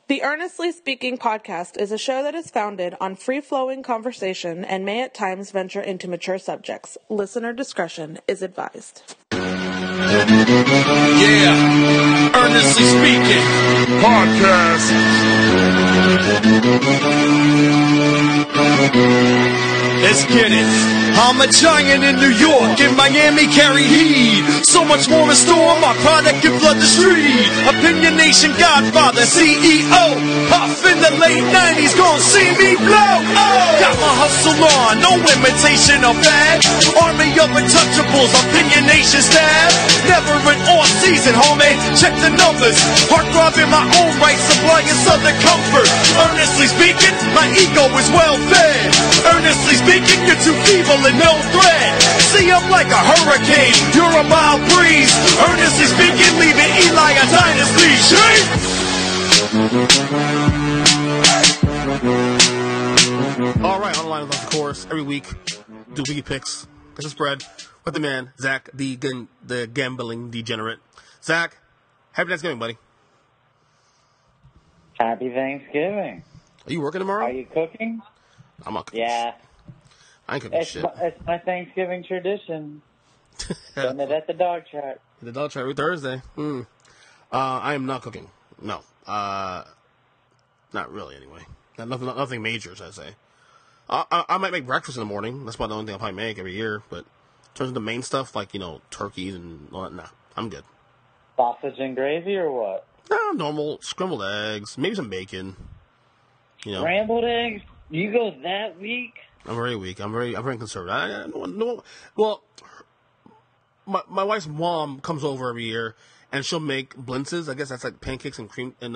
The Earnestly Speaking podcast is a show that is founded on free-flowing conversation and may at times venture into mature subjects. Listener discretion is advised. Yeah, Earnestly Speaking podcast. Let's get it. I'm a giant in New York, in Miami carry heat. So much more in store, my product can flood the street. Opinion Nation Godfather, CEO. Puff in the late 90s, gon' see me blow. Oh, got my hustle on, no imitation of fad. Army of untouchables, Opinion Nation staff. Never an off season, homie, check the numbers. Heart throb in my own right, supplying southern comfort. Earnestly speaking, my ego is well fed. Earnestly speaking, you're too feeble and no threat. See, I'm like a hurricane, you're a mild breeze. Earnestly speaking, leaving Eli a dynasty. Alright, online of course, every week, do weekly picks. It's a spread with the man, Zack The Gambling Degenerate. Zack, happy Thanksgiving, buddy. Happy Thanksgiving. Are you working tomorrow? Are you cooking? I'm not cooking. Yeah. I ain't cooking shit. It's my Thanksgiving tradition. Doing it at the dog track. The dog track every Thursday. I am not cooking. No. Not really, anyway. Nothing major, as I say. I might make breakfast in the morning. That's about the only thing I'll probably make every year. But in terms of the main stuff, like, turkeys and all that, nah, I'm good. Sausage and gravy or what? No, normal scrambled eggs, maybe some bacon. Scrambled eggs? You go that weak? I'm very weak. I'm very conservative. Well, my wife's mom comes over every year, and she'll make blintzes. I guess that's like pancakes and cream and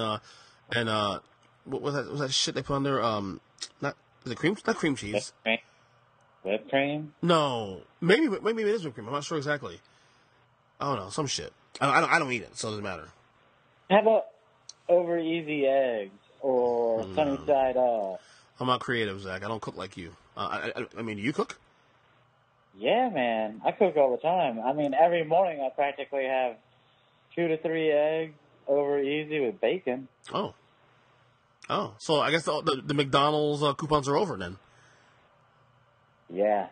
what was that? Was that shit they put on there? Not cream cheese. Whipped cream? No, maybe it is whipped cream. I'm not sure exactly. I don't know, some shit. I don't eat it, so it doesn't matter. How about over easy eggs or sunny side up? I'm not creative, Zack. I don't cook like you. I mean, do you cook? Yeah, man. I cook all the time. I mean, every morning I practically have 2 to 3 eggs over easy with bacon. Oh. So I guess the McDonald's coupons are over then. Yeah.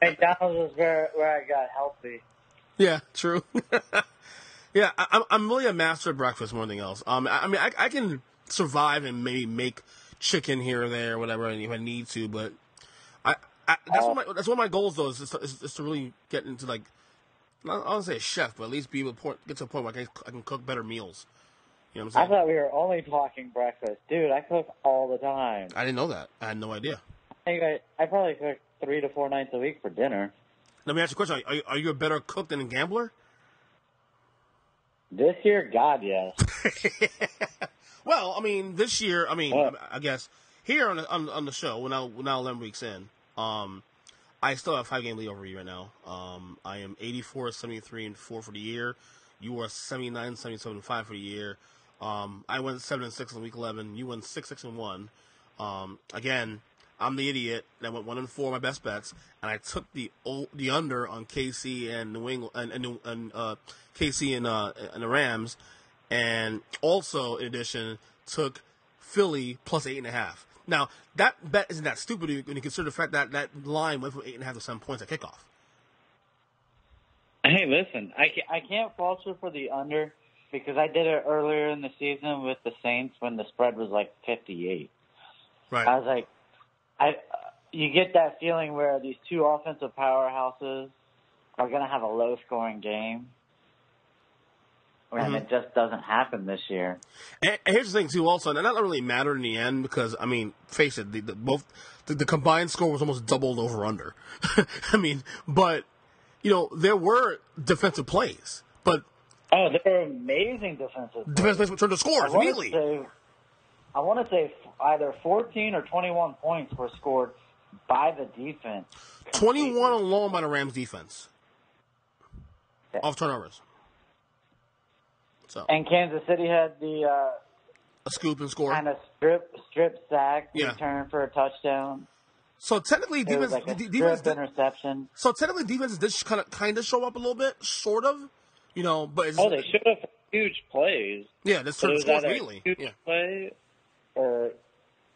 McDonald's is where I got healthy. Yeah, true. Yeah, I'm really a master of breakfast more than anything else. I mean, I can survive and maybe make chicken here or there, or whatever, if I need to. But that's one of my goals, though, is to really get into, like, I don't want to say a chef, but at least be able to get to a point where I can cook better meals. You know what I'm saying? I thought we were only talking breakfast. Dude, I cook all the time. I didn't know that. I had no idea. I probably cook 3 to 4 nights a week for dinner. Let me ask you a question. Are you a better cook than a gambler? This year, God, yes. Well, I mean, this year, I guess here on the show, we're now 11 weeks in. I still have 5-game lead over you right now. I am 84, 73, and 4 for the year. You are 79, 77, and 5 for the year. I went 7 and 6 in week 11. You went 6, 6 and 1. Again, I'm the idiot that went 1 and 4 my best bets, and I took the under on KC and New England and KC and the Rams, and also in addition took Philly plus 8.5. Now that bet isn't that stupid when you consider the fact that that line went from 8.5 to 7 points at kickoff. Hey, listen, I can't fault you for the under because I did it earlier in the season with the Saints when the spread was like 58. Right. I was like, you get that feeling where these two offensive powerhouses are going to have a low-scoring game, and it just doesn't happen this year. And here's the thing, too, also, and that doesn't really matter in the end because, I mean, face it, the combined score was almost doubled over-under. I mean, but, there were defensive plays, but... Oh, there were amazing defensive plays. Defensive plays turned to scores immediately. I want to say either 14 or 21 points were scored by the defense. 21 alone by the Rams defense. Yeah. Off turnovers. So. And Kansas City had the a scoop and score. Kind of strip sack return for a touchdown. So technically, defense like defense interception. So technically, defense did kind of show up a little bit, sort of. But it's, they should have huge plays. Yeah, this but it was scores either immediately. a huge Yeah. play or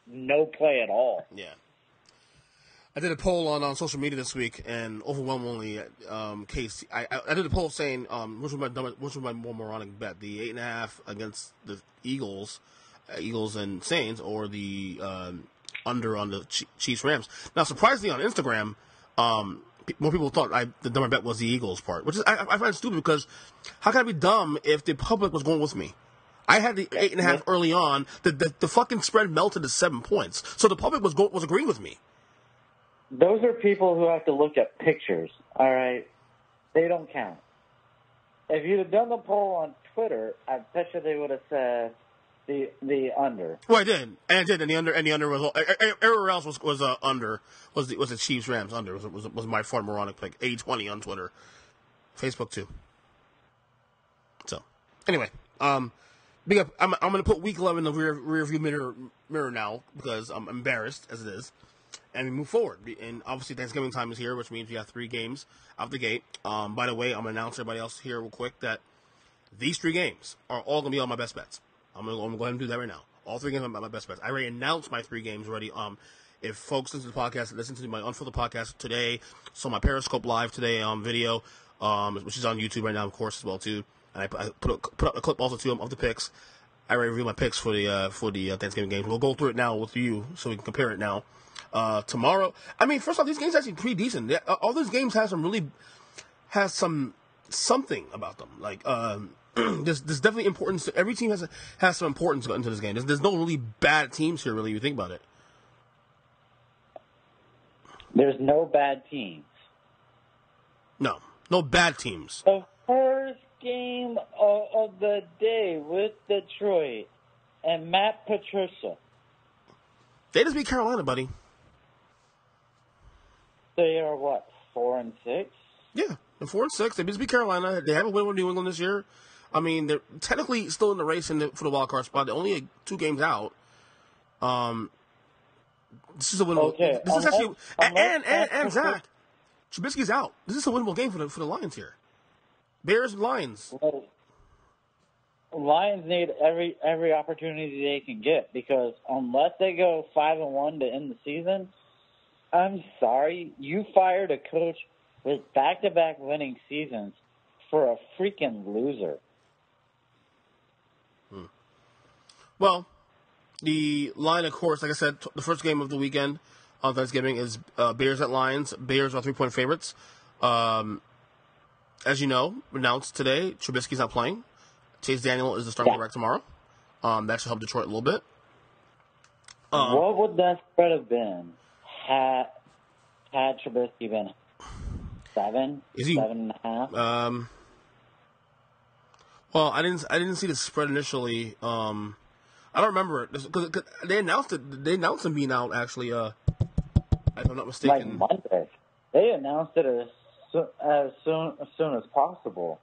no play at all. Yeah. I did a poll on social media this week, and overwhelmingly, Case. I did a poll saying which was my more moronic bet: the 8.5 against the Eagles and Saints, or the under on the Chiefs Rams. Now, surprisingly, on Instagram, more people thought the dumber bet was the Eagles part, which is I find stupid because how can I be dumb if the public was going with me? I had the 8.5 early on. The fucking spread melted to 7 points, so the public was agreeing with me. Those are people who have to look at pictures, all right? They don't count. If you'd have done the poll on Twitter, I bet you they would have said the under. Well, I did, and the under was everywhere else was under was the Chiefs Rams under was my far moronic pick. 80-20 on Twitter, Facebook too. So anyway, big up. I'm going to put Week 11 in the rear view mirror now because I'm embarrassed as it is. And we move forward. And obviously Thanksgiving time is here, which means we have 3 games out the gate. By the way, I'm going to announce everybody else here real quick that these 3 games are all going to be on my best bets. I'm going to go ahead and do that right now. All 3 games are my best bets. I already announced my 3 games already. If folks listen to the podcast, listen to my Unfiltered podcast today, so my Periscope Live today on video, which is on YouTube right now, of course, as well, too. And I put up a clip also, too, of the picks. I already reviewed my picks for the Thanksgiving games. We'll go through it now with you so we can compare it now. Tomorrow, I mean, first off, these games are actually pretty decent. All these games have something about them. Like, there's definitely importance. Every team has some importance into this game. There's no really bad teams here, really. If you think about it. There's no bad teams. No bad teams. The first game of the day with Detroit and Matt Patricia. They just beat Carolina, buddy. They are what, 4-6? Yeah, they're 4-6. They just beat Carolina. They haven't won with New England this year. I mean, they're technically still in the race for the wild card spot. They're only 2 games out. This is a winnable. Okay. This is actually and Zach, Trubisky's out. This is a winnable game for the Lions here. Bears and Lions. Well, Lions need every opportunity they can get because unless they go 5-1 to end the season, I'm sorry, you fired a coach with back-to-back winning seasons for a freaking loser. Well, the line, of course, like I said, the first game of the weekend on Thanksgiving is Bears at Lions. Bears are 3-point favorites. As you know, announced today, Trubisky's not playing. Chase Daniel is the starting quarterback tomorrow. That should help Detroit a little bit. What would that spread have been had Trubisky been 7.5? Well, I didn't see the spread initially. I don't remember it because they announced it. They announced him being out actually. If I'm not mistaken, like Monday. They announced it as soon as possible.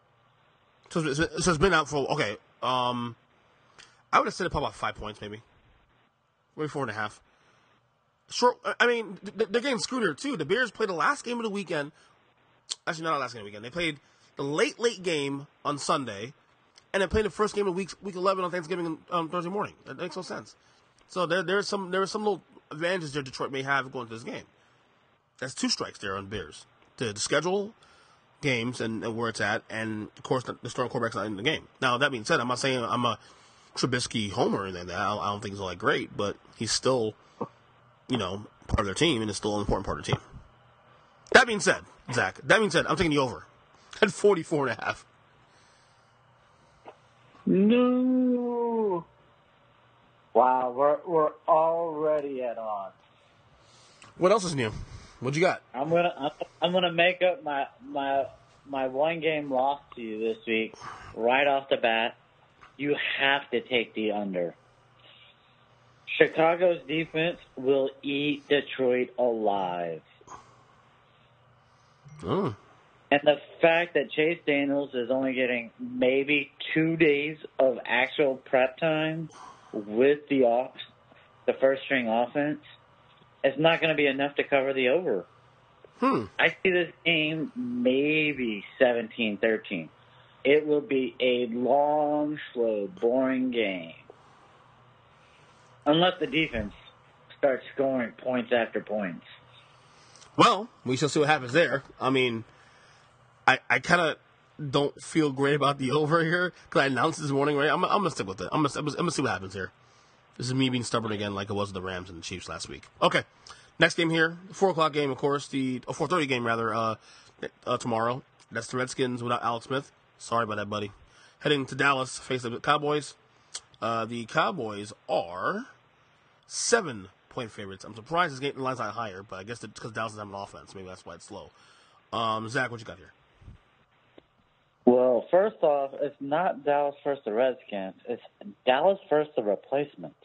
So it's been out for okay. I would have said it probably about 5 points, maybe 4.5. Short. I mean, they're getting screwed here too. The Bears played the last game of the weekend. Actually, not the last game of the weekend. They played the late game on Sunday, and they played the first game of week 11 on Thanksgiving Thursday morning. That makes no sense. So there are some little advantages there Detroit may have going to this game. That's 2 strikes there on the Bears. The schedule, games, and where it's at, and of course the starting quarterback's not in the game. Now that being said, I'm not saying I'm a Trubisky homer or anything. I don't think he's all that great, but he's still, part of their team, and is still an important part of the team. That being said, Zach, I'm taking the over at 44.5. No. Wow, we're already at odds. What else is new? What you got? I'm gonna make up my 1 game loss to you this week right off the bat. You have to take the under. Chicago's defense will eat Detroit alive. Oh. And the fact that Chase Daniels is only getting maybe 2 days of actual prep time with the first string offense, it's not going to be enough to cover the over. I see this game maybe 17-13. it will be a long, slow, boring game. Unless the defense starts scoring points after points. Well, we shall see what happens there. I mean, I kind of don't feel great about the over here because I announced this morning, right? I'm going to stick with it. I'm going to see what happens here. This is me being stubborn again like it was with the Rams and the Chiefs last week. Okay, next game here, 4 o'clock game, of course, 4:30 game, rather, tomorrow. That's the Redskins without Alex Smith. Sorry about that, buddy. Heading to Dallas to face the Cowboys. The Cowboys are 7-point favorites. I'm surprised the line's not higher, but I guess it's because Dallas doesn't have an offense. Maybe that's why it's slow. Zach, what you got here? Well, first off, it's not Dallas versus the Redskins. It's Dallas versus the replacements.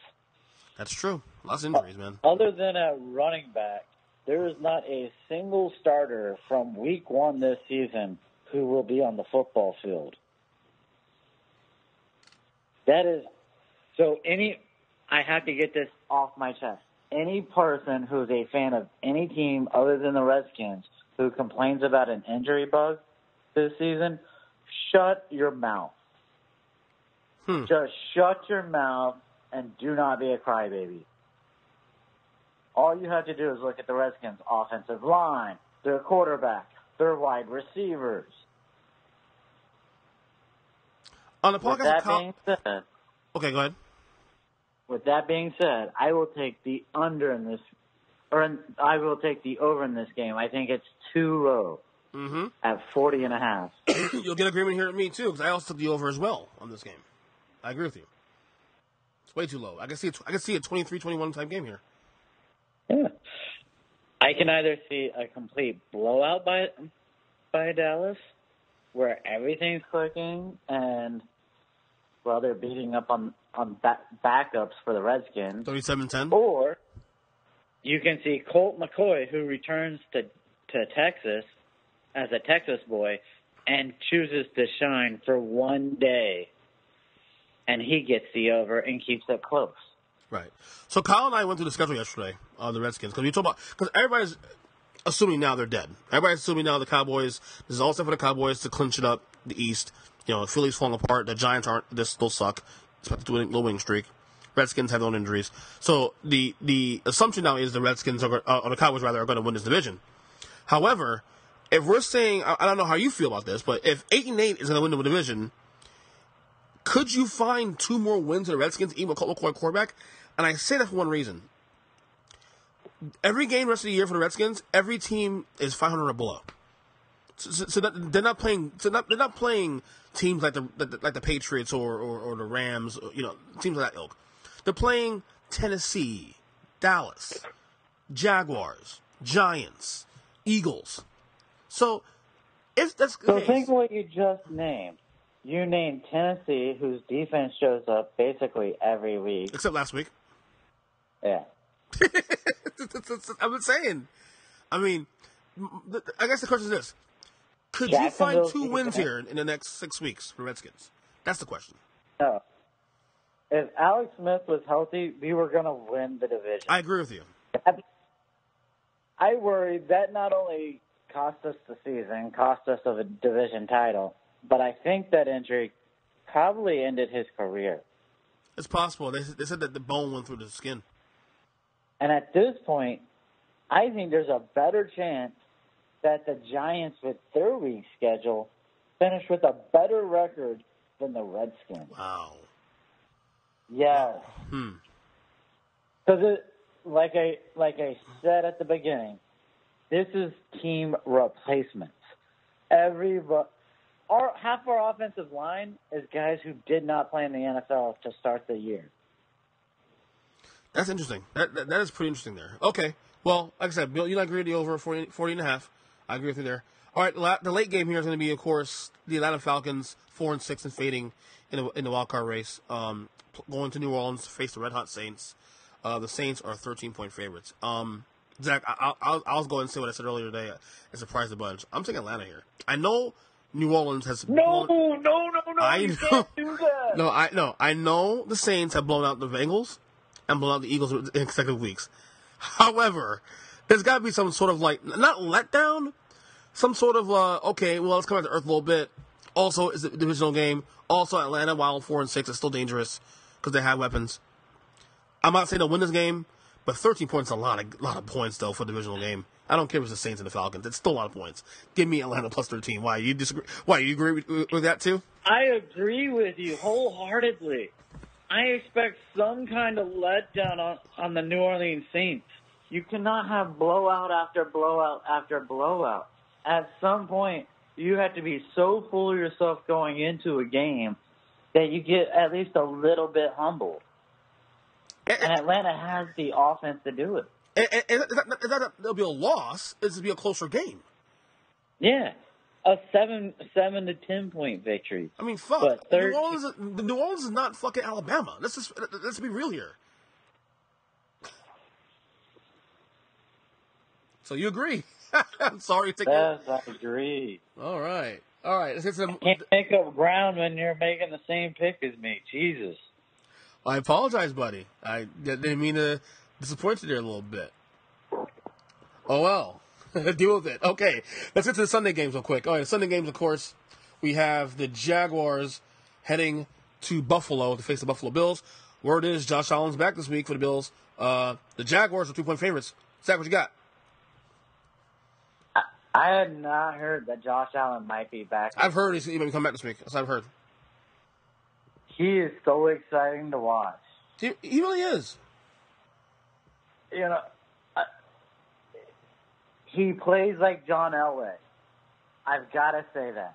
That's true. Lots of injuries, man. Other than a running back, there is not a single starter from week 1 this season who will be on the football field. That is so I have to get this off my chest. Any person who's a fan of any team other than the Redskins who complains about an injury bug this season, shut your mouth. Just shut your mouth and do not be a crybaby. All you have to do is look at the Redskins' offensive line, their quarterback, their wide receivers. On the podcast, okay, go ahead. With that being said, I will take the under in this, I will take the over in this game. I think it's too low at 40.5. You'll get agreement here with me too, because I also took the over as well on this game. I agree with you. It's way too low. I can see a 23-21 type game here. Yeah, I can either see a complete blowout by Dallas, where everything's clicking and they're beating up on backups for the Redskins. 37-10. Or you can see Colt McCoy, who returns to Texas as a Texas boy and chooses to shine for one day, and he gets the over and keeps it close. Right. So Kyle and I went through the schedule yesterday on the Redskins because everybody's assuming now they're dead. Everybody's assuming now the Cowboys. This is all stuff for the Cowboys to clinch it up the East. Philly's falling apart. The Giants aren't. They still suck. Expected to win a little winning streak. Redskins have their own injuries. So the assumption now is the Redskins or the Cowboys rather are going to win this division. However, if we're saying, I don't know how you feel about this, but if 8-8 is going to win the division, could you find 2 more wins in the Redskins, even with Colt McCoy quarterback? And I say that for one reason. Every game the rest of the year for the Redskins, every team is 500 or below. So they're not playing. They're not playing teams like the Patriots or the Rams. Teams like that ilk. They're playing Tennessee, Dallas, Jaguars, Giants, Eagles. So if that's the case, think what you just named. You named Tennessee, whose defense shows up basically every week, except last week. Yeah. I'm saying. I mean, I guess the question is this. Could you find 2 wins here in the next 6 weeks for Redskins? That's the question. No. If Alex Smith was healthy, we were going to win the division. I agree with you. I worry that not only cost us the season, cost us a division title, but I think that injury probably ended his career. It's possible. They said that the bone went through the skin. And at this point, I think there's a better chance that the Giants, with their week schedule, finish with a better record than the Redskins. Wow. Yeah. Because, like I said at the beginning, this is team replacements. Half our offensive line is guys who did not play in the NFL to start the year. That's interesting. That is pretty interesting there. Okay. Well, like I said, Bill, you agree with the over 40.5. I agree with you there. All right, the late game here is going to be, of course, the Atlanta Falcons, 4-6 and fading in the wild card race, going to New Orleans to face the Red Hot Saints. The Saints are 13-point favorites. Zach, I'll go and say what I said earlier today and surprise the bunch. I'm taking Atlanta here. I know New Orleans has No, I you know. can't do that. I know the Saints have blown out the Bengals and blown out the Eagles in consecutive weeks. However, there's got to be some sort of not letdown, some sort of okay, well, let's come back to earth a little bit. Also, it's a divisional game. Also, Atlanta, while 4-6, is still dangerous because they have weapons. I'm not saying they'll win this game, but 13 points is a lot of points, though, for a divisional game. I don't care if it's the Saints and the Falcons. It's still a lot of points. Give me Atlanta plus 13. Why? You disagree? Why? You agree with that, too? I agree with you wholeheartedly. I expect some kind of letdown on the New Orleans Saints. You cannot have blowout after blowout after blowout. At some point, you have to be so full of yourself going into a game that you get at least a little bit humbled. And Atlanta has the offense to do it. There'll be a loss. It's to be a closer game. Yeah, a 7 to 10 point victory. I mean, fuck. New Orleans is not fucking Alabama. Let's be real here. So you agree? I'm sorry. Yes, I agree. All right. You can't make up ground when you're making the same pick as me. Jesus. I apologize, buddy. I didn't mean to disappoint you there a little bit. Oh, well. Deal with it. Okay. Let's get to the Sunday games real quick. All right, the Sunday games, of course, we have the Jaguars heading to Buffalo to face the Buffalo Bills. Word is Josh Allen's back this week for the Bills. The Jaguars are 2-point favorites. Zach, what you got? I had not heard that Josh Allen might be back. I've heard he's going to come back this week. That's what I've heard. He is so exciting to watch. He really is. You know, he plays like John Elway. I've got to say that.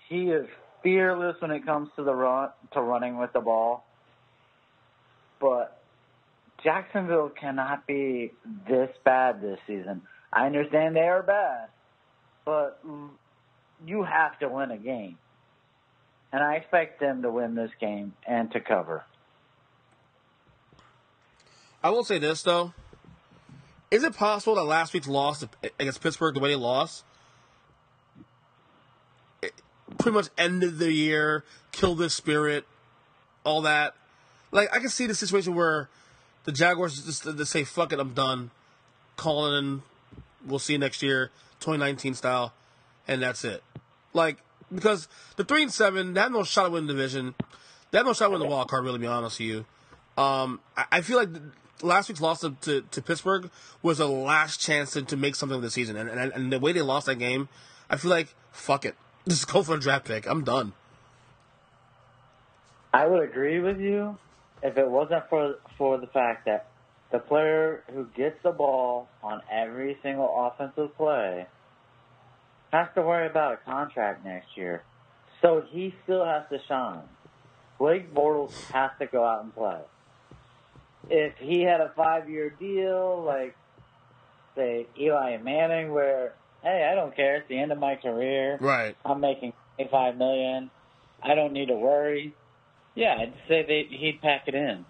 He is fearless when it comes to running with the ball. But Jacksonville cannot be this bad this season. I understand they are bad, but you have to win a game. And I expect them to win this game and to cover. I will say this, though. Is it possible that last week's loss against Pittsburgh, the way they lost, it pretty much ended the year, killed the spirit, all that? Like, I can see the situation where the Jaguars just say, fuck it, I'm done. Calling in, we'll see you next year, 2019 style, and that's it. Like, because the 3-7, they have no shot at winning the division. They have no shot at winning the wild card, really, to be honest with you. I feel like last week's loss to Pittsburgh was a last chance to make something of the season. And the way they lost that game, I feel like, fuck it. Just go for a draft pick. I'm done. I would agree with you if it wasn't for the fact that the player who gets the ball on every single offensive play has to worry about a contract next year. So he still has to shine. Blake Bortles has to go out and play. If he had a 5-year deal, like, say, Eli Manning, where, hey, I don't care, it's the end of my career. Right. I'm making $25 million. I don't need to worry. Yeah, I'd say he'd pack it in.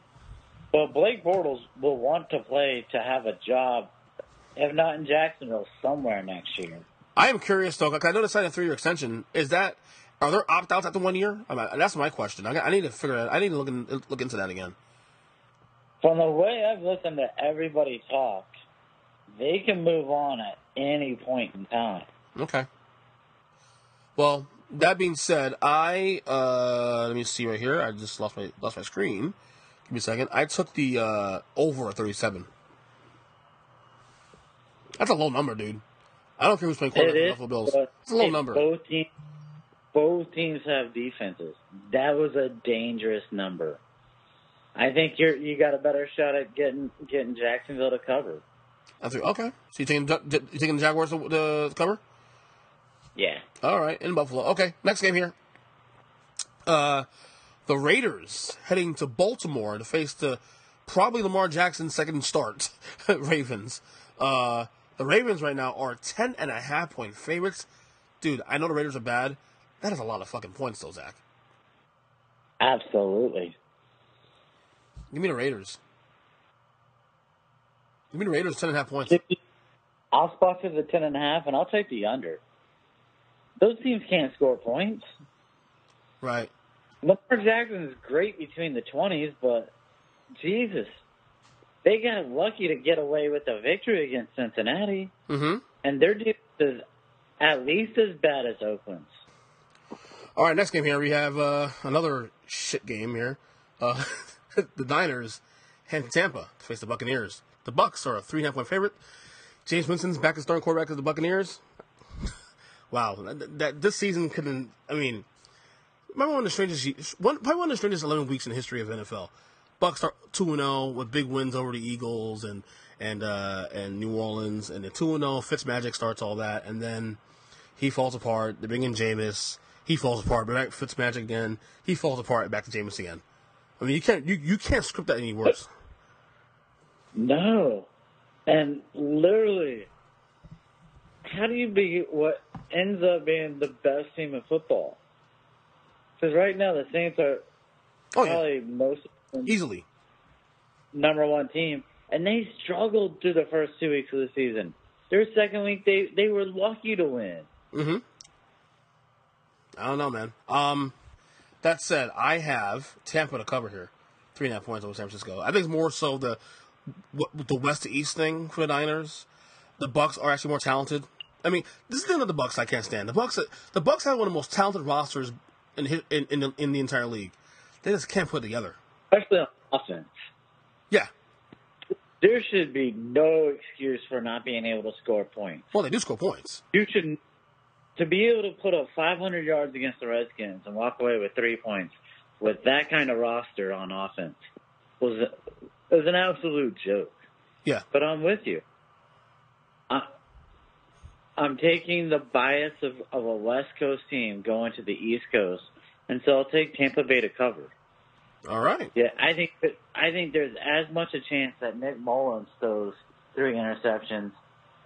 But Blake Bortles will want to play to have a job, if not in Jacksonville, somewhere next year. I am curious, though, because I know they signed a 3-year extension. Are there opt-outs after 1 year? That's my question. I need to figure it out. I need to look into that again. From the way I've listened to everybody talk, they can move on at any point in time. Okay. Well, that being said, let me see right here. I just lost my screen. Give me a second. I took the over at 37. That's a low number, dude. I don't care who's playing quarterback for the Buffalo Bills. It's a low number. Both teams have defenses. That was a dangerous number. I think you got a better shot at getting Jacksonville to cover. Okay. So you taking the Jaguars to cover? Yeah. All right, in Buffalo. Okay, next game here. The Raiders heading to Baltimore to face the probably Lamar Jackson's second start Ravens. The Ravens right now are 10.5-point favorites. Dude, I know the Raiders are bad. That is a lot of fucking points, though, Zach. Absolutely. Give me the Raiders. Give me the Raiders 10.5 points. I'll spot to the 10.5, and I'll take the under. Those teams can't score points. Right. Lamar Jackson is great between the 20s, but Jesus, they got lucky to get away with a victory against Cincinnati. Mm-hmm. And their defense is at least as bad as Oakland's. All right, next game here, we have another shit game here. The Niners head to Tampa to face the Buccaneers. The Bucs are a 3.5-point favorite. James Winston's back as starting quarterback of the Buccaneers. Wow, that this season couldn't. I mean, remember probably one of the strangest 11 weeks in the history of NFL. Bucs start 2-0 with big wins over the Eagles and New Orleans, and the 2-0 Fitzmagic starts all that, and then he falls apart. They bring in Jameis. He falls apart. Back Fitzmagic again. He falls apart. Back to Jameis again. I mean, you can't script that any worse. No, and literally, how do you be what ends up being the best team in football? Because right now the Saints are probably most easily number one team, and they struggled through the first 2 weeks of the season. Their second week, they were lucky to win. Mm-hmm. I don't know, man. That said, I have Tampa to cover here, 3.5 points over San Francisco. I think it's more so the west to east thing for the Niners. The Bucs are actually more talented. I mean, this is the thing of the Bucs I can't stand. The Bucs have one of the most talented rosters in the entire league. They just can't put it together, especially on offense. Yeah, there should be no excuse for not being able to score points. Well, they do score points. You should. To be able to put up 500 yards against the Redskins and walk away with 3 points with that kind of roster on offense was an absolute joke. Yeah. But I'm with you. I'm taking the bias of a West Coast team going to the East Coast, and so I'll take Tampa Bay to cover. All right. Yeah, I think there's as much a chance that Nick Mullins throws 3 interceptions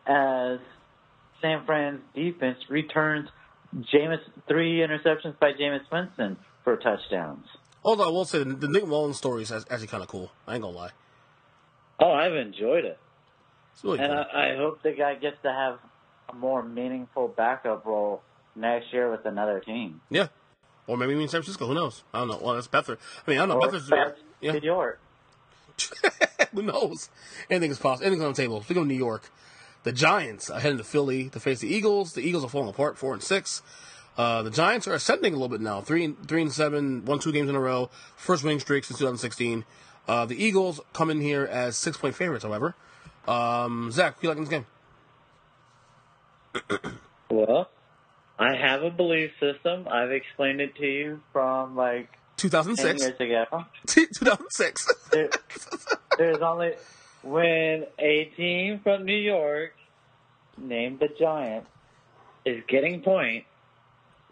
as San Fran's defense returns 3 interceptions by Jameis Winston for touchdowns. Although I will say the Nick Mullins story is actually kind of cool. I ain't gonna lie. Oh, I've enjoyed it. It's really cool. I hope the guy gets to have a more meaningful backup role next year with another team. Yeah. Or maybe in San Francisco. Who knows? I don't know. Well, that's Beathard. I mean, I don't know. Beathard's New York. Who knows? Anything is possible. Anything's on the table. If we go to New York, the Giants are heading to Philly to face the Eagles. The Eagles are falling apart, 4-6. The Giants are ascending a little bit now, 3-7, won 2 games in a row, first winning streak since 2016. The Eagles come in here as 6-point favorites, however. Zach, what do you like in this game? Well, I have a belief system. I've explained it to you from 2006. 10 years ago. 2006. There's only when a team from New York named the Giants is getting points,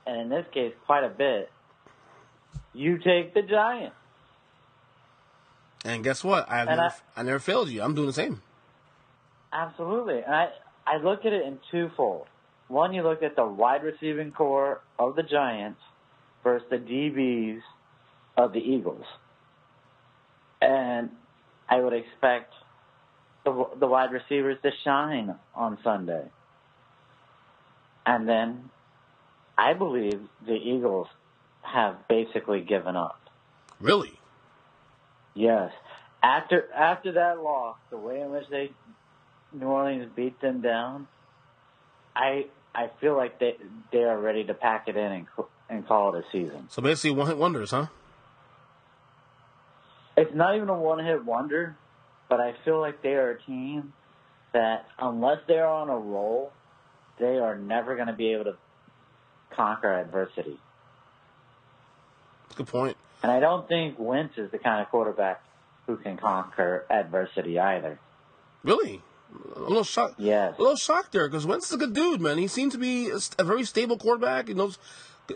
and in this case quite a bit, you take the Giants. And guess what? I never failed you. I'm doing the same. Absolutely. And I look at it in twofold. One, you look at the wide receiving core of the Giants versus the DBs of the Eagles. And I would expect the wide receivers to shine on Sunday. And then I believe the Eagles have basically given up. Really? Yes. After that loss, the way in which New Orleans beat them down, I feel like they are ready to pack it in and call it a season. So basically one-hit wonders, huh? It's not even a one-hit wonder, but I feel like they are a team that unless they're on a roll, they are never going to be able to conquer adversity. Good point. And I don't think Wentz is the kind of quarterback who can conquer adversity either. Really? I'm a little shocked. Yes. A little shocked there because Wentz is a good dude, man. He seems to be a very stable quarterback. He knows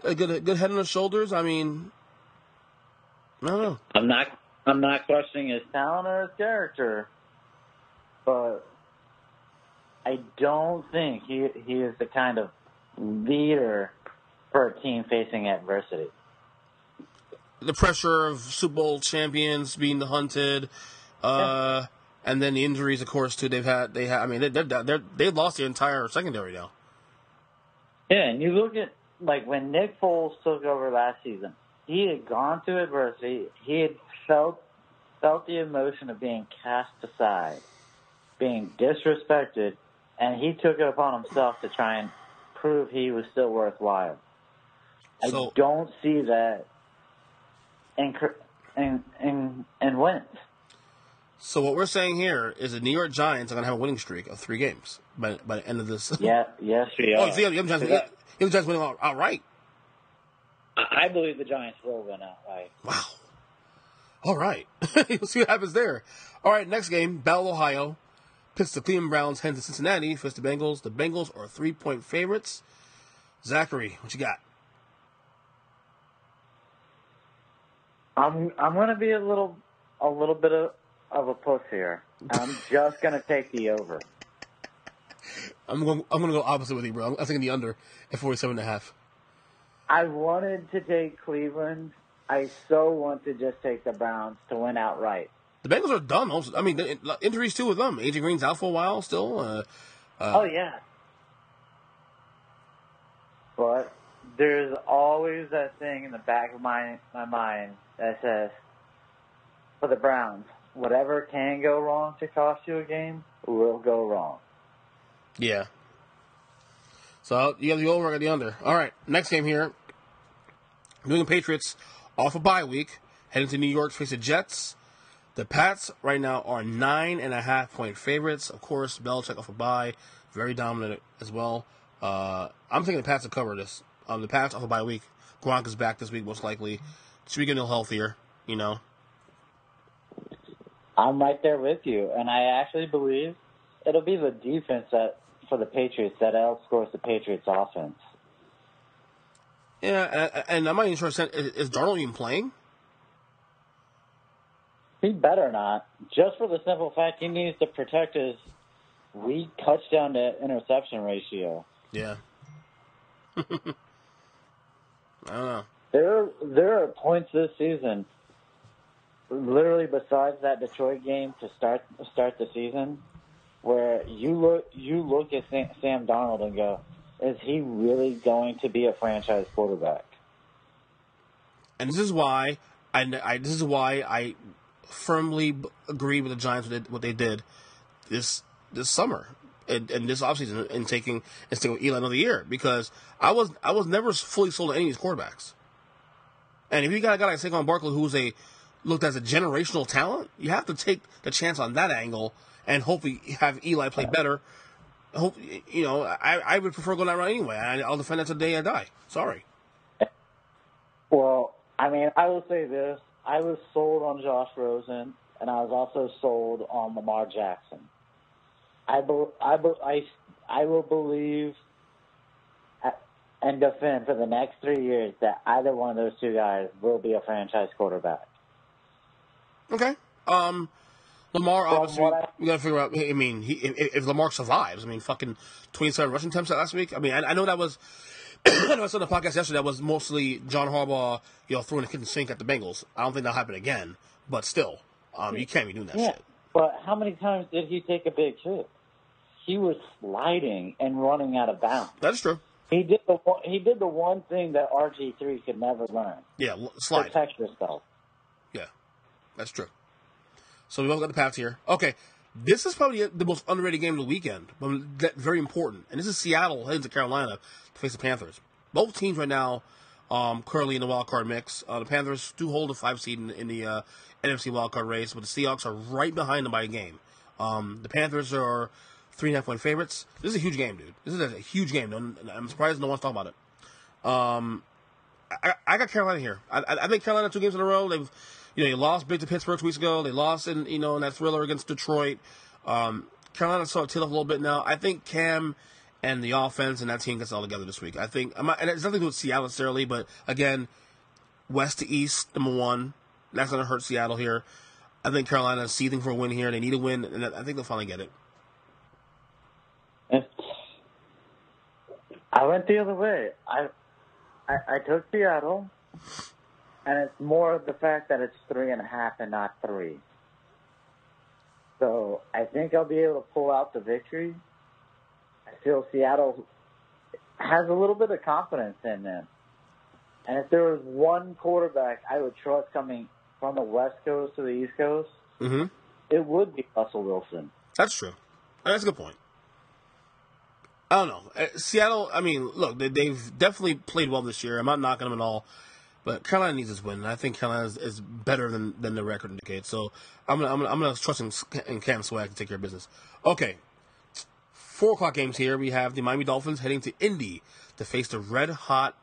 a good head on his shoulders. I mean, I don't know. I'm not questioning his talent or his character, but I don't think he is the kind of leader for a team facing adversity. The pressure of Super Bowl champions being hunted, and then the injuries, of course, too. They've lost the entire secondary now. Yeah, and you look at when Nick Foles took over last season. He had gone through adversity. He had felt the emotion of being cast aside, being disrespected, and he took it upon himself to try and prove he was still worthwhile. I don't see that in wins. So what we're saying here is the New York Giants are going to have a winning streak of 3 games by the end of this. Yes, we are. Oh, so you have the Giants winning outright. I believe the Giants will win outright. Wow. All right. We'll see what happens there. All right, next game, Battle, Ohio. Pits the Cleveland Browns head to Cincinnati, face the Bengals. The Bengals are 3-point favorites. Zachary, what you got? I'm going to be a little bit of a puss here. I'm just going to take the over. I'm going to go opposite with you, bro. I'm thinking the under at 47.5. I wanted to take Cleveland. I so want to just take the Browns to win outright. The Bengals are done. Also, I mean, the injuries too with them. AJ Green's out for a while still. Oh yeah. But there's always that thing in the back of my mind that says, for the Browns, whatever can go wrong to cost you a game will go wrong. Yeah. So you have the over, I got the under. All right, next game here. New England Patriots off a bye week, heading to New York to face the Jets. The Pats right now are 9.5-point favorites. Of course, Belichick off a bye, very dominant as well. I'm thinking the Pats will cover this. The Pats off a bye week. Gronk is back this week, most likely. Should be getting a little healthier, you know. I'm right there with you, and I actually believe it'll be the defense for the Patriots that outscores the Patriots' offense. Yeah, and I'm not even sure, is Darnold even playing? He better not. Just for the simple fact he needs to protect his weak touchdown to interception ratio. Yeah. I don't know. There are points this season, literally besides that Detroit game to start the season, where you look at Sam Darnold and go, is he really going to be a franchise quarterback? And this is why I firmly agree with the Giants with what they did this summer and this offseason in taking with Eli another year, because I was never fully sold on any of these quarterbacks. And if you got a guy like Saquon Barkley who's looked as a generational talent, you have to take the chance on that angle and hopefully have Eli play better. I would prefer going that route anyway. I'll defend that till the day I die. Sorry. Well, I mean, I will say this. I was sold on Josh Rosen, and I was also sold on Lamar Jackson. I will believe and defend for the next 3 years that either one of those two guys will be a franchise quarterback. Okay. Lamar, obviously, we got to figure out. I mean, if Lamar survives, I mean, fucking 27 rushing attempts last week. I mean, I know that was. I know I saw the podcast yesterday. That was mostly John Harbaugh, throwing the kitchen sink at the Bengals. I don't think that'll happen again. But still, you can't be doing that shit. But how many times did he take a big hit? He was sliding and running out of bounds. That's true. He did the one thing that RG3 could never learn. Yeah, slide. Protect yourself. Yeah, that's true. So we both got the Pats here. Okay, this is probably the most underrated game of the weekend, but very important. And this is Seattle heading to Carolina to face the Panthers. Both teams right now currently in the wild card mix. The Panthers do hold a 5 seed in the NFC wild card race, but the Seahawks are right behind them by a game. The Panthers are 3.5-point favorites. This is a huge game, dude. This is a huge game. I'm surprised no one's talking about it. I got Carolina here. I think Carolina 2 games in a row. They lost big to Pittsburgh 2 weeks ago. They lost in that thriller against Detroit. Carolina sort of tailed off a little bit now. I think Cam and the offense and that team gets all together this week. I think, and it's nothing to do with Seattle necessarily, but again, west to east, number 1. That's going to hurt Seattle here. I think Carolina is seething for a win here. They need a win, and I think they'll finally get it. I went the other way. I took Seattle, and it's more of the fact that it's 3.5 and not 3. So I think I'll be able to pull out the victory. I feel Seattle has a little bit of confidence in them. And if there was one quarterback I would trust coming from the West Coast to the East Coast, it would be Russell Wilson. That's true. That's a good point. I don't know. Seattle, I mean, look, they've definitely played well this year. I'm not knocking them at all. But Carolina needs this win. And I think Carolina is better than the record indicates. So I'm gonna trust in Cam Swag to take care of business. Okay. 4:00 games here. We have the Miami Dolphins heading to Indy to face the red-hot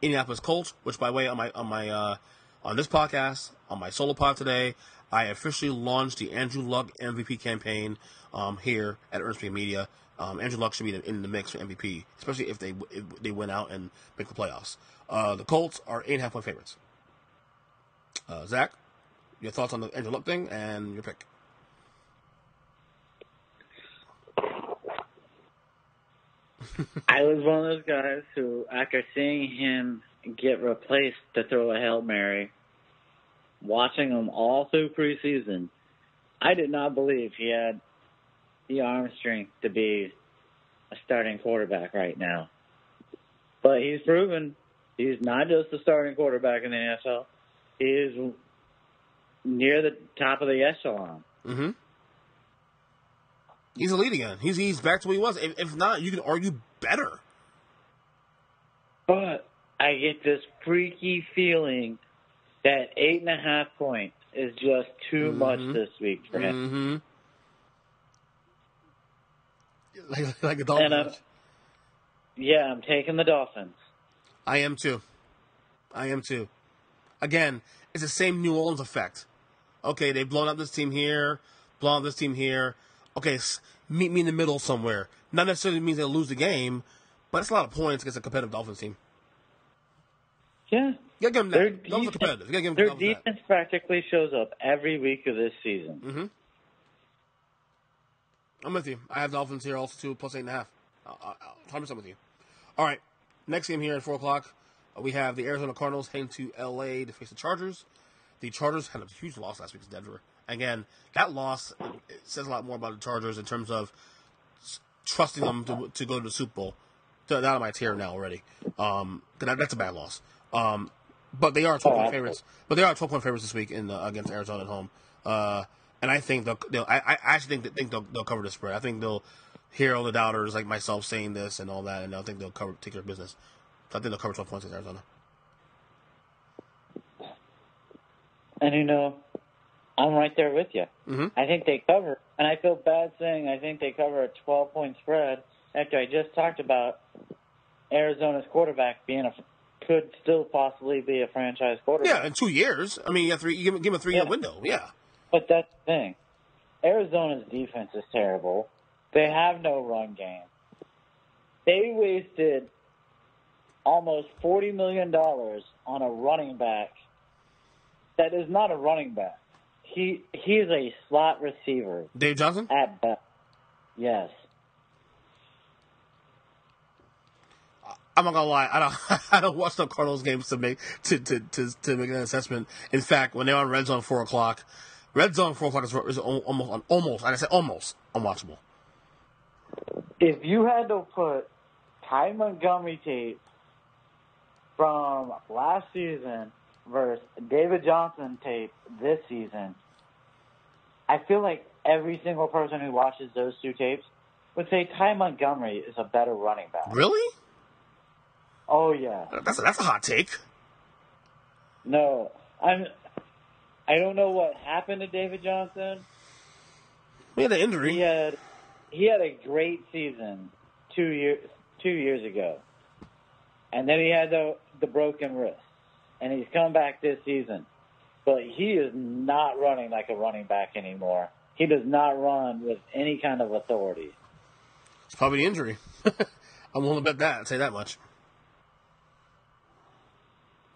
Indianapolis Colts, which, by the way, on this podcast, on my solo pod today, I officially launched the Andrew Luck MVP campaign here at Earnestly Media. Andrew Luck should be in the mix for MVP, especially if they win out and make the playoffs. The Colts are 8.5-point favorites. Zach, your thoughts on the Andrew Luck thing and your pick? I was one of those guys who, after seeing him get replaced to throw a Hail Mary, watching him all through preseason, I did not believe he had the arm strength to be a starting quarterback right now. But he's proven he's not just a starting quarterback in the NFL. He is near the top of the echelon. Mm-hmm. He's elite again. He's back to what he was. If not, you can argue better. But I get this freaky feeling that 8.5 points is just too much this week for him. Like the Dolphins. I'm taking the Dolphins. I am too. Again, it's the same New Orleans effect. Okay, they've blown up this team here, blown up this team here. Okay, meet me in the middle somewhere. Not necessarily means they'll lose the game, but it's a lot of points against a competitive Dolphins team. Yeah. You gotta give them that. Dolphins are competitive. You gotta give them their defense practically shows up every week of this season. Mm-hmm. I'm with you. I have Dolphins here also too, plus 8.5. 100% with you. All right, next game here at 4:00. We have the Arizona Cardinals heading to L.A. to face the Chargers. The Chargers had a huge loss last week to Denver. Again, that loss it says a lot more about the Chargers in terms of trusting them to go to the Super Bowl. They're out of my tier now already. That's a bad loss. But they are 12-point favorites. But they are 12-point favorites this week against Arizona at home. And I think I actually think they'll cover the spread. I think they'll hear all the doubters like myself saying this and all that, and I think they'll take care of business. So I think they'll cover 12 points against Arizona. And I'm right there with you. Mm-hmm. I think they cover, and I feel bad saying I think they cover a 12-point spread after I just talked about Arizona's quarterback could still possibly be a franchise quarterback. Yeah, in 2 years. I mean, you give him a 3-year window. Yeah. But that's the thing. Arizona's defense is terrible. They have no run game. They wasted almost $40 million on a running back that is not a running back. He is a slot receiver. Dave Johnson? At best. Yes. I'm not gonna lie. I don't watch the Cardinals games to make an assessment. In fact, when they're on Red Zone 4:00, Red Zone 4:00 is almost. I say almost unwatchable. If you had to put Ty Montgomery tape from last season versus David Johnson tape this season, I feel like every single person who watches those two tapes would say Ty Montgomery is a better running back. Really? Oh yeah. That's a hot take. No, I don't know what happened to David Johnson. He had an injury. He had a great season 2 years ago, and then he had the broken wrist, and he's come back this season, but he is not running like a running back anymore. He does not run with any kind of authority. It's probably the injury. I'm willing to bet that. I'd say that much.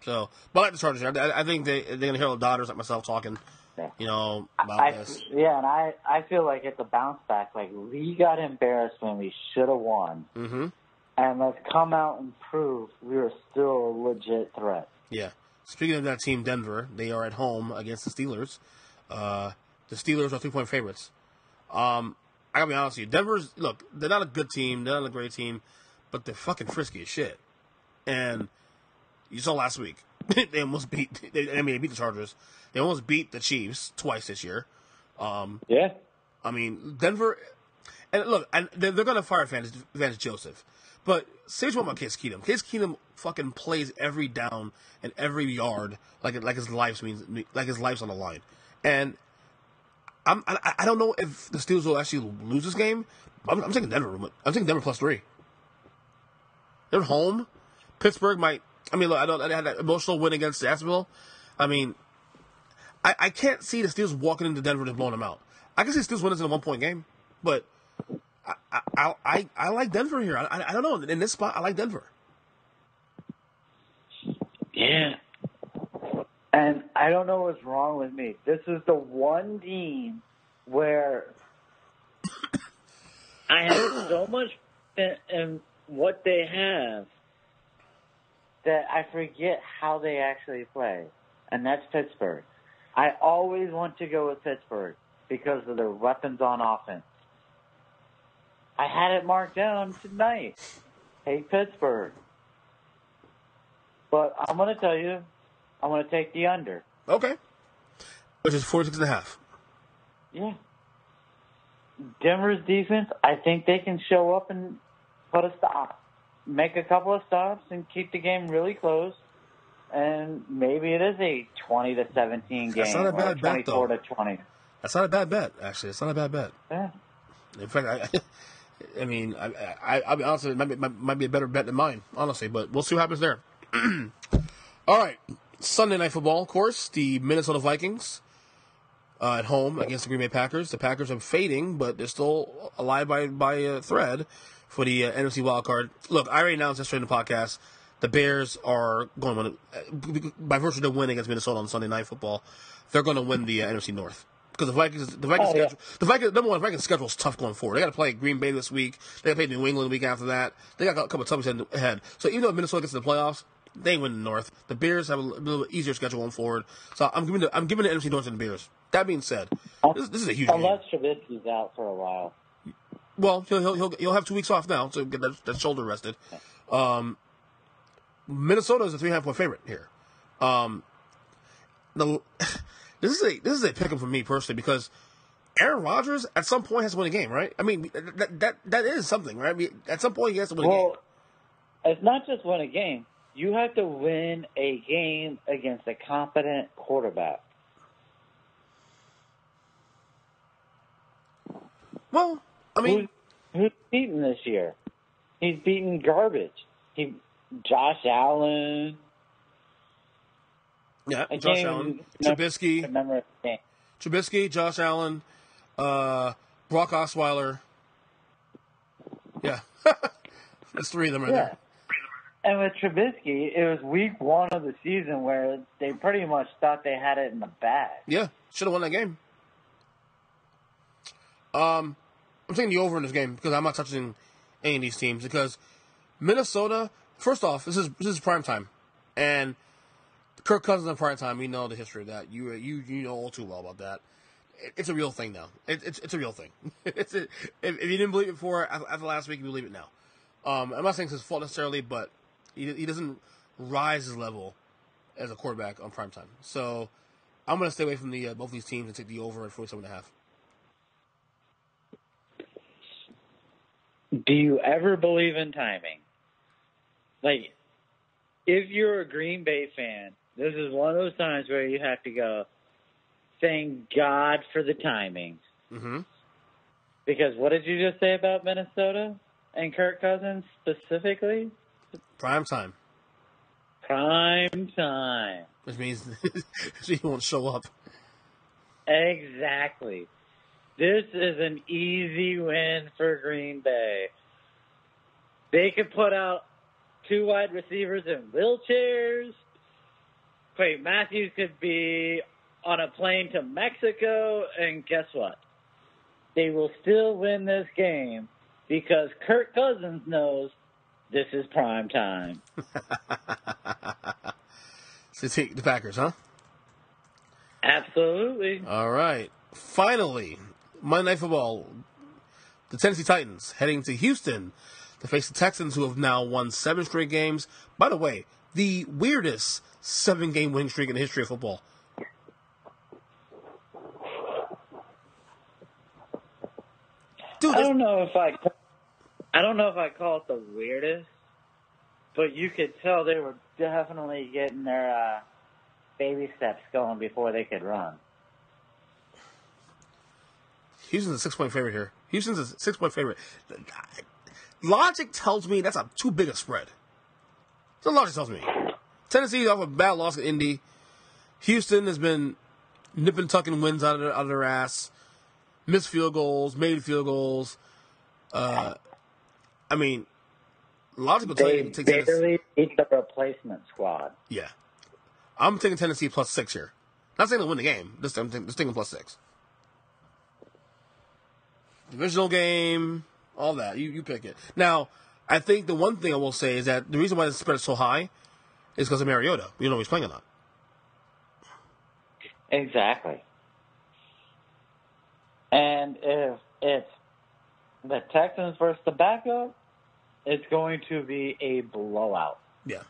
So, but I like the Chargers. I think they're going to hear all the daughters like myself talking, about this. Yeah, and I feel like it's a bounce back. Like, we got embarrassed when we should have won. Mm-hmm. And let's come out and prove we are still a legit threat. Yeah. Speaking of that team, Denver, they are at home against the Steelers. The Steelers are 3-point favorites. I got to be honest with you. Denver's, look, they're not a good team. They're not a great team. But they're fucking frisky as shit. And you saw last week. They almost beat the Chargers. They almost beat the Chiefs twice this year. Yeah. I mean, Denver, And look, they're going to fire Vance Joseph. But say what about Case Keenum. Case Keenum fucking plays every down and every yard like his life's on the line. And I don't know if the Steelers will actually lose this game. I'm taking Denver. I'm taking Denver +3. They're home. Pittsburgh might. I mean, look, I had that emotional win against Jacksonville. I mean, I can't see the Steelers walking into Denver and blowing them out. I can see the Steelers winning in a 1-point game, but I like Denver here. I don't know. In this spot, I like Denver. Yeah. And I don't know what's wrong with me. This is the one team where I have so much in what they have that I forget how they actually play. And that's Pittsburgh. I always want to go with Pittsburgh because of their weapons on offense. I had it marked down tonight. Hate Pittsburgh. But I'm going to tell you, I'm going to take the under. Okay. Which is 46.5. Yeah. Denver's defense, I think they can show up and put a stop. Make a couple of stops and keep the game really close. And maybe it is a 20-17 game. That's not a bad bet, though. 24-20. That's not a bad bet, actually. It's not a bad bet. Yeah. In fact, I'll be honest, it might be a better bet than mine, honestly, but we'll see what happens there. All right. Sunday Night Football, of course, the Minnesota Vikings at home against the Green Bay Packers. The Packers are fading, but they're still alive by a thread for the NFC wildcard. Look, I already announced yesterday in the podcast, the Bears are going to, by virtue of their win against Minnesota on Sunday Night Football, they're going to win the NFC North. Because the Vikings schedule is tough going forward. They got to play Green Bay this week. They got to play New England the week after that. They got a couple of tough ahead. So even though Minnesota gets to the playoffs, they win the North. The Bears have a little bit easier schedule going forward. So I'm giving the NFC North to the Bears. That being said, this is a huge game. Unless Trubisky's out for a while. Well, he'll have 2 weeks off now to get that shoulder rested. Minnesota is a 3.5-point favorite here. This is a pick 'em for me personally because Aaron Rodgers at some point has to win a game, right? I mean that is something, right? I mean, at some point he has to win a game. Well, it's not just win a game. You have to win a game against a competent quarterback. Well, I mean, who's beaten this year? He's beaten garbage. Josh Allen. Yeah, Josh Allen, Trubisky, Josh Allen, Brock Osweiler. Yeah, that's 3 of them right there. And with Trubisky, it was week 1 of the season where they pretty much thought they had it in the bag. Yeah, should have won that game. I'm taking the over in this game because I'm not touching any of these teams because Minnesota. First off, this is prime time, and Kirk Cousins in prime time. We know the history of that. You know all too well about that. It's a real thing now. It's a real thing. If you didn't believe it before after last week, you believe it now. I'm not saying it's his fault necessarily, but he doesn't rise his level as a quarterback on prime time. So I'm going to stay away from the both these teams and take the over at 47.5. Do you ever believe in timing? Like, if you're a Green Bay fan, this is one of those times where you have to go, thank God for the timing. Mm-hmm. Because what did you just say about Minnesota and Kirk Cousins specifically? Prime time. Prime time. Which means he won't show up. Exactly. This is an easy win for Green Bay. They could put out 2 wide receivers in wheelchairs. Quay Matthews could be on a plane to Mexico, and guess what? They will still win this game because Kirk Cousins knows this is prime time. So take the Packers, huh? Absolutely. All right. Finally, Monday Night Football. The Tennessee Titans heading to Houston to face the Texans, who have now won 7 straight games. By the way, the weirdest 7-game winning streak in the history of football. Dude, I don't know if I call it the weirdest, but you could tell they were definitely getting their baby steps going before they could run. Houston's a 6-point favorite here. Houston's a 6-point favorite. Logic tells me that's a too big a spread. That's what logic tells me. Tennessee's off a bad loss at Indy. Houston has been nipping, tucking wins out of their ass. Missed field goals, made field goals. I mean, logic will tell you to take Tennessee. They barely beat the replacement squad. Yeah. I'm taking Tennessee plus 6 here. Not saying they'll win the game. Just taking plus 6. Divisional game, all that. You pick it. Now, I think the one thing I will say is that the reason why the spread is so high is because of Mariota. You know if he's playing or not. Exactly. And if it's the Texans versus the backup, it's going to be a blowout. Yeah.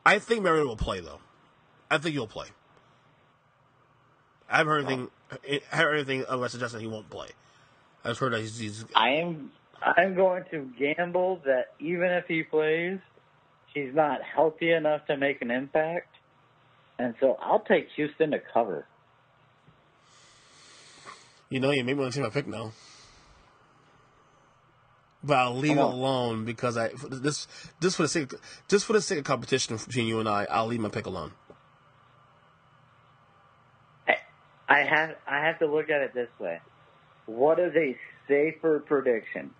I think Mariota will play, though. I think he'll play. I haven't heard anything otherwise suggesting he won't play. I've heard that he's I'm going to gamble that even if he plays, he's not healthy enough to make an impact. And so I'll take Houston to cover. You know, you made me want to change my pick now. But I'll leave it alone because just for the sake of competition between you and I'll leave my pick alone. I have to look at it this way. What is a safer prediction?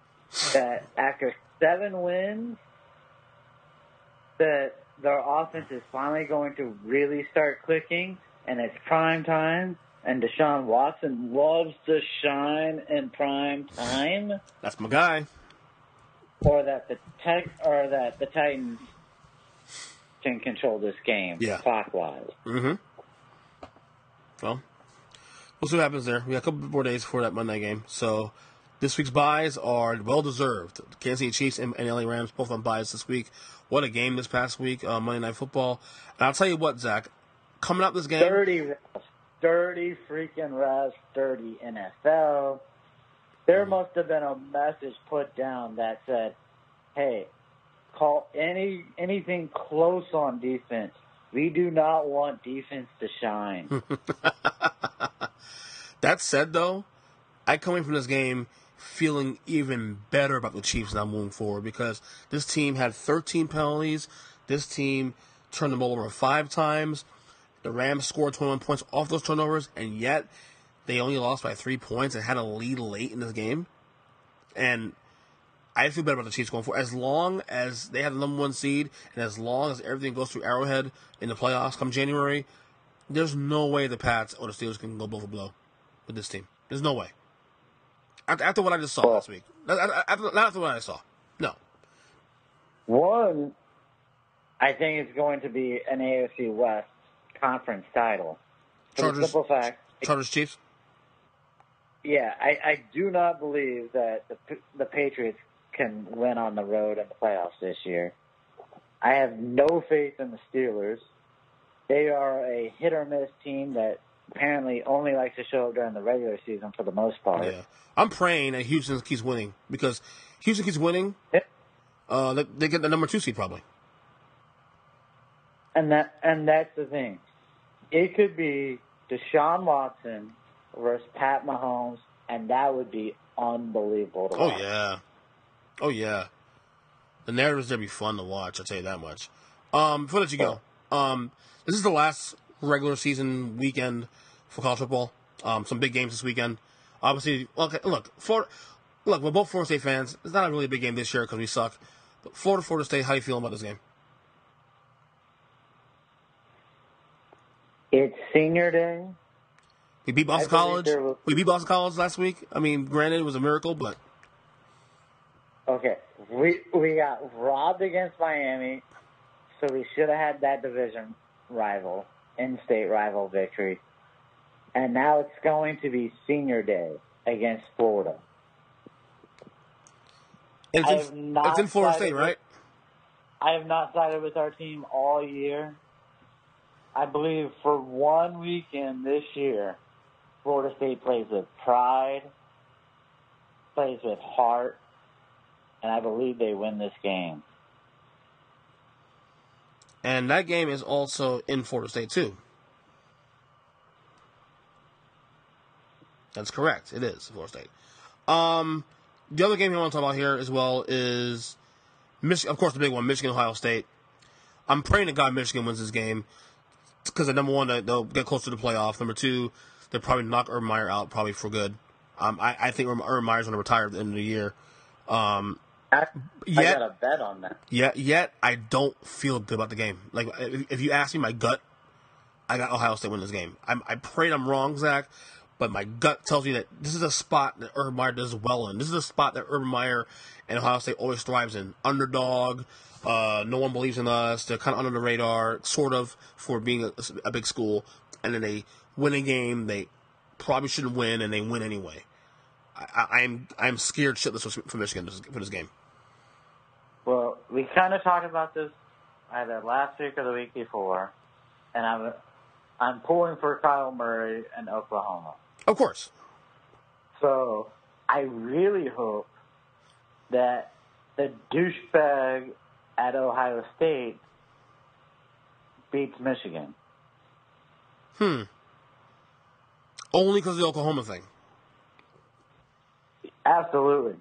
That after 7 wins, that their offense is finally going to really start clicking, and it's prime time, and Deshaun Watson loves to shine in prime time? That's my guy. Or that the Titans can control this game, clock-wise. Mm-hmm. Well, we'll see what happens there. We got a couple more days before that Monday game. So this week's buys are well-deserved. The Kansas City Chiefs and LA Rams both on buys this week. What a game this past week, Monday Night Football. And I'll tell you what, Zach, coming up this game... Dirty freaking refs, dirty NFL. There must have been a message put down that said, hey, call anything close on defense. We do not want defense to shine. That said, though, I come in from this game feeling even better about the Chiefs now moving forward because this team had 13 penalties. This team turned the ball over 5 times. The Rams scored 21 points off those turnovers, and yet they only lost by 3 points and had a lead late in this game. And I feel better about the Chiefs going forward. As long as they have the number 1 seed, and as long as everything goes through Arrowhead in the playoffs come January, there's no way the Pats or the Steelers can go blow for blow with this team. There's no way. After what I just saw last week. Not after what I saw. No. One, I think it's going to be an AFC West conference title. For the simple fact. Chargers Chiefs? Yeah, I do not believe that the Patriots can win on the road in the playoffs this year. I have no faith in the Steelers. They are a hit-or-miss team that apparently only likes to show up during the regular season for the most part. Yeah. I'm praying that Houston keeps winning because Houston keeps winning, they get the number 2 seed probably. And that's the thing. It could be Deshaun Watson versus Pat Mahomes, and that would be unbelievable to watch. Oh, yeah. The narratives there be fun to watch, I'll tell you that much. Before I let you go, this is the last regular season weekend for college football. Some big games this weekend. Obviously, we're both Florida State fans. It's not really a big game this year because we suck. But Florida State, how do you feel about this game? It's senior day. We beat Boston College. We beat Boston College last week. I mean, granted, it was a miracle, but... Okay. We got robbed against Miami, so we should have had that division rival, in-state rival victory. And now it's going to be senior day against Florida. It's in Florida State, right? I have not sided with our team all year. I believe for one weekend this year, Florida State plays with pride plays with heart, and I believe they win this game. And that game is also in Florida State, too. That's correct. It is Florida State. The other game I want to talk about here as well is, of course, the big one, Michigan-Ohio State. I'm praying to God Michigan wins this game because, number one, they'll get closer to the playoff. Number two, they'll probably knock Urban Meyer out probably for good. I think Urban Meyer's going to retire at the end of the year. I got a bet on that. Yet I don't feel good about the game. Like, if you ask me my gut, I got Ohio State win this game. I prayed I'm wrong, Zach, but my gut tells me that this is a spot that Urban Meyer does well in. This is a spot that Urban Meyer and Ohio State always thrives in. Underdog, no one believes in us. They're kind of under the radar, sort of, for being a big school. And then they win a game they probably shouldn't win, and they win anyway. I'm scared shitless for Michigan for this game. Well, we kind of talked about this either last week or the week before, and I'm pulling for Kyle Murray in Oklahoma. Of course. So I really hope that the douchebag at Ohio State beats Michigan. Only because of the Oklahoma thing. Absolutely.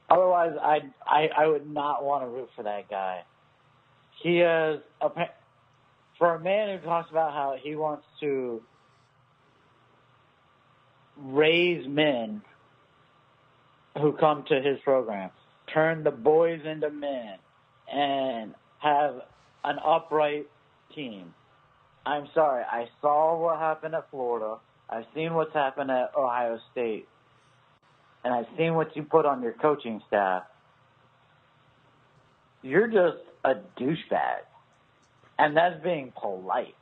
Otherwise, I would not want to root for that guy. He is for a man who talks about how he wants to raise men who come to his program, turn the boys into men, and have an upright team. I'm sorry. I saw what happened at Florida. I've seen what's happened at Ohio State. And I've seen what you put on your coaching staff. You're just a douchebag. And that's being polite.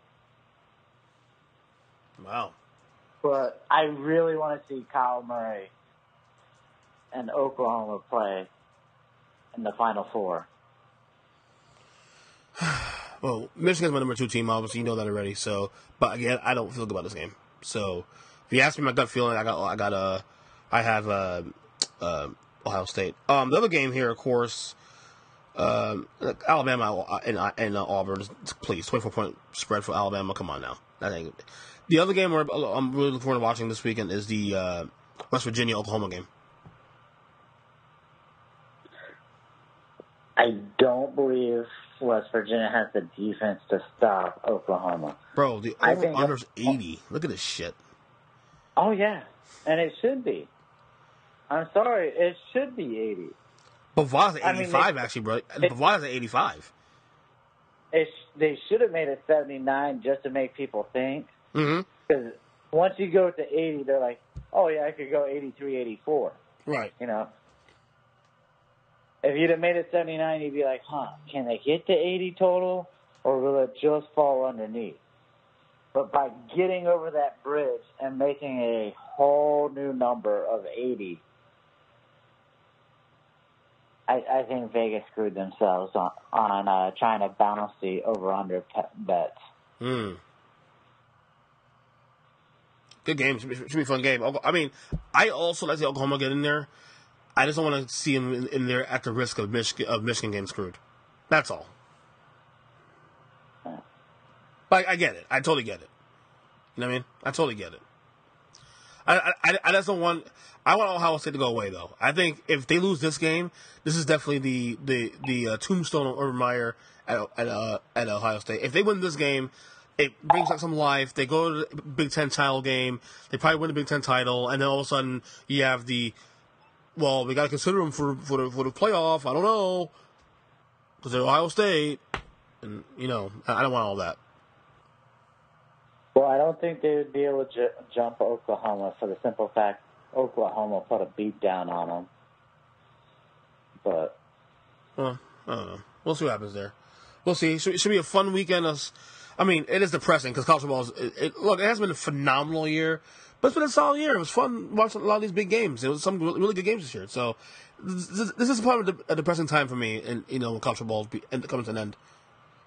Wow. But I really want to see Kyle Murray and Oklahoma play in the Final Four. Well, Michigan's my number 2 team, obviously. You know that already. So, but again, I don't feel good about this game. So, if you ask me my gut feeling, I have Ohio State. The other game here, of course, Alabama and Auburn. Please, 24-point spread for Alabama. Come on now. The other game I'm really looking forward to watching this weekend is the West Virginia-Oklahoma game. I don't believe West Virginia has the defense to stop Oklahoma. Bro, the over-under's 80. Look at this shit. Oh, yeah. And it should be. I'm sorry. It should be 80. Bovada's at 85, actually, bro. Bovada's at 85. They should have made it 79 just to make people think. Mm-hmm. Because once you go to 80, they're like, oh, yeah, I could go 83, 84. Right. You know? If you'd have made it 79, you'd be like, can they get to 80 total, or will it just fall underneath? But by getting over that bridge and making a whole new number of 80, I think Vegas screwed themselves on trying to balance the over-under bets. Good game. Should be a fun game. I mean, I also like to see Oklahoma get in there. I just don't want to see them in there at the risk of Michigan getting screwed. That's all. Yeah. But I get it. I totally get it. You know what I mean? I totally get it. I just don't want. I want Ohio State to go away, though. I think if they lose this game, this is definitely the tombstone of Urban Meyer at Ohio State. If they win this game, it brings back some life. They go to the Big Ten title game. They probably win the Big Ten title, and then all of a sudden you have well, we got to consider them for the playoff. I don't know, because they're Ohio State, and I don't want all that. Well, I don't think they would be able to jump Oklahoma for the simple fact Oklahoma put a beat down on them. But I don't know. We'll see what happens there. We'll see. It should be a fun weekend. I mean, it is depressing because college football look, it has been a phenomenal year, but it's been a solid year. It was fun watching a lot of these big games. It was some really good games this year. So this is probably a depressing time for me, and when college football comes to an end.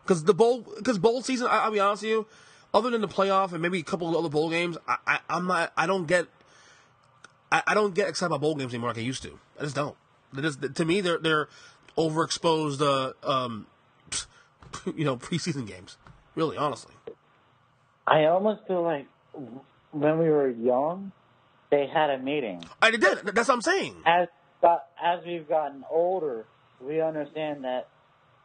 Because bowl season, I'll be honest with you, other than the playoff and maybe a couple of other bowl games, I don't get I don't get excited about bowl games anymore like I used to. I just don't. To me, they're overexposed, preseason games. Really, honestly. I almost feel like when we were young, they had a meeting. I did. That's what I'm saying. As we've gotten older, we understand that,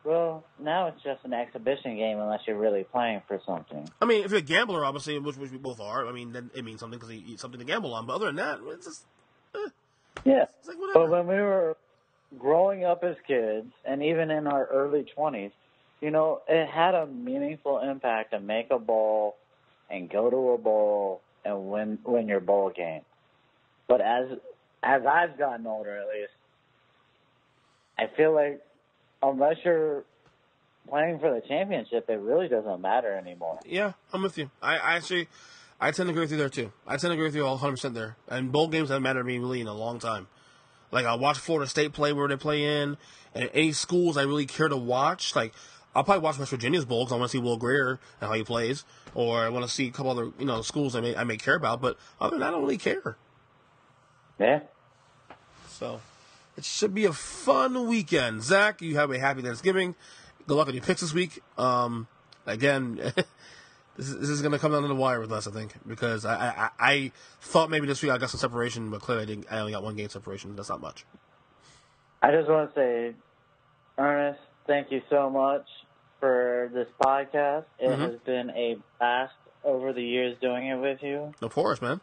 well, now it's just an exhibition game unless you're really playing for something. I mean, if you're a gambler, obviously, which we both are, I mean, then it means something because it's something to gamble on. But other than that, it's just... Yeah. It's like whatever. But when we were growing up as kids, and even in our early 20s, it had a meaningful impact to make a bowl and go to a bowl and win your bowl game. But as I've gotten older, at least, I feel like unless you're playing for the championship, it really doesn't matter anymore. Yeah, I'm with you. I tend to agree with you there, too. I tend to agree with you all 100% there. And bowl games haven't mattered to me really in a long time. Like, I watch Florida State play where they play in, and any schools I really care to watch, like, I'll probably watch West Virginia's bowl because I want to see Will Greer and how he plays, or I want to see a couple other, schools I may care about, but other than that, I don't really care. Yeah. So, it should be a fun weekend. Zach, you have a happy Thanksgiving. Good luck on your picks this week. Again, this is going to come down to the wire with us, I think, because I thought maybe this week I got some separation, but clearly I only got one game separation. That's not much. I just want to say, Ernest, thank you so much for this podcast. It has been a blast over the years doing it with you. Of course, man.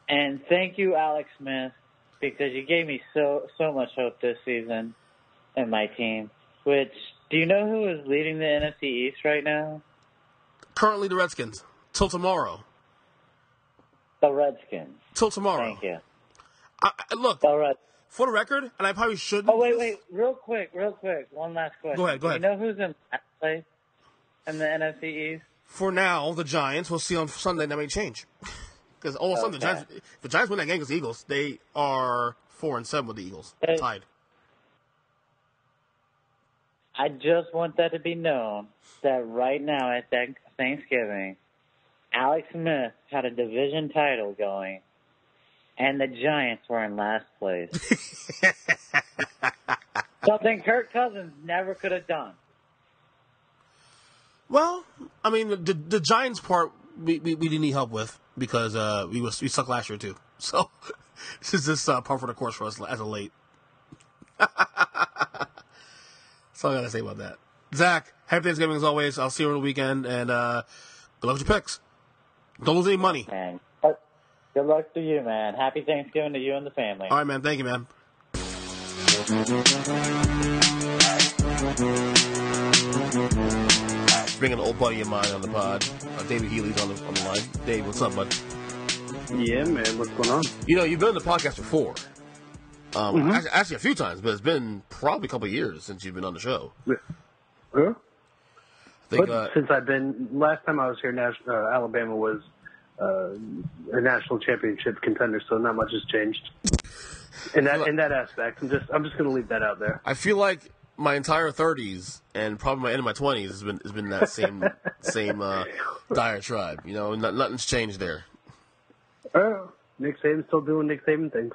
And thank you, Alex Smith, because you gave me so much hope this season in my team. Which, do you know who is leading the NFC East right now? Currently the Redskins. Till tomorrow. The Redskins. Till tomorrow. Thank you. Look, for the record, and I probably shouldn't. Oh, wait. Real quick. One last question. Go ahead. Do you know who's in last place in the NFC East? For now, the Giants. We'll see on Sunday. That may change. Because all of a sudden, the Giants win that game against the Eagles. They are 4-7 with the Eagles. Tied. I just want that to be known that right now at Thanksgiving, Alex Smith had a division title going, and the Giants were in last place. Something Kirk Cousins never could have done. Well, I mean, the Giants part we didn't need help with because we sucked last year too. So this is just par for the course for us as a late. That's all I gotta say about that. Zach, happy Thanksgiving as always. I'll see you on the weekend, and good luck with your picks. Don't lose any money. Man, good luck to you, man. Happy Thanksgiving to you and the family. All right, man. Thank you, man. Bringing an old buddy of mine on the pod. David Healy's on the line. Dave, what's up, bud? Yeah, man. What's going on? You've been on the podcast before. Actually, a few times, but it's been probably a couple of years since you've been on the show. Yeah. I think, since I've been, last time I was here, Alabama was a national championship contender, so not much has changed in that aspect. I'm just going to leave that out there. I feel like my entire 30s and probably my end of my 20s has been that same diatribe. Nothing's changed there. Nick Saban's still doing Nick Saban things.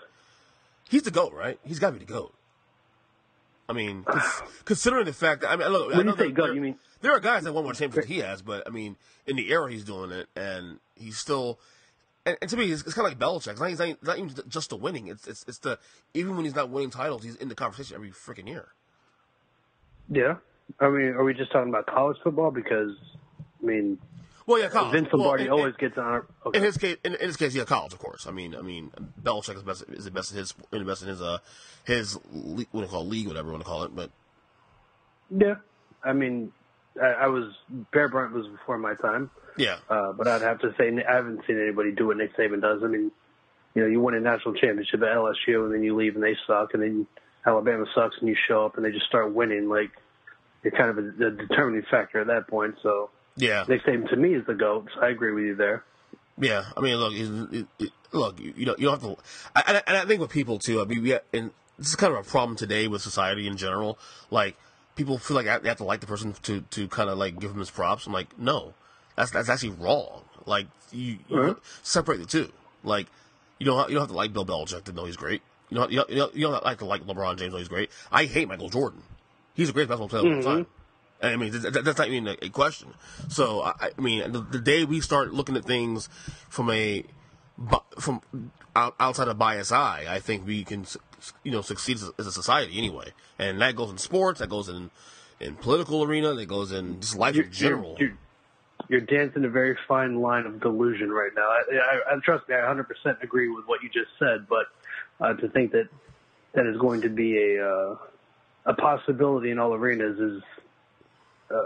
He's the GOAT, right? He's got to be the GOAT. I mean, considering the fact that, look, when you say GOAT, you mean? There are guys that won more championships than he has, but, in the era he's doing it, and he's still, and to me, it's kind of like Belichick. It's not even just the winning. It's the, even when he's not winning titles, he's in the conversation every freaking year. Yeah. Are we just talking about college football? Because, well, yeah, college. Vince Lombardi always gets on. Okay. In his case, yeah, college, of course. Belichick is the best in his league, what do you call it, league, whatever you want to call it. But yeah, I was Bear Bryant was before my time. Yeah, but I'd have to say I haven't seen anybody do what Nick Saban does. You win a national championship at LSU, and then you leave and they suck, and then Alabama sucks, and you show up and they just start winning. Like you're kind of a determining factor at that point. So. Yeah, Nick Saban to me is the GOAT. So I agree with you there. Yeah, look, you don't have to. And I think with people too. And this is kind of a problem today with society in general. Like people feel like they have to like the person to kind of like give them his props. I'm like, no, that's actually wrong. Like you separate the two. Like You don't have to like Bill Belichick to know he's great. You don't have to like LeBron James to know he's great. I hate Michael Jordan. He's the greatest basketball player of all time. I mean, that's not even a question. So, I mean, the day we start looking at things from outside of bias eye, I think we can, succeed as a society anyway. And that goes in sports, that goes in political arena, that goes in just life in general. You're dancing a very fine line of delusion right now. I trust me, I 100% agree with what you just said, but to think that is going to be a possibility in all arenas is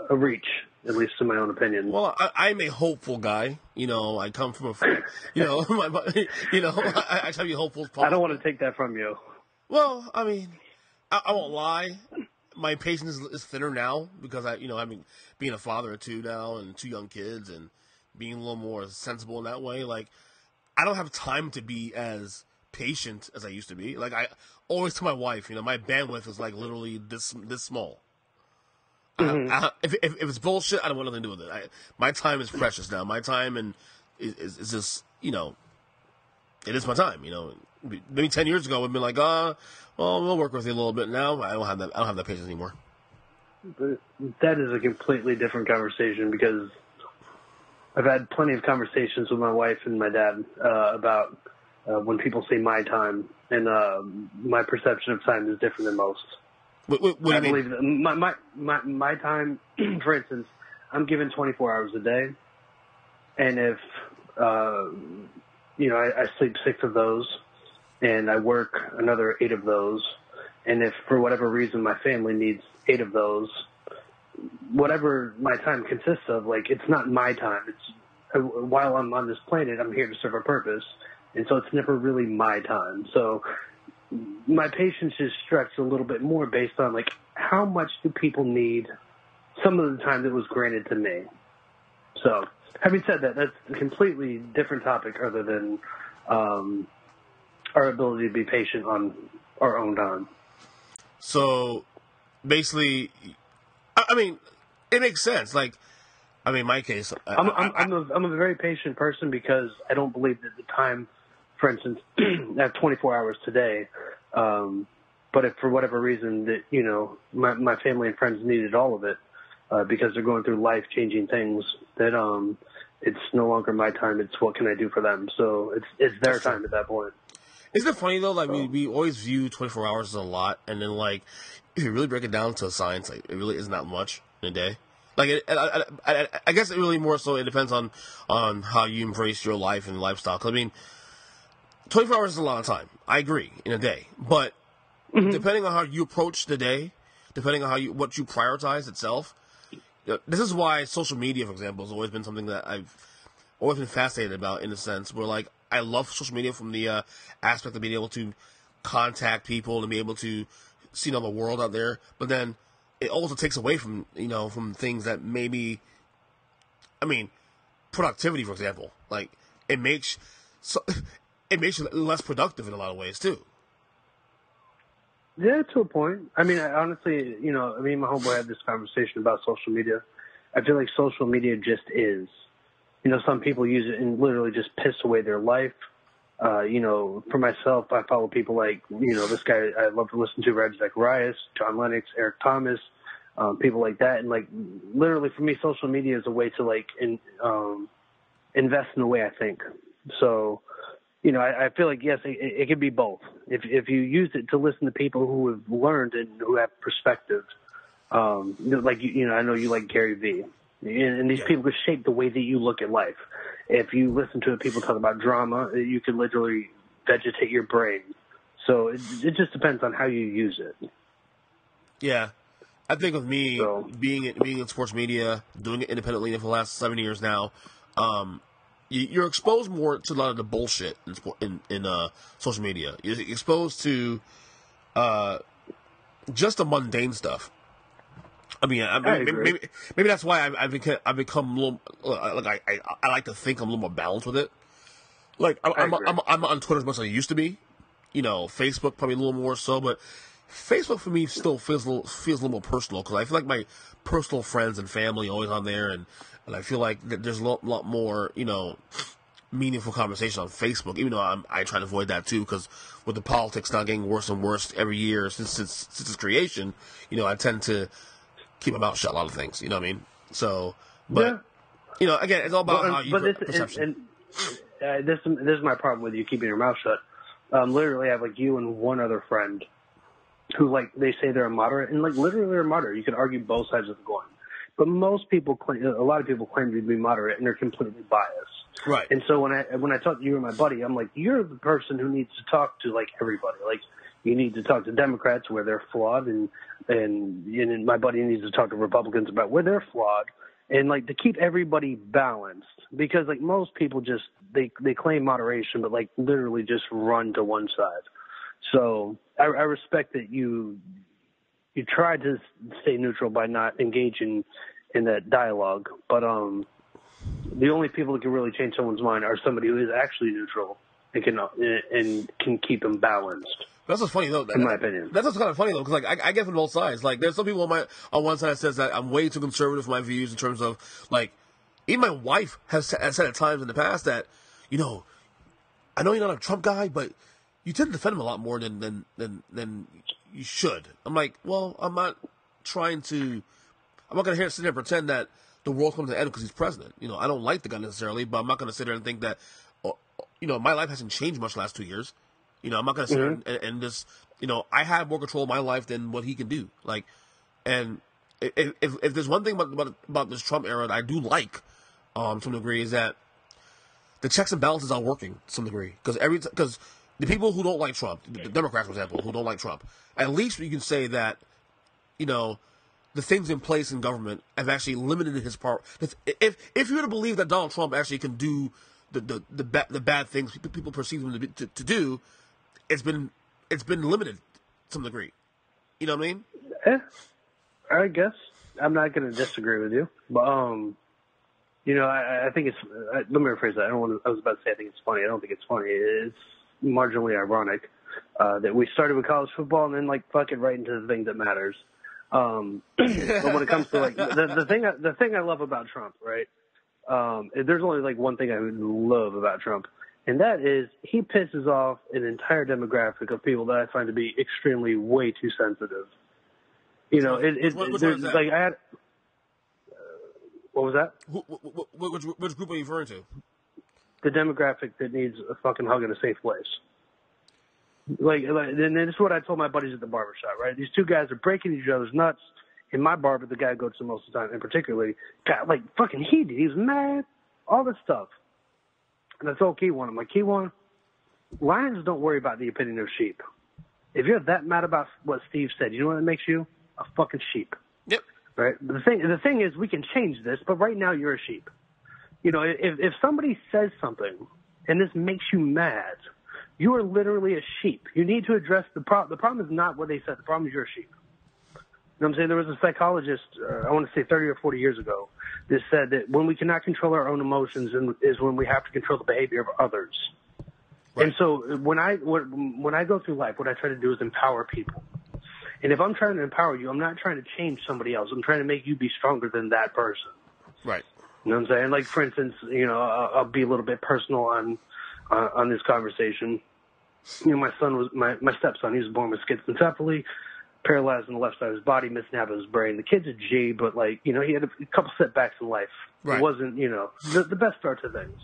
a reach, at least in my own opinion. Well, I'm a hopeful guy. I come from I try to be hopeful as possible. I don't want to take that from you. Well, I mean, I won't lie. My patience is thinner now because being a father of two now and 2 young kids and being a little more sensible in that way. Like, I don't have time to be as patient as I used to be. Like, I always tell my wife, my bandwidth is like literally this small. If it's bullshit, I don't want nothing to do with it. My time is precious now. My time is just, it is my time. Maybe 10 years ago, we'd been like, well, we'll work with you a little bit. Now I don't have that patience anymore. But that is a completely different conversation because I've had plenty of conversations with my wife and my dad about when people say my time, and my perception of time is different than most. What do you mean? believe that my time, for instance, I'm given 24 hours a day, and if I sleep 6 of those, and I work another 8 of those, and if for whatever reason my family needs 8 of those, whatever my time consists of, like, it's not my time. It's while I'm on this planet, I'm here to serve a purpose, and so it's never really my time. So my patience is stretched a little bit more based on, like, how much do people need some of the time that was granted to me. So, having said that, that's a completely different topic other than our ability to be patient on our own time. So, basically, I mean, it makes sense. Like, I mean, in my case, I'm a very patient person because I don't believe that the time, for instance, I have 24 hours today, but if for whatever reason that, my family and friends needed all of it, because they're going through life-changing things, that it's no longer my time, it's what can I do for them. So it's their time at that point. Isn't it funny, though? Like, we always view 24 hours as a lot, and then, like, if you really break it down to a science, like, it really isn't that much in a day. Like, I guess it really more so it depends on how you embrace your life and lifestyle. 'Cause, I mean, 24 hours is a lot of time. I agree, in a day. But depending on how you approach the day, depending on what you prioritize itself, this is why social media, for example, has always been something that I've always been fascinated about, in a sense, where, like, I love social media from the aspect of being able to contact people and be able to see the world out there. But then it also takes away from, from things that maybe, I mean, productivity, for example. Like, it makes you less productive in a lot of ways, too. Yeah, to a point. I mean, honestly, me and my homeboy had this conversation about social media. I feel like social media just is. Some people use it and literally just piss away their life. For myself, I follow people like, this guy I love to listen to, Reg Zacharias, John Lennox, Eric Thomas, people like that. And, like, literally for me, social media is a way to, like, invest in a way, I think. So, I feel like, yes, it could be both. If you use it to listen to people who have learned and who have perspective, like, I know you like Gary Vee. And these people could shape the way that you look at life. If you listen to people talk about drama, you can literally vegetate your brain. So it just depends on how you use it. Yeah. I think with me, being in sports media, doing it independently for the last 7 years now, you're exposed more to a lot of the bullshit in social media. You're exposed to just the mundane stuff. I mean, maybe that's why I've become a little, like, I like to think I'm a little more balanced with it. Like, I'm on Twitter as much as I used to be. Facebook probably a little more so, but Facebook for me still feels a little more personal, because I feel like my personal friends and family are always on there, and I feel like there's a lot more, meaningful conversation on Facebook, even though I try to avoid that too, because with the politics now getting worse and worse every year since its creation, I tend to keep my mouth shut a lot of things. You know what I mean? So, but again, it's all about how you perception. This is my problem with you keeping your mouth shut. Literally, I have like you and one other friend who like they say they're a moderate, and like literally they're a moderate. You can argue both sides of the coin, but a lot of people claim to be moderate, and they're completely biased. Right. And so when I talk to you and my buddy, I'm like, you're the person who needs to talk to like everybody. Like you need to talk to Democrats where they're flawed, and my buddy needs to talk to Republicans about where they're flawed, and like to keep everybody balanced, because like most people just they claim moderation, but like literally just run to one side. So I respect that you try to stay neutral by not engaging in that dialogue, but the only people that can really change someone's mind are somebody who is actually neutral and can keep them balanced. That's what's funny though. In my opinion, that's what's kind of funny though, because like I get from both sides. Like there's some people on one side that says that I'm way too conservative for my views in terms of like even my wife has said at times in the past that I know you're not a Trump guy, but you tend to defend him a lot more than you should. I'm like, well, I'm not going to sit there and pretend that the world comes to an end because he's president. I don't like the guy necessarily, but I'm not going to sit there and think that, my life hasn't changed much the last 2 years. I'm not going to sit there and just, I have more control of my life than what he can do. Like, and if there's one thing about this Trump era that I do like, to some degree, is that the checks and balances are working to some degree. Because the people who don't like Trump, the Democrats, for example, who don't like Trump, at least you can say that, the things in place in government have actually limited his power. If you were to believe that Donald Trump actually can do the bad things people perceive him to do, it's been limited to some degree. You know what I mean? I guess I'm not going to disagree with you, but I think it's. Let me rephrase that. I was about to say I think it's funny. I don't think it's funny. It's marginally ironic that we started with college football and then like fuck it right into the thing that matters. But when it comes to like the thing I love about Trump, right? There's only like one thing I love about Trump, and that is he pisses off an entire demographic of people that I find to be extremely way too sensitive. Which like I had. What was that? Which group are you referring to? The demographic that needs a fucking hug in a safe place. And this is what I told my buddies at the barbershop, right? These two guys are breaking each other's nuts. In my barber, the guy I go to most of the time, and particularly, got like fucking heated. He was mad, all this stuff. And I told Keywan, I'm like, Keywan, lions don't worry about the opinion of sheep. If you're that mad about what Steve said, you know what it makes you? A fucking sheep. Yep. Right? The thing is, we can change this, but right now you're a sheep. If somebody says something and this makes you mad, you are literally a sheep. You need to address the problem. The problem is not what they said. The problem is you're a sheep. You know what I'm saying? There was a psychologist, I want to say 30 or 40 years ago, that said that when we cannot control our own emotions is when we have to control the behavior of others. Right. And so when I go through life, what I try to do is empower people. And if I'm trying to empower you, I'm not trying to change somebody else. I'm trying to make you be stronger than that person. Right. You know what I'm saying? Like, for instance, I'll be a little bit personal on this conversation. My stepson, he was born with schizencephaly, paralyzed on the left side of his body, missing half of his brain. The kid's a G, but he had a couple setbacks in life. Right. It wasn't, the best start to things.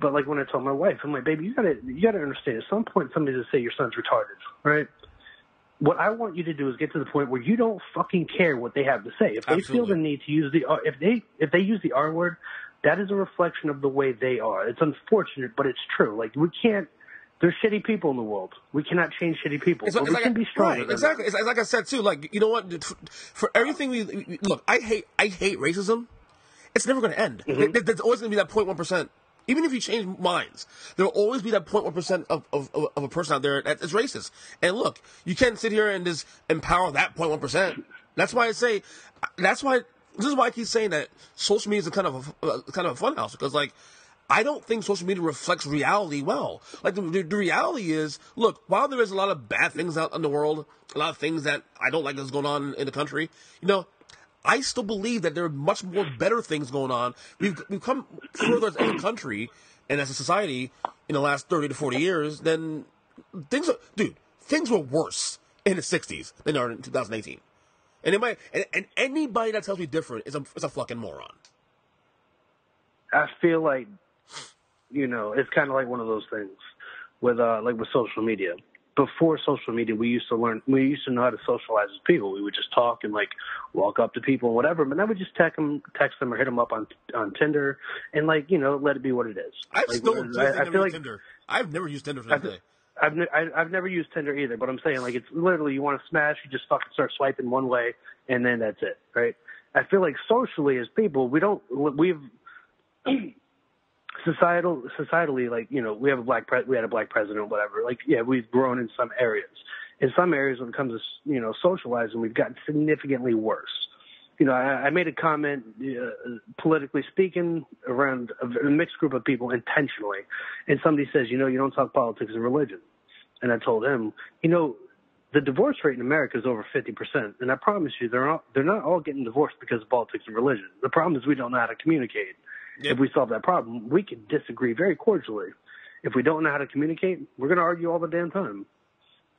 But like when I told my wife, I'm like, baby, you gotta understand. At some point, somebody's gonna say your son's retarded, right? What I want you to do is get to the point where you don't fucking care what they have to say. If they feel the need to use if they use the R word, that is a reflection of the way they are. It's unfortunate, but it's true. Like we can't. There's shitty people in the world. We cannot change shitty people. But we can be stronger. Right, exactly. It's like I said too. Like you know what? For everything we look, I hate racism. It's never going to end. Mm-hmm. There's always going to be that 0.1%. Even if you change minds, there will always be that 0.1% of a person out there that's racist. And look, you can't sit here and just empower that 0.1%. That's why this is why I keep saying that social media is kind of a fun house, because like I don't think social media reflects reality well. Like the reality is, look, while there is a lot of bad things out in the world, a lot of things that I don't like that's going on in the country, I still believe that there are much more better things going on. We've come further as a country And as a society, in the last 30 to 40 years, then things were worse in the 60s than they are in 2018. And anybody that tells me different is a fucking moron. I feel like, it's kind of like one of those things with social media. Before social media, we used to know how to socialize as people. We would just talk and walk up to people and whatever. But now we just text them or hit them up on Tinder and let it be what it is. I feel like Tinder. I've never used Tinder for this day. I've never used Tinder either, but I'm saying it's literally you want to smash, you just fucking start swiping one way and then that's it, right? I feel like socially as people, we've societally, we have we had a black president, whatever. We've grown in some areas. In some areas, when it comes to socializing, we've gotten significantly worse. I made a comment, politically speaking, around a mixed group of people intentionally, and somebody says, you don't talk politics and religion, and I told him, the divorce rate in America is over 50%, and I promise you, they're not all getting divorced because of politics and religion. The problem is we don't know how to communicate. Yep. If we solve that problem, we can disagree very cordially. If we don't know how to communicate, we're going to argue all the damn time.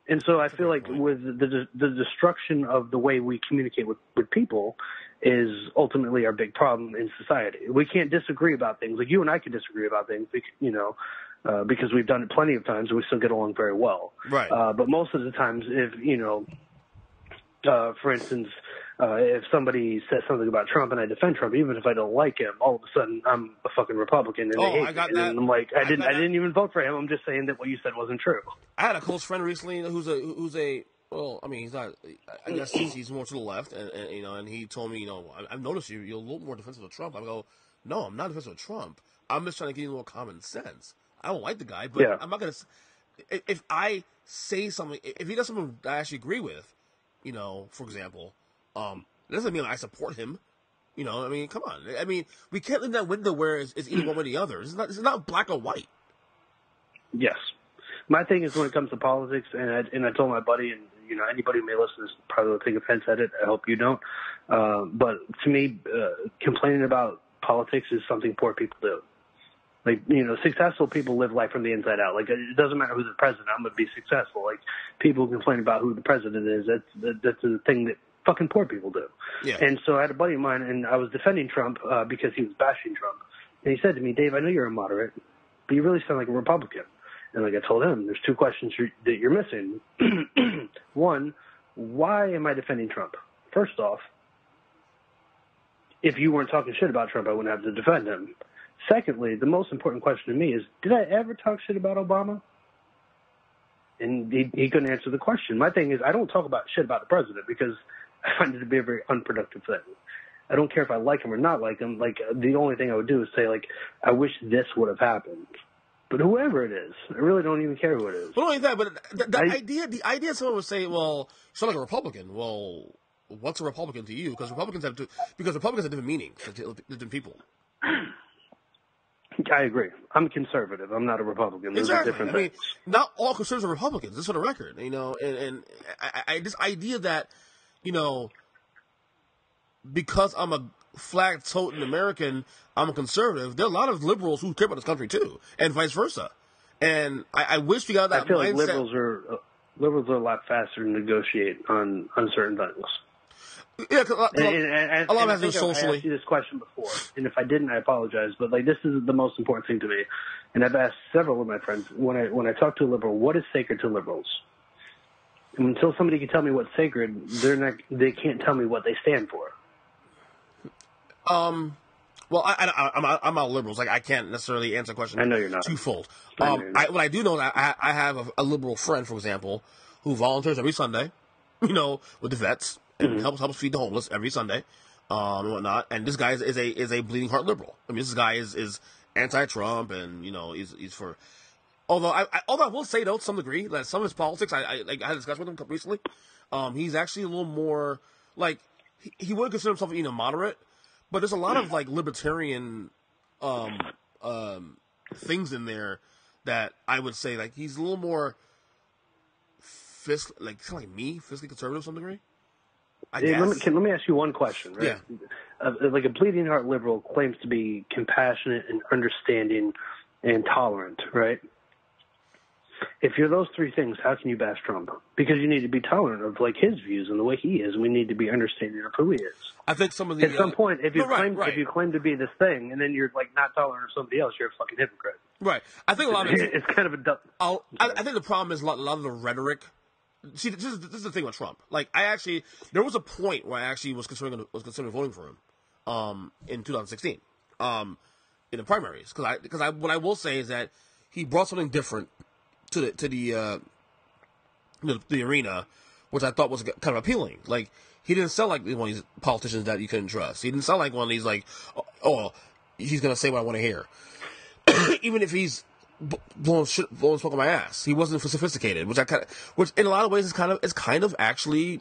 And so I feel like with the destruction of the way we communicate with people is ultimately our big problem in society. We can't disagree about things. Like you and I can disagree about things, because we've done it plenty of times and we still get along very well. Right. But most of the times, if, for instance, if somebody says something about Trump and I defend Trump, even if I don't like him, all of a sudden I'm a fucking Republican and they hate me. And I'm like, I didn't even vote for him. I'm just saying that what you said wasn't true. I had a close friend recently who's a well, I mean, he's not. I guess he's more to the left, and he told me, I've noticed you're a little more defensive of Trump. I go, no, I'm not defensive of Trump. I'm just trying to give you a little common sense. I don't like the guy, but yeah. I'm not gonna. If I say something, if he does something that I actually agree with, for example. That doesn't mean I support him. Come on. I mean, we can't live in that window where it's either one or the other. It's not black or white. Yes. My thing is when it comes to politics, and I told my buddy, and anybody who may listen to this probably will take offense at it. I hope you don't. But to me, complaining about politics is something poor people do. Successful people live life from the inside out. It doesn't matter who's the president. I'm going to be successful. People complain about who the president is. That's a thing that fucking poor people do. Yeah. And so I had a buddy of mine, and I was defending Trump because he was bashing Trump. And he said to me, Dave, I know you're a moderate, but you really sound like a Republican. And I told him, there's two questions that you're missing. One, why am I defending Trump? First off, if you weren't talking shit about Trump, I wouldn't have to defend him. Secondly, the most important question to me is, did I ever talk shit about Obama? And he couldn't answer the question. My thing is, I don't talk about shit about the president because I find it to be a very unproductive thing. I don't care if I like him or not like him. The only thing I would do is say, I wish this would have happened. But whoever it is, I really don't even care who it is. But not only that, but the idea someone would say, well, you sound like a Republican. Well, what's a Republican to you? Because Republicans have different meanings to different people. I agree. I'm a conservative. I'm not a Republican. Those exactly. are different things. Not all conservatives are Republicans. This is for the record. And this idea that, because I'm a flag-toting American, I'm a conservative. There are a lot of liberals who care about this country too, and vice versa. And I wish we got that mindset. I feel like liberals are a lot faster to negotiate on certain things. Yeah, a lot has to do socially. I asked you this question before, and if I didn't, I apologize. But this is the most important thing to me, and I've asked several of my friends when I talk to a liberal, what is sacred to liberals? And until somebody can tell me what's sacred, they can't tell me what they stand for. Well, I'm not liberals. I can't necessarily answer the question. I know you're not. Twofold. What I do know is I have a liberal friend, for example, who volunteers every Sunday, with the vets. And helps feed the homeless every Sunday, and whatnot. And this guy is a bleeding heart liberal. I mean, this guy is anti-Trump, and he's for. Although I will say though, to some degree, that some of his politics, I had a discussion with him recently. He's actually a little more he would consider himself moderate, but there's a lot of libertarian things in there that I would say he's a little more kind of like me, fiscally conservative to some degree. Let me ask you one question, right? Yeah. A bleeding heart liberal claims to be compassionate and understanding and tolerant, right? If you're those three things, how can you bash Trump? Because you need to be tolerant of like his views and the way he is, and we need to be understanding of who he is. I think some of the at some point, if you if you claim to be this thing, and then you're like not tolerant of somebody else, you're a fucking hypocrite. Right. I think a lot of it's kind of a dumb. I think the problem is a lot of the rhetoric. See, this is the thing with Trump. Like, there was a point where I actually was considering voting for him, in 2016, in the primaries, because what I will say is that he brought something different to the arena, which I thought was kind of appealing. Like, he didn't sound like one of these politicians that you couldn't trust. He didn't sound like one of these like, oh, he's gonna say what I want to hear, even if he's blowing smoke on my ass. He wasn't sophisticated, which in a lot of ways is kind of actually,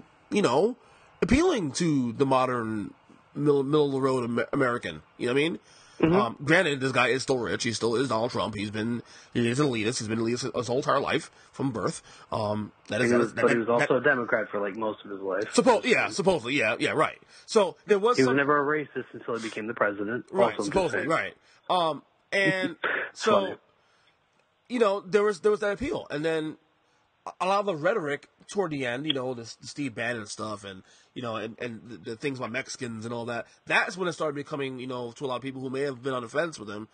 appealing to the modern middle of the road American. You know what I mean? Mm-hmm. Granted, this guy is still rich. He still is Donald Trump. He is an elitist. He's been an elitist his whole entire life from birth. But he was also a Democrat for like most of his life. Supposedly, yeah, right. So there was. He was never a racist until he became the president. Right, supposedly, right. And so, there was that appeal, and then a lot of the rhetoric toward the end, the Steve Bannon stuff, and and the things about Mexicans and all that. That's when it started becoming, to a lot of people who may have been on the fence with him,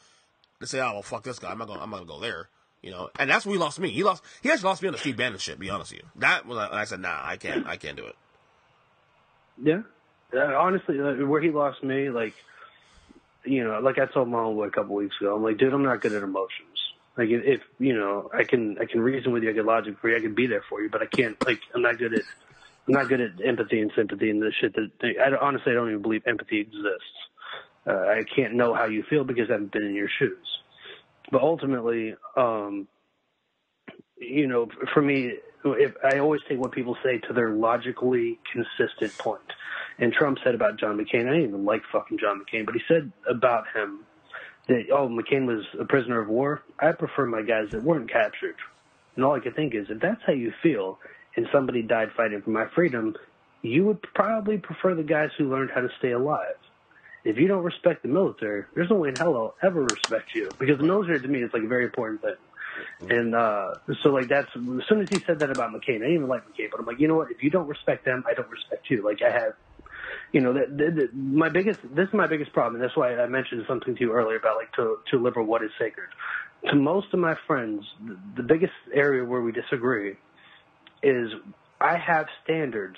to say, "Oh, well, fuck this guy. I'm not gonna go there." And that's where he lost me. He actually lost me on the Steve Bannon shit. To be honest with you, that was I said, "Nah, I can't do it." Yeah, honestly, where he lost me, like I told my homeboy a couple weeks ago, I'm like, dude, I'm not good at emotions. Like, if I can reason with you, I can logic for you, I can be there for you, but I can't. Like, I'm not good at empathy and sympathy and the shit honestly, I don't even believe empathy exists. I can't know how you feel because I haven't been in your shoes. But ultimately, for me, if I always take what people say to their logically consistent point. And Trump said about John McCain, I didn't even like fucking John McCain, but he said about him that, McCain was a prisoner of war. I prefer my guys that weren't captured. And all I could think is, if that's how you feel and somebody died fighting for my freedom, you would probably prefer the guys who learned how to stay alive. If you don't respect the military, there's no way in hell I'll ever respect you. Because the military, to me, is like a very important thing. And so, like, that's as soon as he said that about McCain, I didn't even like McCain, but I'm like, you know what? If you don't respect them, I don't respect you. Like, I have, this is my biggest problem. And that's why I mentioned something to you earlier about, like, to liberal, what is sacred. To most of my friends, the biggest area where we disagree is I have standards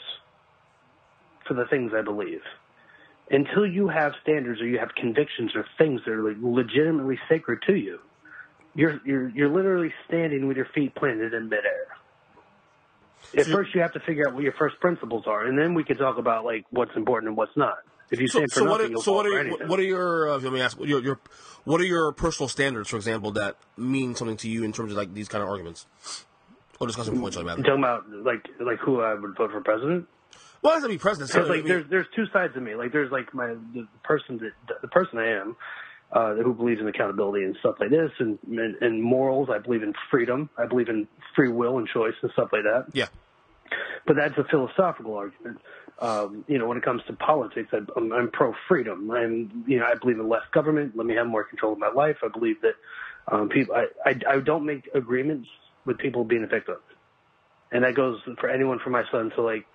for the things I believe. Until you have standards or you have convictions or things that are like legitimately sacred to you, you're literally standing with your feet planted in midair. At first, you have to figure out what your first principles are, and then we can talk about like what's important and what's not. If you stand for nothing, you'll fall for anything. What are your? Let me ask. What are your personal standards, for example, that mean something to you in terms of like these kind of arguments or discussing points like that? You're talking about like who I would vote for president? Well, it has to be president. Because like there's two sides of me. Like there's like the person I am. Who believes in accountability and stuff like this, and morals. I believe in freedom. I believe in free will and choice and stuff like that. Yeah. But that's a philosophical argument. When it comes to politics, I'm pro freedom. I believe in less government. Let me have more control of my life. I believe that people. I don't make agreements with people being a victim, and that goes for anyone from my son to like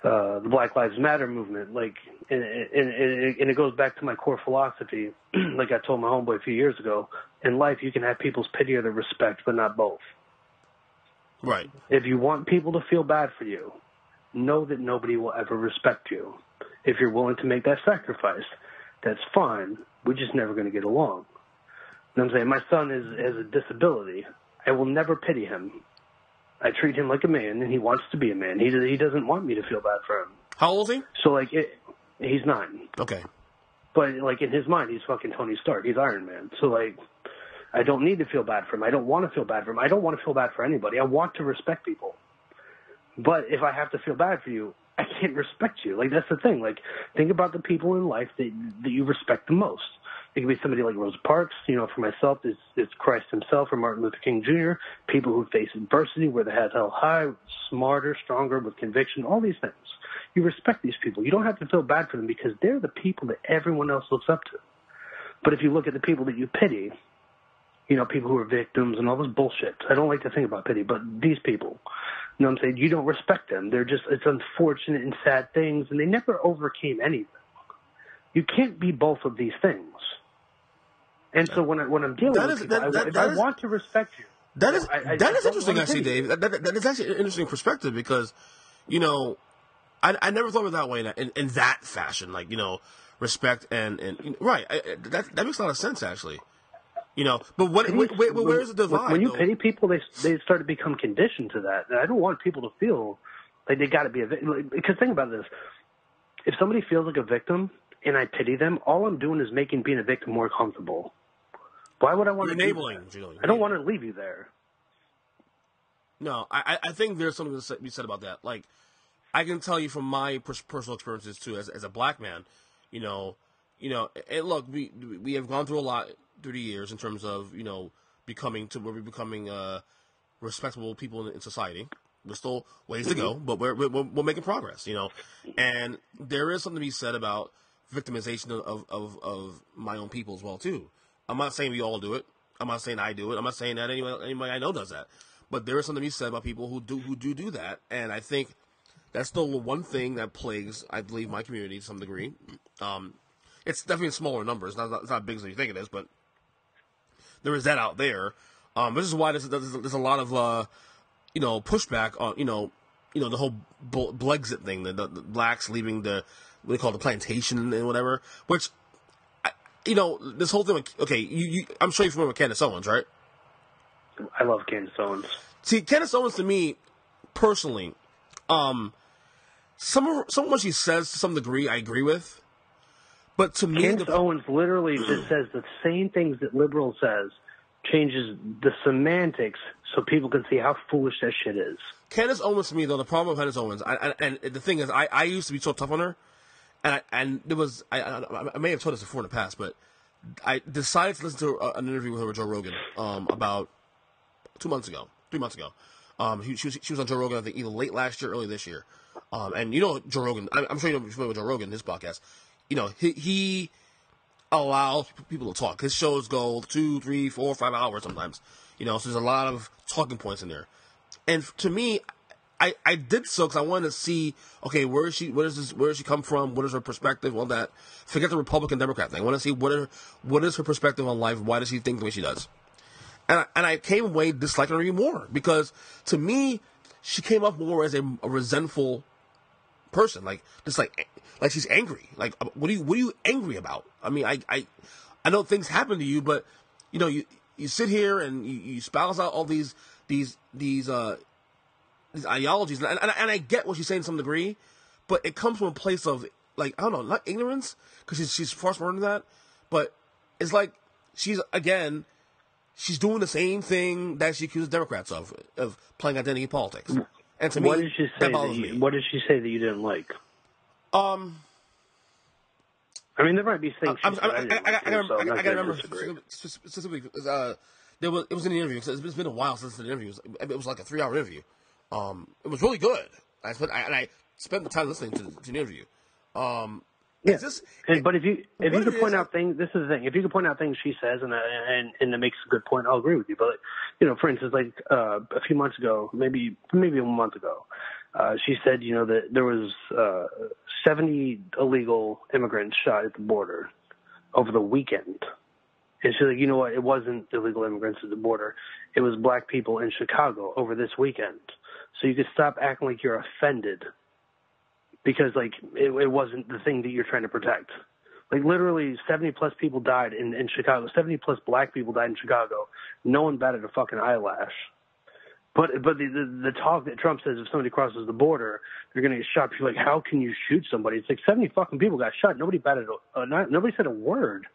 the Black Lives Matter movement, like, and it goes back to my core philosophy. Like I told my homeboy a few years ago, in life you can have people's pity or their respect, but not both. Right. If you want people to feel bad for you, know that nobody will ever respect you. If you're willing to make that sacrifice, that's fine. We're just never going to get along. You know what I'm saying? My son has a disability. I will never pity him. I treat him like a man, and he wants to be a man. He doesn't want me to feel bad for him. How old is he? So, like, he's 9. Okay. But, like, in his mind, he's fucking Tony Stark. He's Iron Man. So, like, I don't need to feel bad for him. I don't want to feel bad for him. I don't want to feel bad for anybody. I want to respect people. But if I have to feel bad for you, I can't respect you. Like, that's the thing. Like, think about the people in life that you respect the most. It could be somebody like Rosa Parks. For myself, it's Christ himself or Martin Luther King Jr., people who face adversity, where the head held high, smarter, stronger, with conviction, all these things. You respect these people. You don't have to feel bad for them because they're the people that everyone else looks up to. But if you look at the people that you pity, you know, people who are victims and all this bullshit. I don't like to think about pity, but these people, you know what I'm saying? You don't respect them. They're just, it's unfortunate and sad things, and they never overcame anything. You can't be both of these things. And so when I'm dealing with people, I want to respect you. That is interesting, actually, Dave. That is actually an interesting perspective because, you know, I never thought of it that way in that fashion, like, you know, respect and right. That makes a lot of sense, actually. You know, but where's the divide? When you pity people, they start to become conditioned to that. And I don't want people to feel like they got to be a victim. Because think about this: if somebody feels like a victim and I pity them, all I'm doing is making being a victim more comfortable. Why would I want to enabling, Julian? I don't want to leave you there. No, I think there's something to be said about that. Like, I can tell you from my personal experiences too, as a black man, you know, and look, we have gone through a lot through the years in terms of, you know, becoming respectable people in society. There's still ways to go, but we're making progress, you know. And there is something to be said about victimization of my own people as well too. I'm not saying we all do it. I'm not saying I do it. I'm not saying that anybody I know does that. But there is something to be said about people who do that, and I think that's still one thing that plagues, I believe, my community to some degree. It's definitely in smaller numbers. It's not big as you think it is, but there is that out there. This is why there's a lot of you know, pushback on you know the whole Blexit thing, the blacks leaving what they call the plantation and whatever. Which, you know, this whole thing. Okay, I'm sure you're familiar with Candace Owens, right? I love Candace Owens. See, Candace Owens to me, personally, some of what she says to some degree I agree with, but to me, Candace Owens literally just says the same things that liberal says, changes the semantics so people can see how foolish that shit is. Candace Owens to me, though, the problem with Candace Owens, and the thing is, I used to be so tough on her, and there was I may have told this before in the past, but I decided to listen to an interview with her with Joe Rogan about 3 months ago. She was on Joe Rogan, I think, either late last year or early this year. And you know Joe Rogan, I'm sure you're familiar with Joe Rogan, his podcast. You know, he allows people to talk. His shows go 2, 3, 4, 5 hours sometimes. You know, so there's a lot of talking points in there. And to me, I did so because I wanted to see, okay, where does she come from? What is her perspective on that? Forget the Republican Democrat thing. I want to see what is her perspective on life? Why does she think the way she does? And I came away disliking her even more because to me, she came up more as a resentful person, like she's angry. Like, what are you angry about? I mean, I know things happen to you, but you know, you sit here and you espouse out all these ideologies, and I get what she's saying to some degree, but it comes from a place of, like, I don't know, not ignorance, because she's far smarter than that, but it's like she's doing the same thing that she accuses Democrats of playing identity politics. And to me, that bothers me. What did she say that you didn't like? I mean, there might be things. I gotta remember specifically. It was in the interview. It's been a while since the interview. It was like a 3-hour interview. It was really good. I spent the time listening to the interview. Yeah. But if you could point out things, this is the thing. If you could point out things she says, and it makes a good point, I'll agree with you. But you know, for instance, like a few months ago, maybe a month ago, she said, you know, that there was 70 illegal immigrants shot at the border over the weekend. And she's like, you know what? It wasn't illegal immigrants at the border. It was black people in Chicago over this weekend. So you could stop acting like you're offended because, like, it wasn't the thing that you're trying to protect. Like, literally 70-plus people died in Chicago. 70-plus black people died in Chicago. No one batted a fucking eyelash. But the talk that Trump says if somebody crosses the border, they're going to get shot. People are like, how can you shoot somebody? It's like 70 fucking people got shot. Nobody nobody said a word.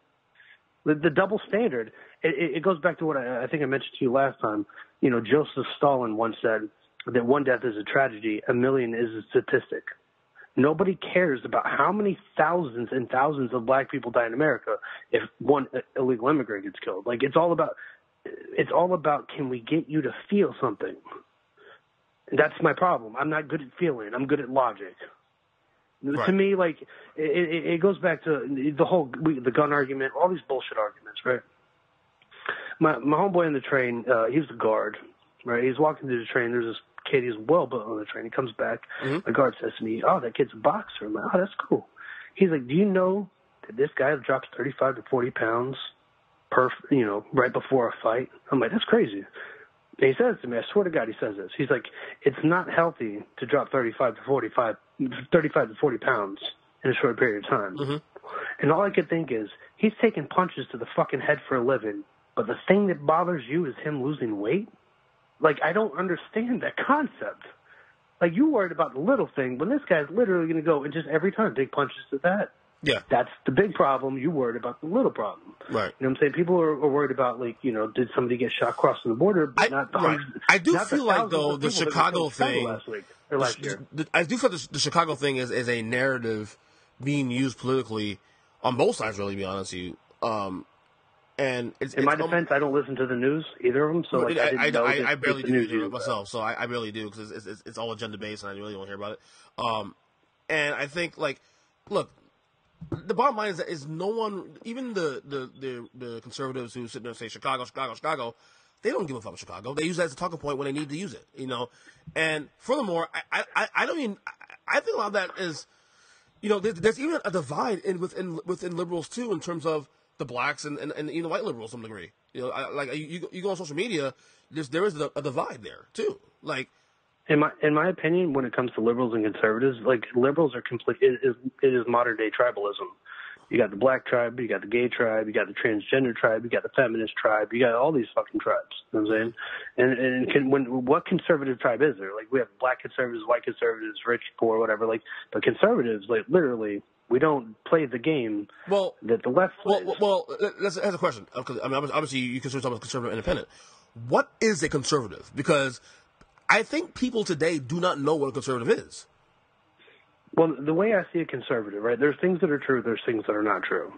The double standard, it goes back to what I think I mentioned to you last time. You know, Joseph Stalin once said that one death is a tragedy, a million is a statistic. Nobody cares about how many thousands and thousands of black people die in America if one illegal immigrant gets killed. Like, it's all about can we get you to feel something? And that's my problem. I'm not good at feeling. I'm good at logic. To me, like, it goes back to the gun argument, all these bullshit arguments, right? My homeboy on the train, he was the guard, right? He's walking through the train. There's this kid, he's well built on the train. He comes back. Mm-hmm. The guard says to me, "Oh, that kid's a boxer." I'm like, "Oh, that's cool." He's like, "Do you know that this guy drops 35 to 40 pounds right before a fight?" I'm like, "That's crazy." And he says to me, I swear to God, he says this. He's like, "It's not healthy to drop 35 to 40 pounds in a short period of time." Mm-hmm. And all I could think is, he's taking punches to the fucking head for a living, but the thing that bothers you is him losing weight? Like, I don't understand that concept. Like, you worried about the little thing, when this guy's literally going to go and just every time take punches to that. Yeah. That's the big problem. You worried about the little problem. Right. You know what I'm saying? People are worried about, like, did somebody get shot crossing the border, but not the hundreds. I do feel like, though, the Chicago thing, last year. I do feel the Chicago thing is a narrative being used politically on both sides, really, to be honest with you. And in my defense, I don't listen to the news, either of them. So like, I barely do either myself. So I barely do because it's all agenda based, and I really don't hear about it. And I think, like, look, the bottom line is no one, even the conservatives who sit there and say Chicago, they don't give a fuck about Chicago. They use that as a talking point when they need to use it, And furthermore, I don't even, I think a lot of that is, there's even a divide within liberals too, in terms of the blacks and white liberals to some degree. You go on social media, there is a divide there too. Like, in my opinion, when it comes to liberals and conservatives, like, liberals are it is modern day tribalism. You got the black tribe, you got the gay tribe, you got the transgender tribe, you got the feminist tribe, you got all these fucking tribes. You know what I'm saying? And what conservative tribe is there? Like, we have black conservatives, white conservatives, rich, poor, whatever. Like, but conservatives, like, literally, we don't play the game that the left plays. Well, that's a question. I mean, obviously, you consider yourself a conservative independent. What is a conservative? Because I think people today do not know what a conservative is. Well, the way I see a conservative, right, there's things that are true, there's things that are not true.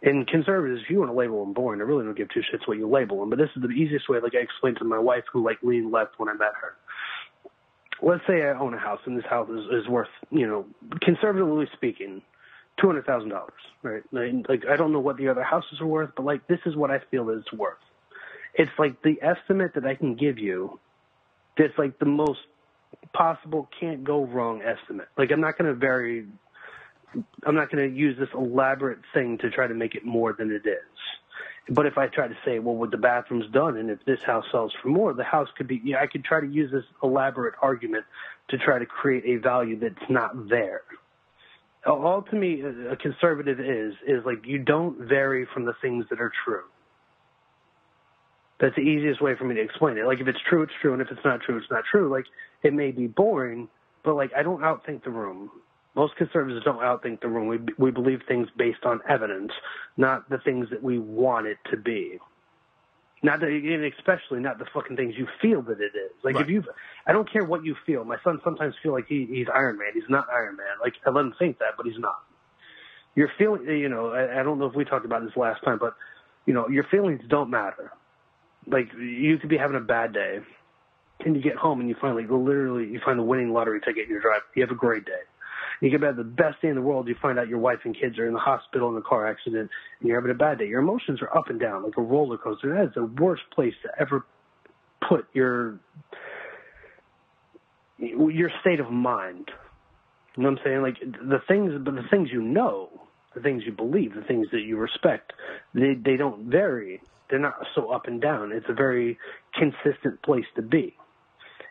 And conservatives, if you want to label them boring, I really don't give two shits what you label them. But this is the easiest way, like I explained to my wife, who, like, leaned left when I met her. Let's say I own a house, and this house is worth, conservatively speaking, $200,000, right? Like, I don't know what the other houses are worth, but, like, this is what I feel that it's worth. It's like the estimate that I can give you that's, like, the most possible, can't go wrong estimate. Like, I'm not going to use this elaborate thing to try to make it more than it is. But if I try to say, well, with the bathrooms done, and if this house sells for more, the house could be, I could try to use this elaborate argument to try to create a value that's not there. All to me, a conservative is like, you don't vary from the things that are true. That's the easiest way for me to explain it. Like, if it's true, it's true, and if it's not true, it's not true. Like, it may be boring, but, like, I don't outthink the room. Most conservatives don't outthink the room. We believe things based on evidence, not the things that we want it to be. And especially not the fucking things you feel that it is. Like, right. I don't care what you feel. My son sometimes feels like he's Iron Man. He's not Iron Man. Like, I let him think that, but he's not. Your feeling, I don't know if we talked about this last time, but, your feelings don't matter. Like, you could be having a bad day, and you get home and you find, like, you find the winning lottery ticket in your drive. You have a great day. You get back the best day in the world. You find out your wife and kids are in the hospital in a car accident, and you're having a bad day. Your emotions are up and down like a roller coaster. That is the worst place to ever put your state of mind. You know what I'm saying? Like, the things the things you believe, the things that you respect, they don't vary. They're not so up and down. It's a very consistent place to be.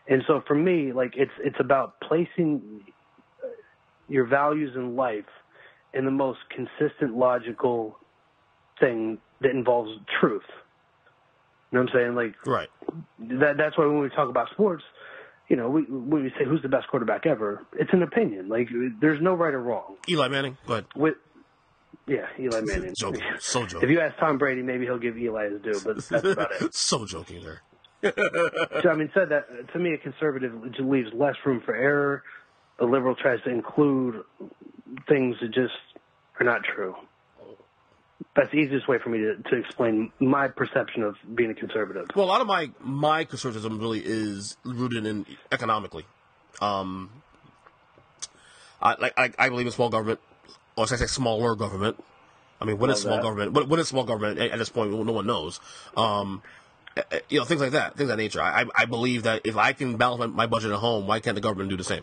And so for me, like, it's about placing your values in life in the most consistent, logical thing that involves truth. You know what I'm saying? Like, right. That's why when we talk about sports, when we say who's the best quarterback ever, it's an opinion. Like, there's no right or wrong. Eli Manning, go ahead. Yeah, Eli Manning. Joking. So joking. If you ask Tom Brady, maybe he'll give Eli his due, but that's about it. So joking there. So, I mean, said that, to me, a conservative leaves less room for error. A liberal tries to include things that just are not true. That's the easiest way for me to explain my perception of being a conservative. Well, a lot of my conservatism really is rooted in economically. I believe in small government, or should I say smaller government. I mean, what is small government? What is small government at this point? No one knows. Things like that, things of that nature. I believe that if I can balance my budget at home, why can't the government do the same?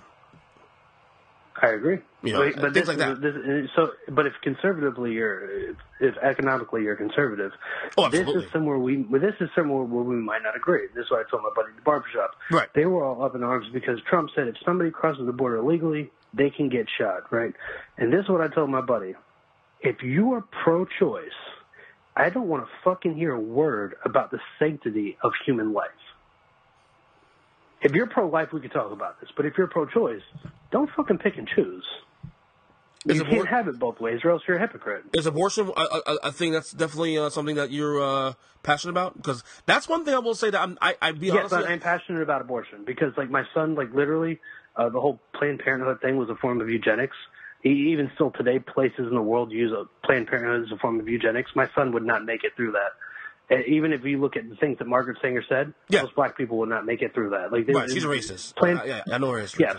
I agree. But things like that. But if conservatively if economically you're conservative, this is somewhere where we might not agree. This is what I told my buddy at the barbershop. Right. They were all up in arms because Trump said if somebody crosses the border illegally, they can get shot, right? And this is what I told my buddy. If you are pro-choice, I don't want to fucking hear a word about the sanctity of human life. If you're pro-life, we could talk about this. But if you're pro-choice, don't fucking pick and choose. You can't have it both ways, or else you're a hypocrite. Is abortion a thing that's definitely something that you're passionate about? Because that's one thing I will say that I'd be honest. Yes, I'm passionate about abortion because, like, my son, like, literally, the whole Planned Parenthood thing was a form of eugenics. Even still today, places in the world use Planned Parenthood as a form of eugenics. My son would not make it through that. Even if you look at the things that Margaret Sanger said, most black people would not make it through that. Like, right, she's a racist. I know her racist. Yes.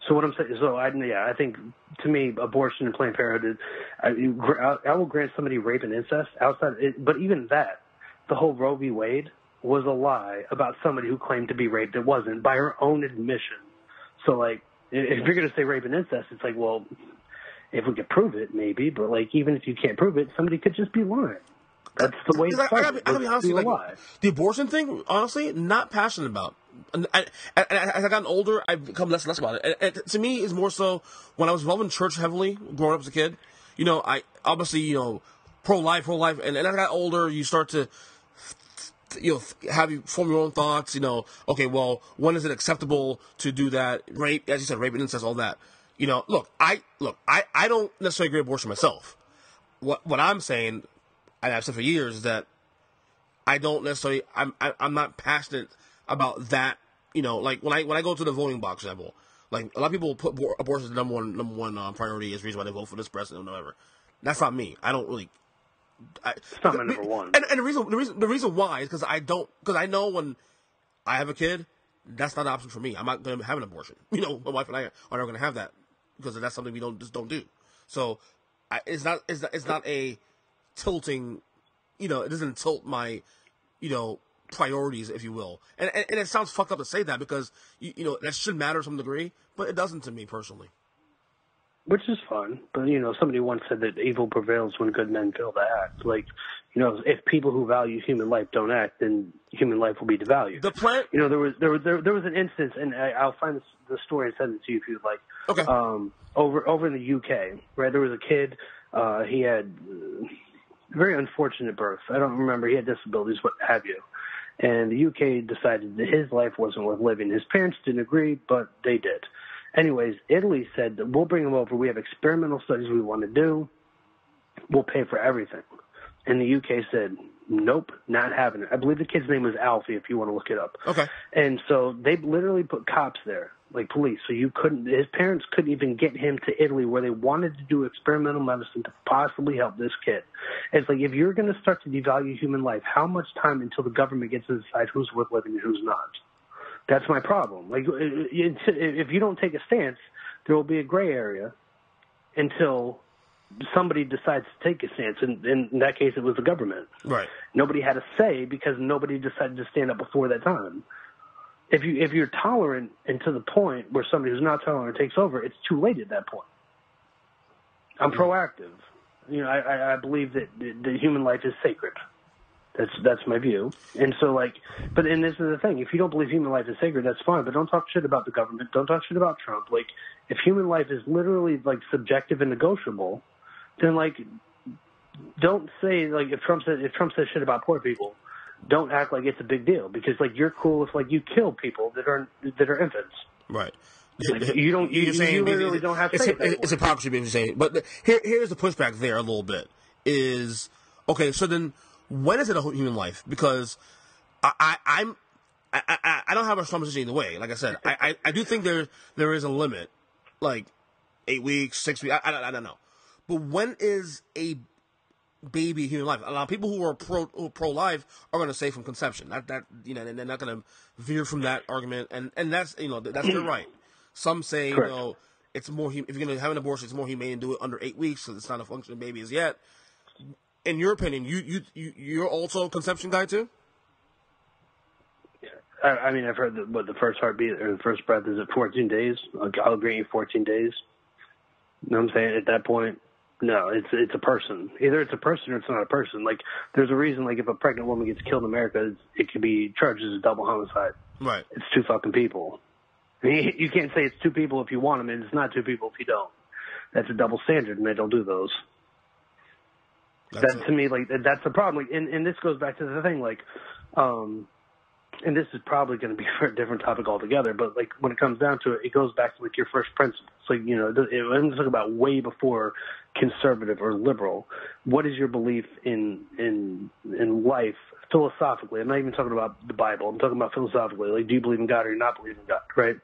So what I'm saying, I think to me, abortion and Planned Parenthood, I will grant somebody rape and incest outside, but even that, the whole Roe v. Wade was a lie about somebody who claimed to be raped. It wasn't, by her own admission. So, like, if you're going to say rape and incest, it's like, well, if we could prove it, maybe, but, like, even if you can't prove it, somebody could just be lying. That's the way it's started. I gotta be honest with you, like, the abortion thing, honestly, not passionate about. And as I've gotten older, I've become less and less about it. And to me, it's more so when I was involved in church heavily, growing up as a kid. I obviously, pro-life, and as I got older, you start to, form your own thoughts. Okay, well, when is it acceptable to do that? Rape, as you said, rape and incest, all that. Look, I don't necessarily agree with abortion myself. What I'm saying, and I've said for years, is that I don't necessarily, I'm not passionate about that. Like when I go to the voting box, for example, like a lot of people put abortion as the number one priority is the reason why they vote for this president or whatever. That's not me. I don't really. It's not my number one. And the reason why is because I know when I have a kid, that's not an option for me. I'm not going to have an abortion. My wife and I are not going to have that because that's something we don't do. So it's not a tilting, it doesn't tilt my, priorities, if you will. And it sounds fucked up to say that because, that should matter to some degree, but it doesn't to me personally. Which is fun. But, somebody once said that evil prevails when good men fail to act. Like, if people who value human life don't act, then human life will be devalued. The plant... there was an instance, and I'll find the story and send it to you if you'd like. Okay. Over in the UK, right, there was a kid, he had a very unfortunate birth. I don't remember. He had disabilities, what have you. And the UK decided that his life wasn't worth living. His parents didn't agree, but they did. Anyways, Italy said that we'll bring him over. We have experimental studies we want to do. We'll pay for everything. And the UK said, nope, not having it. I believe the kid's name was Alfie, if you want to look it up. Okay. And so they literally put cops there, like police. So his parents couldn't even get him to Italy where they wanted to do experimental medicine to possibly help this kid. It's like, if you're going to start to devalue human life, how much time until the government gets to decide who's worth living and who's not? That's my problem. Like, if you don't take a stance, there will be a gray area until somebody decides to take a stance. And in that case, it was the government. Right. Nobody had a say because nobody decided to stand up before that time. If you're tolerant and to the point where somebody who's not tolerant takes over, it's too late at that point. I'm proactive. I believe that the human life is sacred. That's my view. And so, and this is the thing. If you don't believe human life is sacred, that's fine. But don't talk shit about the government. Don't talk shit about Trump. Like, if human life is literally, subjective and negotiable, then, don't say, if Trump says shit about poor people, don't act like it's a big deal. Because, you're cool if, you kill people that are infants. Right. You literally don't have to say that. It's hypocrisy, you're saying. But here's the pushback there a little bit. Is, okay, so then, when is it a human life? Because I don't have a strong position either way. Like I said, I do think there is a limit, 8 weeks, 6 weeks. I don't know. But when is a baby a human life? A lot of people who are pro-life are going to say from conception. And they're not going to veer from that argument. And that's that's their right. Some say it's more if you're going to have an abortion, it's more humane to do it under 8 weeks, so it's not a functioning baby as yet. In your opinion, you're also a conception guy too? I mean, I've heard that the first heartbeat or the first breath is at 14 days. I'll grant you 14 days. You know what I'm saying? At that point, no, it's a person. Either it's a person or it's not a person. Like, there's a reason, like, if a pregnant woman gets killed in America, it could be charged as a double homicide. Right. It's two fucking people. I mean, you can't say it's two people if you want them, and it's not two people if you don't. That's a double standard, and they don't do those. To me, like, that's the problem. Like, and this goes back to the thing, like, and this is probably going to be for a different topic altogether, but, like, when it comes down to it, it goes back to, like, your first principles. Like, you know, I'm talking about way before conservative or liberal. What is your belief in life philosophically? I'm not even talking about the Bible. I'm talking about philosophically. Like, do you believe in God or do you not believe in God, right?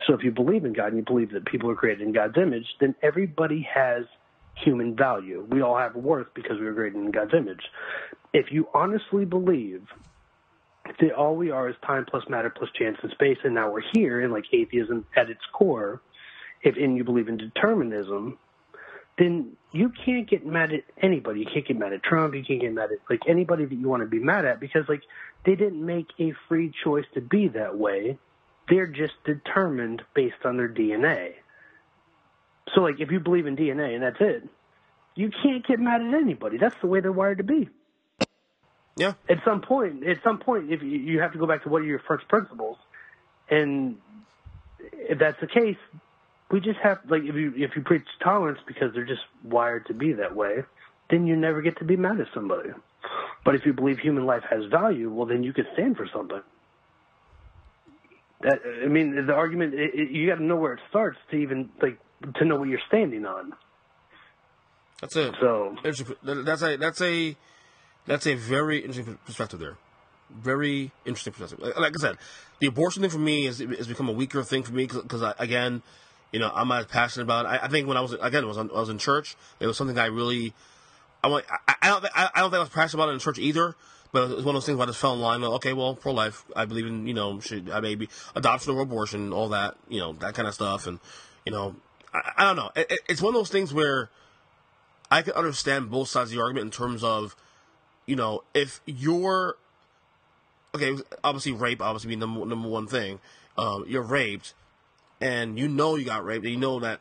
So if you believe in God and you believe that people are created in God's image, then everybody has human value. We all have worth because we were created in God's image. If you honestly believe that all we are is time plus matter plus chance and space, and now we're here, and like atheism at its core, and you believe in determinism, then you can't get mad at anybody. You can't get mad at Trump. You can't get mad at like anybody that you want to be mad at because like they didn't make a free choice to be that way. They're just determined based on their DNA. So like if you believe in DNA and that's it, you can't get mad at anybody. That's the way they're wired to be. Yeah. At some point, if you have to go back to what are your first principles, and if that's the case, we just have like if you preach tolerance because they're just wired to be that way, then you never get to be mad at somebody. But if you believe human life has value, well, then you can stand for something. I mean, the argument you got to know where it starts to even like to know what you're standing on. That's it. So that's a very interesting perspective there. Very interesting perspective. Like I said, the abortion thing for me has become a weaker thing for me because again, you know, I'm not passionate about it. I think when I was in church, it was something I don't think I was passionate about it in church either. But it was one of those things where I just fell in line. Like, okay, well, pro-life. I believe in, you know, maybe adoption or abortion, all that, you know, that kind of stuff. And, you know, I don't know. It's one of those things where I can understand both sides of the argument in terms of, you know, if you're, okay, obviously rape, being the number one thing. You're raped, and you know you got raped, and you know that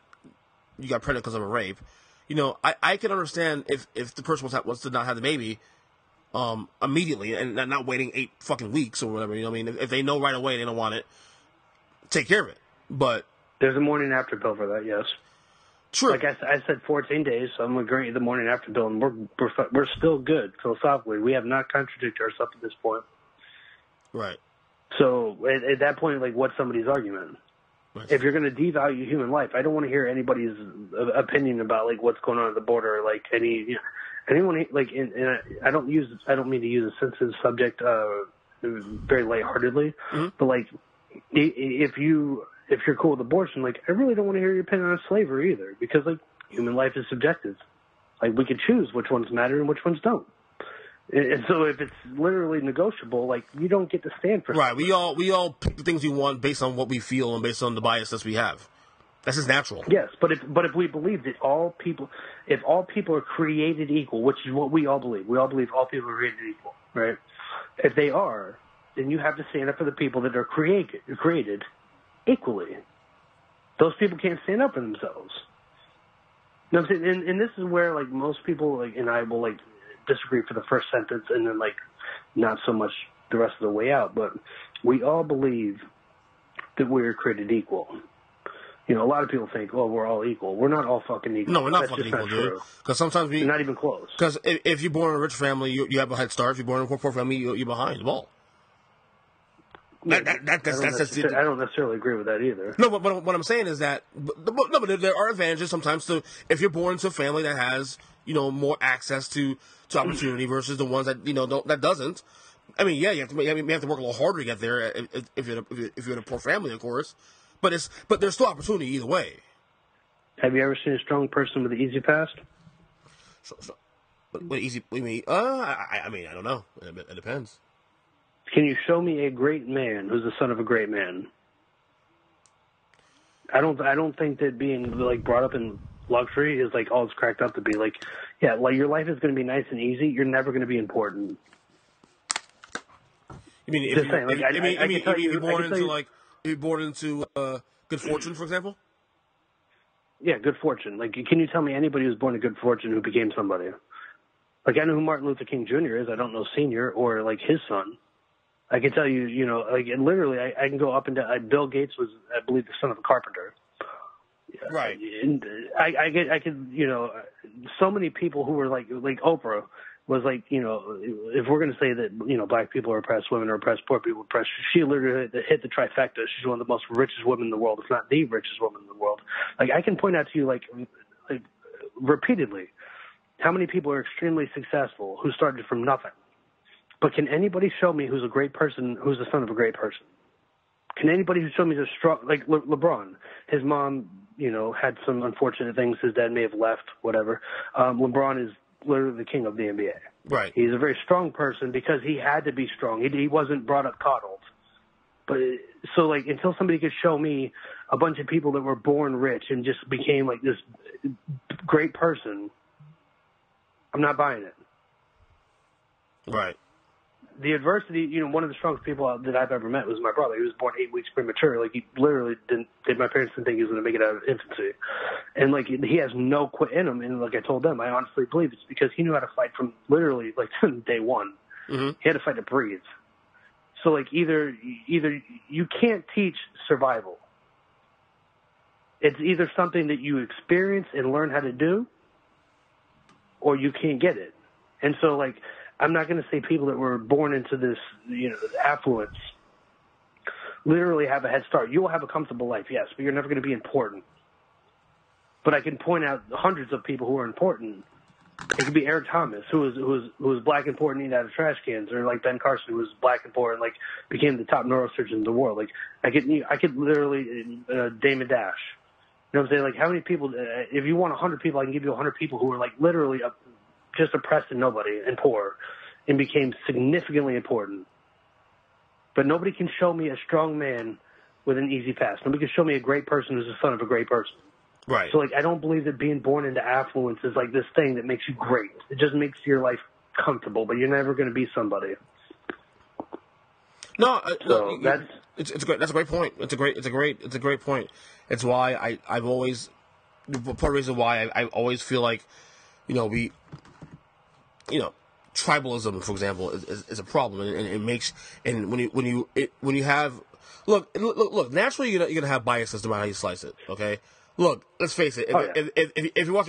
you got pregnant because of a rape. You know, I can understand if the person wants to not have the baby, immediately and not waiting 8 fucking weeks or whatever. You know what I mean? If they know right away they don't want it, take care of it. But there's a morning after pill for that, yes. True. Like I said, 14 days, so I'm agreeing with the morning after pill, and we're still good philosophically. We have not contradicted ourselves at this point. Right. So at that point, like, what's somebody's argument? Right. If you're going to devalue human life, I don't want to hear anybody's opinion about like what's going on at the border, or, like anyone like. And I don't mean to use a sensitive subject very lightheartedly, but like if you're cool with abortion, like I really don't want to hear your opinion on slavery either, because like human life is subjective. Like we can choose which ones matter and which ones don't. And so if it's literally negotiable, like you don't get to stand for right. something. We all pick the things we want based on what we feel and based on the biases we have. That's just natural. Yes, but if we believe that if all people are created equal, which is what we all believe all people are created equal, right? If they are, then you have to stand up for the people that are created equally. Those people can't stand up for themselves. You know what I'm saying? And this is where like most people like and I will like disagree for the first sentence and then like not so much the rest of the way out, but we all believe that we're created equal. You know, a lot of people think, oh, we're all equal. We're not all fucking equal. No, we're not That's fucking just equal, not dude. true. Because sometimes we're not even close. Because if you're born in a rich family, you have a head start. If you're born in a poor family, you're behind the ball. I don't necessarily agree with that either. No, but what I'm saying is that, but there are advantages sometimes to if you're born into a family that has, you know, more access to opportunity versus the ones that, you know, that doesn't. I mean, yeah, you have to work a little harder to get there if you're in a poor family, of course. But there's still opportunity either way. Have you ever seen a strong person with an easy past? What easy? What do you mean? I mean, I don't know. It depends. Can you show me a great man who's the son of a great man? I don't think that being like brought up in luxury is like all it's cracked up to be. Like, yeah, like your life is going to be nice and easy. You're never going to be important. You mean if you're born into good fortune, for example? Yeah, good fortune. Like, can you tell me anybody who's born to good fortune who became somebody? Like, I know who Martin Luther King Jr. is. I don't know Sr. or like his son. I can tell you, you know, like literally, I can go up and down. Bill Gates was, I believe, the son of a carpenter. Right. And I could, you know, so many people who were like Oprah was like, you know, if we're going to say that, you know, black people are oppressed, women are oppressed, poor people are oppressed, she literally hit the trifecta. She's one of the most richest women in the world, if not the richest woman in the world. Like, I can point out to you, like repeatedly, how many people are extremely successful who started from nothing. But can anybody show me who's a great person, who's the son of a great person? Can anybody who show me a strong, like LeBron, his mom, you know, had some unfortunate things. His dad may have left, whatever. LeBron is literally the king of the NBA. Right. He's a very strong person because he had to be strong. He wasn't brought up coddled. But so, like, until somebody could show me a bunch of people that were born rich and just became like this great person, I'm not buying it. Right. The adversity, you know, one of the strongest people that I've ever met was my brother. He was born 8 weeks premature. Like, he literally my parents didn't think he was going to make it out of infancy. And, like, he has no quit in him. And, like I told them, I honestly believe it's because he knew how to fight from literally, like, day one. Mm-hmm. He had to fight to breathe. So, like, either you can't teach survival. It's either something that you experience and learn how to do, or you can't get it. And so, like, I'm not going to say people that were born into this, you know, affluence literally have a head start. You will have a comfortable life, yes, but you're never going to be important. But I can point out hundreds of people who are important. It could be Eric Thomas, who was black and poor and eat out of trash cans, or like Ben Carson, who was black and poor and like became the top neurosurgeon in the world. Like I could literally Damon Dash. You know what I'm saying? Like, how many people? If you want 100 people, I can give you 100 people who are like literally just oppressed and nobody and poor, and became significantly important. But nobody can show me a strong man with an easy pass. Nobody can show me a great person who's the son of a great person. Right. So, like, I don't believe that being born into affluence is like this thing that makes you great. It just makes your life comfortable, but you're never going to be somebody. No, that's a great point. It's a great point. It's why I've always, part of the reason why I always feel like, tribalism, for example, is a problem, and it makes, and when you have, look, naturally you're gonna have biases no matter how you slice it. Okay, look, let's face it. If you watch,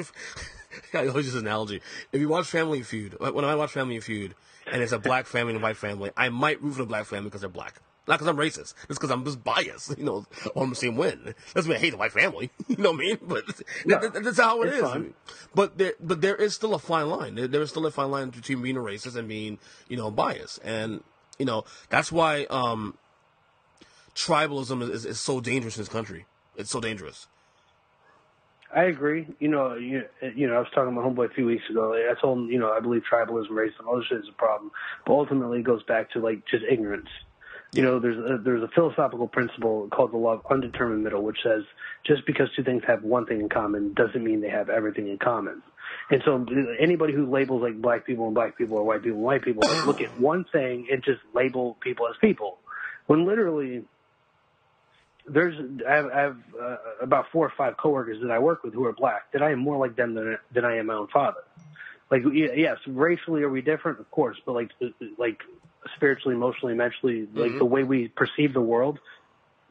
I always use this analogy. If you watch Family Feud, when I watch Family Feud, and it's a black family and a white family, I might root for the black family because they're black. Not because I'm racist. It's because I'm just biased. I want them to see him win. Doesn't mean I hate the white family. You know what I mean? But that's how it is. Fun. But there is still a fine line. There is still a fine line between being a racist and being, biased. And, that's why tribalism is so dangerous in this country. It's so dangerous. I agree. I was talking to my homeboy a few weeks ago. I told him, I believe tribalism, racism, all this shit is a problem. But ultimately, it goes back to like just ignorance. There's a philosophical principle called the law of undetermined middle, which says just because two things have one thing in common doesn't mean they have everything in common. And so anybody who labels like black people or white people and white people look at one thing and just label people as people, when literally I have about 4 or 5 coworkers that I work with who are black that I am more like them than I am my own father. Like, yes, racially are we different? Of course, but like spiritually, emotionally, mentally, like the way we perceive the world,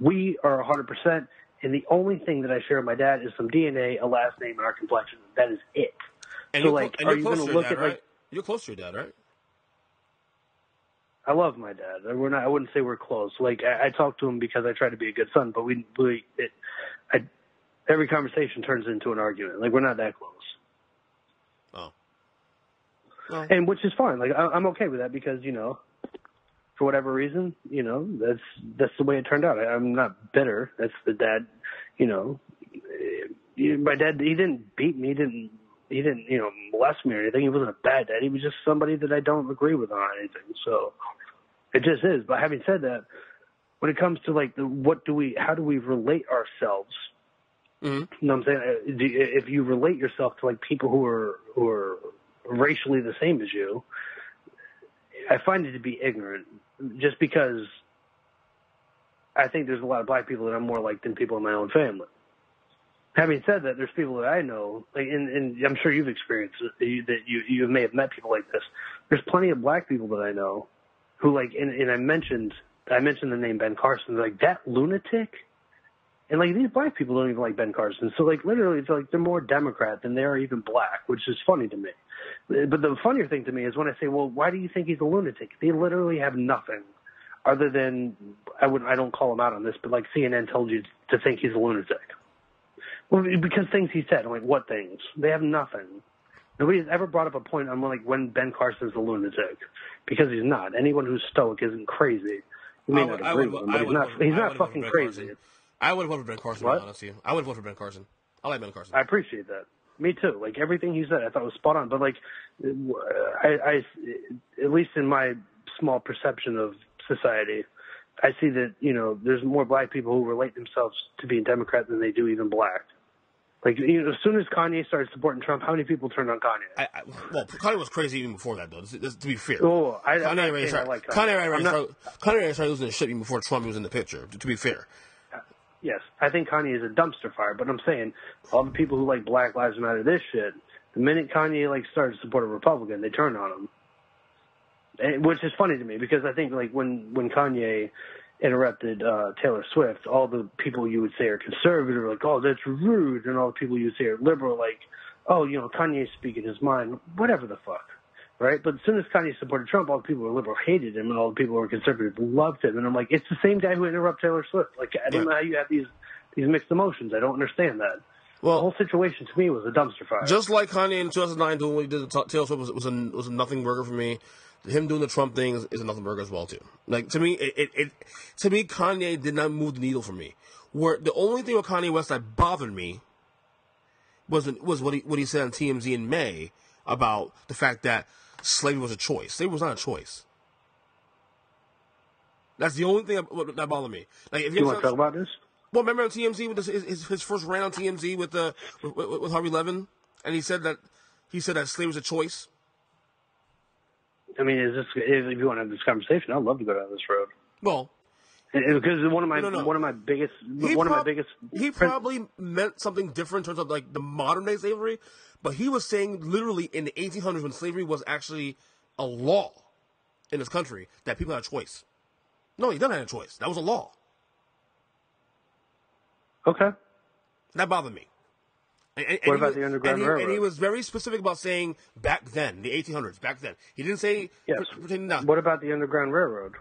we are 100%. And the only thing that I share with my dad is some DNA, a last name, and our complexion. That is it. And so, are you going to look at right? You're close to your dad, right? I love my dad. I wouldn't say we're close. Like, I talk to him because I try to be a good son, but every conversation turns into an argument. Like, we're not that close. Oh. Well. And which is fine. Like, I'm okay with that because, for whatever reason, that's the way it turned out. I'm not bitter. That's the dad, my dad, he didn't beat me. He didn't, molest me or anything. He wasn't a bad dad. He was just somebody that I don't agree with on anything. So it just is. But having said that, when it comes to like how do we relate ourselves You know what I'm saying? If you relate yourself to like people who are racially the same as you, I find it to be ignorant. Just because I think there's a lot of black people that I'm more like than people in my own family. Having said that, there's people that I know, like, and I'm sure you've experienced it, that you may have met people like this. There's plenty of black people that I know who like, and I mentioned the name Ben Carson. They're like, that lunatic. And, like, these black people don't even like Ben Carson. So, like, literally, it's like they're more Democrat than they are even black, which is funny to me. But the funnier thing to me is when I say, well, why do you think he's a lunatic? They literally have nothing other than, I don't call him out on this, but, like, CNN told you to think he's a lunatic. Well, because things he said. I'm like, what things? They have nothing. Nobody's ever brought up a point on, like, when Ben Carson's a lunatic. Because he's not. Anyone who's stoic isn't crazy. You may not agree with him, but he's not fucking crazy. I would vote for Ben Carson, to be honest with you. I would vote for Ben Carson. I like Ben Carson. I appreciate that. Me too. Like, everything he said, I thought was spot on. But, like, I at least in my small perception of society, I see that, you know, there's more black people who relate themselves to being Democrat than they do even black. Like, you know, as soon as Kanye started supporting Trump, how many people turned on Kanye? Well, Kanye was crazy even before that, though. To be fair. Oh, Kanye already started losing his shit even before Trump was in the picture, to be fair. Yes, I think Kanye is a dumpster fire, but I'm saying all the people who like Black Lives Matter, this shit, the minute Kanye like started to support a Republican, they turned on him, which is funny to me because I think like when Kanye interrupted Taylor Swift, all the people you would say are conservative are like, oh, that's rude, and all the people you would say are liberal, like, oh, you know, Kanye's speaking his mind, whatever the fuck. Right? But as soon as Kanye supported Trump, all the people who were liberal hated him, and all the people who were conservative loved him. And I'm like, it's the same guy who interrupted Taylor Swift. Like, I don't know how you have these mixed emotions. I don't understand that. Well, the whole situation to me was a dumpster fire. Just like Kanye in 2009 doing what he did to Taylor Swift was a nothing burger for me. Him doing the Trump thing is a nothing burger as well too. Like to me, Kanye did not move the needle for me. Where the only thing with Kanye West that bothered me was what he said on TMZ in May about the fact that slavery was a choice. Slavery was not a choice. That's the only thing that bothered me. Like, if you want to talk about this? Well, remember on TMZ with his first rant on TMZ with Harvey Levin, and he said that slavery was a choice. I mean, if you want to have this conversation, I'd love to go down this road. Well, because one of my biggest. He probably meant something different in terms of like the modern day slavery. But he was saying literally in the 1800s when slavery was actually a law in this country that people had a choice. No, he didn't have a choice. That was a law. Okay. That bothered me. What about the Underground Railroad? And he was very specific about saying back then, the 1800s, back then. He didn't say... Yes. What about the Underground Railroad?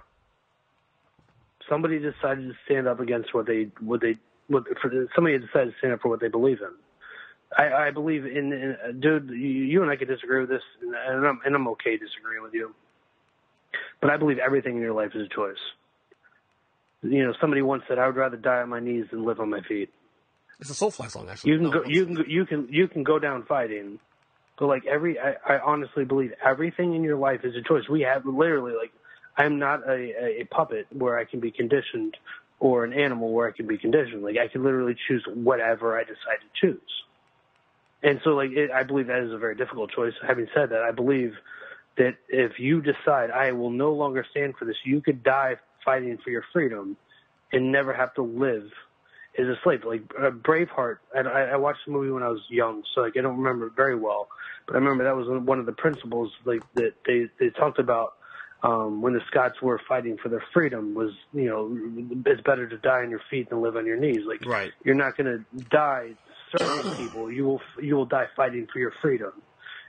Somebody decided to stand up against somebody decided to stand up for what they believe in. I believe in dude, you and I could disagree with this, and I'm okay disagreeing with you. But I believe everything in your life is a choice. You know, somebody once said, "I would rather die on my knees than live on my feet." It's a Soulfly song, actually. You can go down fighting, but like I honestly believe everything in your life is a choice. We have literally like, I'm not a puppet where I can be conditioned, or an animal where I can be conditioned. Like I can literally choose whatever I decide to choose. And so, like, I believe that is a very difficult choice. Having said that, I believe that if you decide, I will no longer stand for this, you could die fighting for your freedom and never have to live as a slave. Like, Braveheart, I watched the movie when I was young, so, like, I don't remember it very well. But I remember that was one of the principles, like, that they talked about when the Scots were fighting for their freedom was, you know, it's better to die on your feet than live on your knees. Like, right. You're not going to die serving people, you will die fighting for your freedom.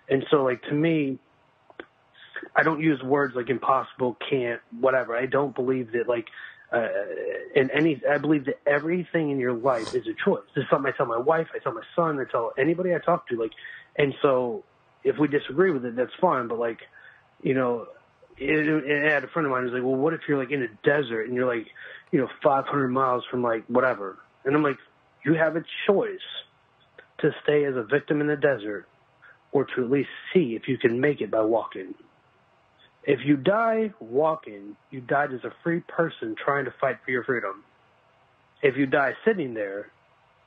And so, like, to me, I don't use words like impossible, can't, whatever. I don't believe that, like, I believe that everything in your life is a choice. This is something I tell my wife, I tell my son, I tell anybody I talk to, like, and so if we disagree with it, that's fine, but, like, you know, I had a friend of mine who's like, well, what if you're, like, in a desert and you're, like, you know, 500 miles from, like, whatever? And I'm like, you have a choice to stay as a victim in the desert or to at least see if you can make it by walking. If you die walking, you died as a free person trying to fight for your freedom. If you die sitting there,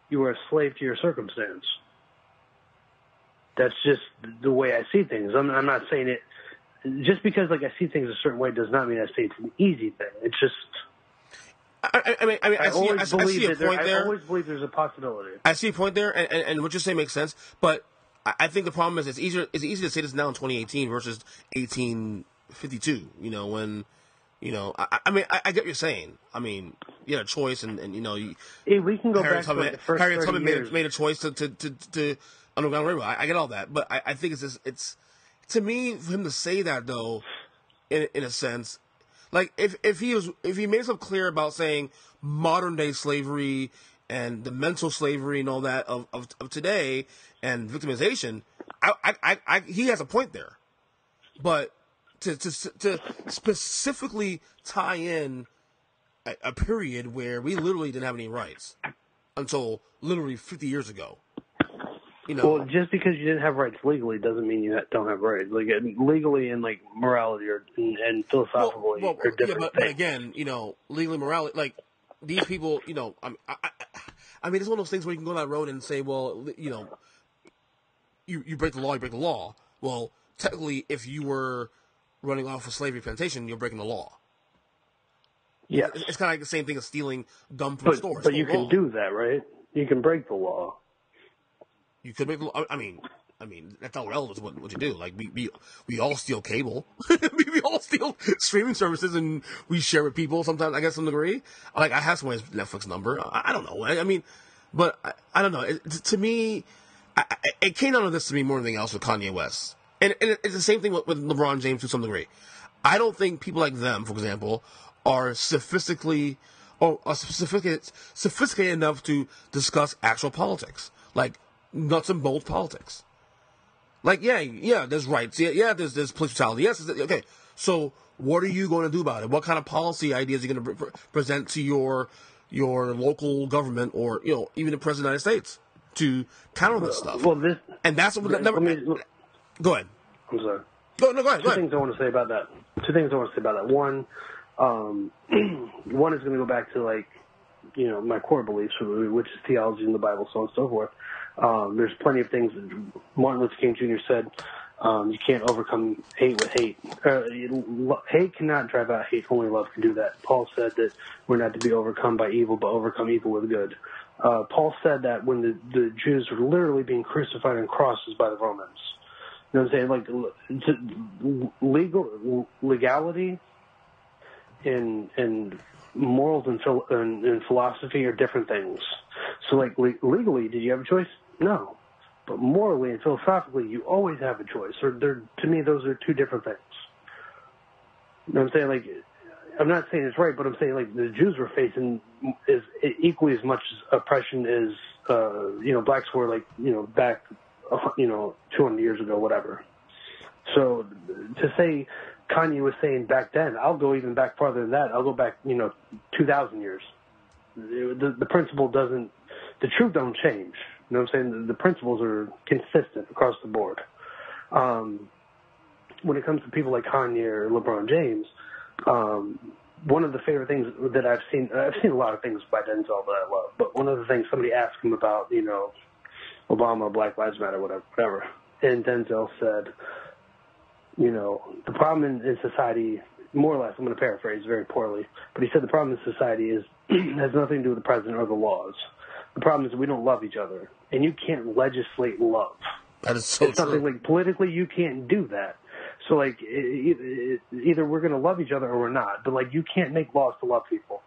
you are a slave to your circumstance. That's just the way I see things. I'm not saying it just because like I see things a certain way does not mean I say it's an easy thing. It's just I always believe there's a possibility. I see a point there, and what you're saying makes sense. But I think the problem is it's easier to say this now in 2018 versus 1852. You know, when I get what you're saying. I mean, you had a choice, and we can go back to like the first 30 years. made a choice to Underground Railroad. I get all that, but I think it's to me for him to say that though, in a sense, like if he made himself clear about saying modern day slavery and the mental slavery and all that of today and victimization, he has a point there, but to specifically tie in a period where we literally didn't have any rights until literally 50 years ago. Well, just because you didn't have rights legally doesn't mean you don't have rights. Like legally and like morality and philosophically are different. Yeah, but again, legally, morality, like these people, I mean, it's one of those things where you can go down that road and say, well, you break the law, you break the law. Well, technically, if you were running off a slavery plantation, you're breaking the law. Yeah, it's kind of like the same thing as stealing gum from a store. But you can do that, right? You can break the law. You could make. I mean, that's not relevant to what you do. Like we all steal cable, we all steal streaming services, and we share with people. Sometimes, I guess, to some degree. Like I have someone's Netflix number. I don't know. I mean, but I don't know. To me, it came down to this to me more than anything else with Kanye West, and it's the same thing with LeBron James to some degree. I don't think people like them, for example, are sophisticated enough to discuss actual politics, like nuts and bolts politics. Like, yeah, there's rights. Yeah, there's police brutality. Yes, okay. So, what are you going to do about it? What kind of policy ideas are you going to present to your local government or even the President of the United States to counter this stuff? Well, that's what. Go ahead. I'm sorry. Go ahead. Two things I want to say about that. One is going to go back to like my core beliefs, which is theology and the Bible, so on and so forth. There's plenty of things that Martin Luther King Jr. said. You can't overcome hate with hate. Hate cannot drive out hate. Only love can do that. Paul said that we're not to be overcome by evil, but overcome evil with good. Paul said that when the Jews were literally being crucified on crosses by the Romans. You know what I'm saying? Like legality and morals and philosophy are different things. So, like, legally, did you have a choice? No. But morally and philosophically, you always have a choice. To me, those are two different things. You know what I'm saying? Like, I'm not saying it's right, but I'm saying, like, the Jews were facing is equally as much oppression as, blacks were, like, back, 200 years ago, whatever. So, to say Kanye was saying back then, I'll go even back farther than that. I'll go back, 2,000 years. The principle doesn't, the truth don't change. You know what I'm saying? The principles are consistent across the board. When it comes to people like Kanye or LeBron James, one of the favorite things that I've seen a lot of things by Denzel that I love, but one of the things somebody asked him about, Obama, Black Lives Matter, whatever. And Denzel said, the problem in society, more or less, I'm going to paraphrase very poorly, but he said the problem in society has nothing to do with the president or the laws. The problem is we don't love each other, and you can't legislate love. That is so true. Something like politically, you can't do that. So, like, either we're going to love each other or we're not. But, like, you can't make laws to love people.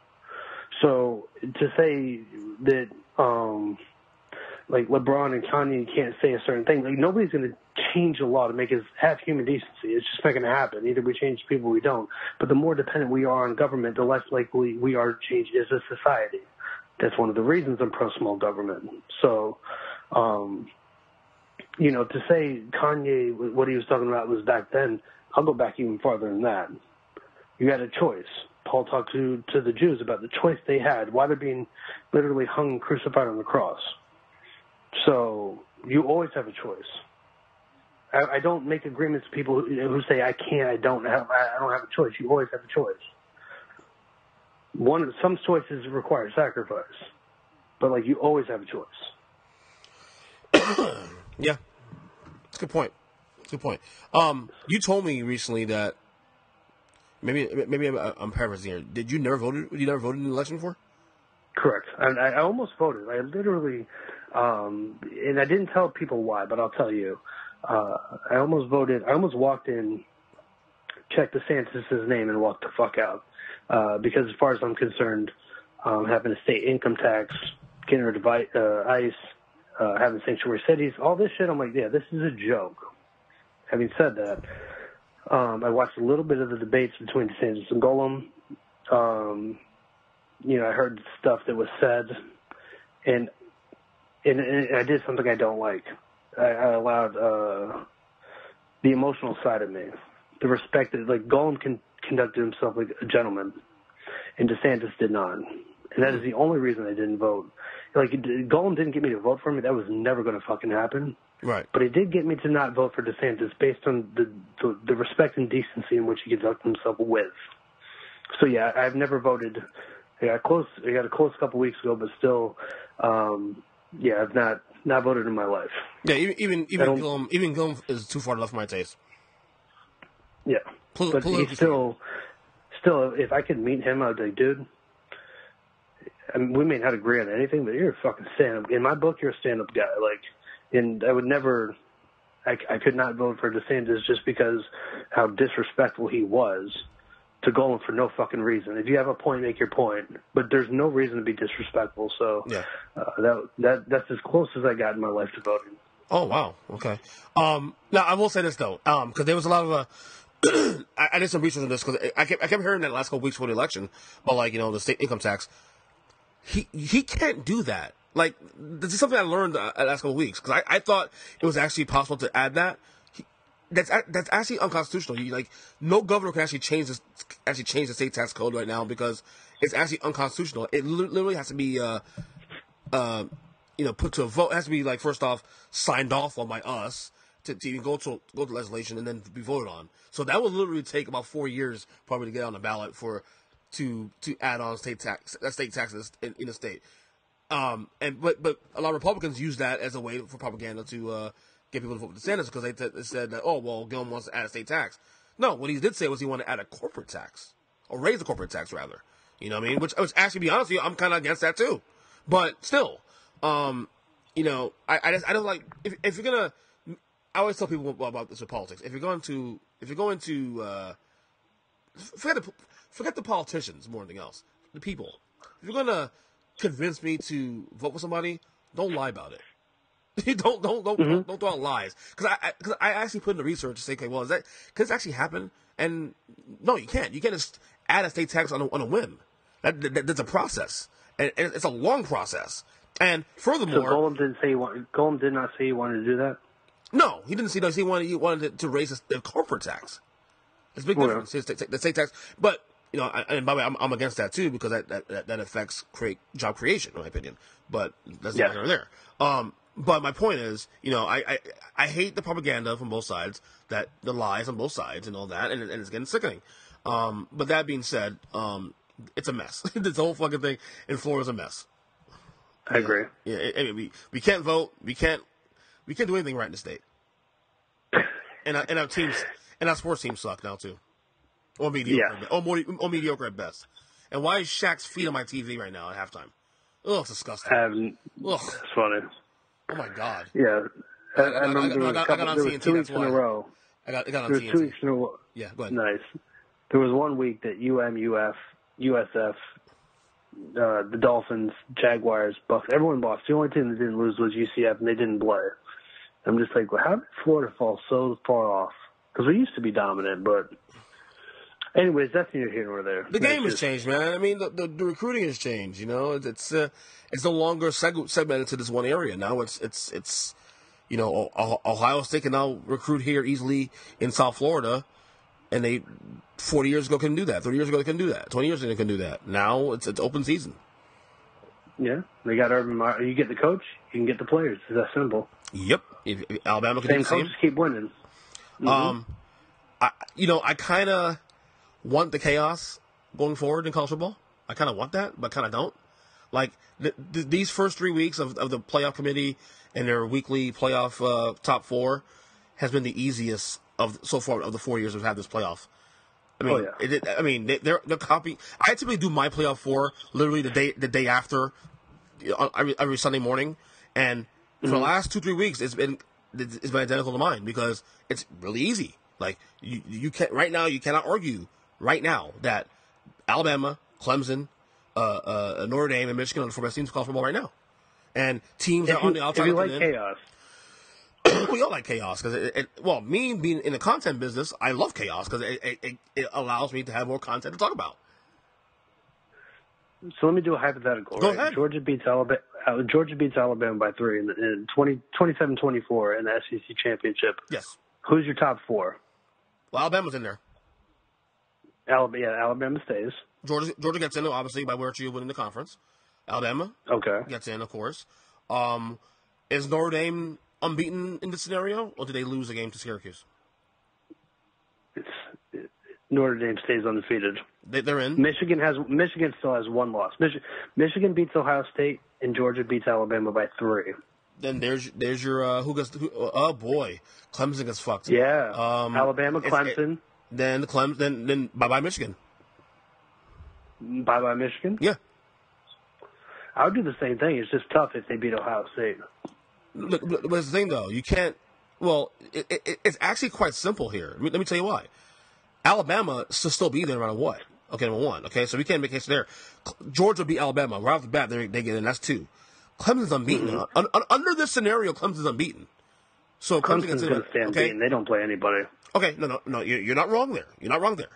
So to say that, like, LeBron and Kanye can't say a certain thing, like, nobody's going to change a law to make us have human decency. It's just not going to happen. Either we change people or we don't. But the more dependent we are on government, the less likely we are to change as a society. That's one of the reasons I'm pro-small government. So, to say Kanye, what he was talking about was back then, I'll go back even farther than that. You had a choice. Paul talked to the Jews about the choice they had, why they're being literally hung and crucified on the cross. So you always have a choice. I don't make agreements with people who say I can't, I don't have a choice. You always have a choice. Some choices require sacrifice. but like you always have a choice. Yeah, it's a good point. Good point. You told me recently that maybe I'm paraphrasing here. Did you never voted? You never voted in the election before? Correct. I almost voted. I literally, and I didn't tell people why, but I'll tell you. I almost voted. I almost walked in, checked DeSantis' name, and walked the fuck out. Because as far as I'm concerned, having a state income tax, getting rid of ICE, having sanctuary cities, all this shit, I'm like, yeah, this is a joke. Having said that, I watched a little bit of the debates between DeSantis and Golem. I heard stuff that was said, and I did something I don't like. I allowed the emotional side of me, the respect that, like, Golem conducted himself like a gentleman, and DeSantis did not. And that is the only reason I didn't vote. Like, Golem didn't get me to vote for me. That was never going to fucking happen. Right. But it did get me to not vote for DeSantis based on the respect and decency in which he conducted himself with. So, yeah, I've never voted. I got a close couple weeks ago, but still, I've not voted in my life. Yeah, even Gillum is too far left for my taste. Yeah, but he's still, if I could meet him, I'd be like, dude, I mean, we may not agree on anything, but you're a fucking stand-up. In my book, you're a stand-up guy. Like, and I would never, I could not vote for DeSantis just because how disrespectful he was to Golem for no fucking reason. If you have a point, make your point. But there's no reason to be disrespectful. So yeah. That's as close as I got in my life to voting. Oh, wow. Okay. Now, I will say this, though, because there was a lot of I did some research on this, because I kept hearing that last couple weeks before the election, but, like, the state income tax. He can't do that. Like, this is something I learned the last couple weeks, because I thought it was actually possible to add that. That's actually unconstitutional. No governor can actually change the state tax code right now, because it's actually unconstitutional. It literally has to be put to a vote. It has to be, like, first off signed off on by us to even go to legislation and then be voted on. So that would literally take about 4 years probably to get on the ballot to add on state taxes in the state. But a lot of Republicans use that as a way for propaganda to get people to vote for DeSantis, because they said that, Gillum wants to add a state tax. No, what he did say was he wanted to add a corporate tax, or raise the corporate tax rather. You know what I mean? Which actually, to be honest with you, I'm kind of against that too. But still, I don't like, if you're gonna. I always tell people about this with politics. If you're going to forget the politicians more than anything else, the people. If you're gonna convince me to vote for somebody, don't lie about it. don't throw out lies. Because I actually put in the research to say, okay, well, could this actually happen? And no, you can't. You can't just add a state tax on a whim. That's a process, and it's a long process. And furthermore, so Golem did not say he wanted to do that. No, he didn't see that. He wanted to raise the corporate tax. It's a big difference. The state tax, but and by the way, I'm against that too, because that affects job creation, in my opinion. But that's not here or there. But my point is, I hate the propaganda from both sides, that the lies on both sides and all that, and it's getting sickening. But that being said, it's a mess. This whole fucking thing in Florida is a mess. I agree. Yeah, we can't vote. We can't do anything right in the state. And our teams and our sports teams suck now too, or mediocre, or mediocre at best. And why is Shaq's feet on my TV right now at halftime? Ugh, it's disgusting. Ugh, that's funny. Oh my god. Yeah, I remember I got on TNT. 2 weeks in a row. I got on TNT. 2 weeks in a row. Yeah, go ahead. Nice. There was 1 week that UF, USF, the Dolphins, Jaguars, Bucks, everyone lost. The only team that didn't lose was UCF, and they didn't play. I'm just like, well, how did Florida fall so far off? Because we used to be dominant, but anyways, that's neither here nor there. The game has changed, man. I mean, the recruiting has changed. It's no longer segmented to this one area. Now it's Ohio State can now recruit here easily in South Florida, and they 40 years ago couldn't do that. 30 years ago they couldn't do that. 20 years ago they couldn't do that. Now it's open season. Yeah, they got Urban Meyer. You get the coach, you can get the players. It's that simple. Yep. If Alabama can same do the same. Coaches keep winning. Mm-hmm. I kind of want the chaos going forward in college football. I kind of want that, but kind of don't. Like these first 3 weeks of the playoff committee and their weekly playoff top four has been the easiest so far of the 4 years we've had this playoff. I mean, they're copying. I typically do my playoff four literally the day after, every Sunday morning, and for the last 2-3 weeks it's been identical to mine because it's really easy. Like you can't right now, you cannot argue right now that Alabama, Clemson, Notre Dame, and Michigan are the four best teams in college football right now, and teams are on the outside. If you like chaos. We all like chaos because me being in the content business, I love chaos because it allows me to have more content to talk about. So let me do a hypothetical. Go ahead. Georgia beats Alabama by 3 in 27-24 in the SEC championship. Yes. Who's your top four? Well, Alabama's in there. Alabama stays. Georgia gets in, obviously, by virtue of winning the conference. Alabama gets in, of course. Is Notre Dame unbeaten in this scenario, or did they lose a game to Syracuse? Notre Dame stays undefeated. They're in. Michigan still has one loss. Michigan beats Ohio State, and Georgia beats Alabama by 3. Then there's your oh boy, Clemson gets fucked. Yeah. Alabama, Clemson. Then bye Michigan. Bye Michigan. Yeah. I would do the same thing. It's just tough if they beat Ohio State. Look, but the thing though, you can't. Well, it's actually quite simple here. Let me tell you why. Alabama should still be there no matter what. Okay, number one. Okay, so we can't make a case there. Georgia beat Alabama right off the bat. They get in. That's 2. Clemson's unbeaten. Mm-hmm. Under this scenario, Clemson's unbeaten. So Clemson's going to stay unbeaten. They don't play anybody. Okay, no. You're not wrong there. You're not wrong there.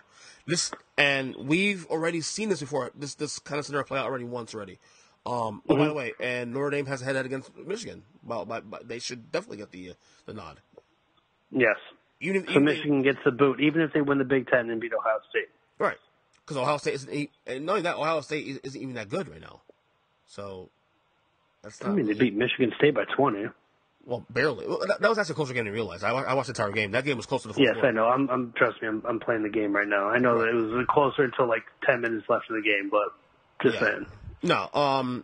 And we've already seen this before. This kind of scenario play out once already. Oh, by the way, and Notre Dame has a head-to-head against Michigan. Well, they should definitely get the nod. Yes. So Michigan gets the boot, even if they win the Big Ten and beat Ohio State. Right. Because Ohio State isn't, and not only that, Ohio State isn't even that good right now. So that's not. They beat Michigan State by 20. Well, barely. Well, that was actually a closer game than I realized. I watched the entire game. That game was close to the fourth quarter. Yes, I know. Trust me, I'm playing the game right now. I know that it was closer until like 10 minutes left of the game, but just saying. No.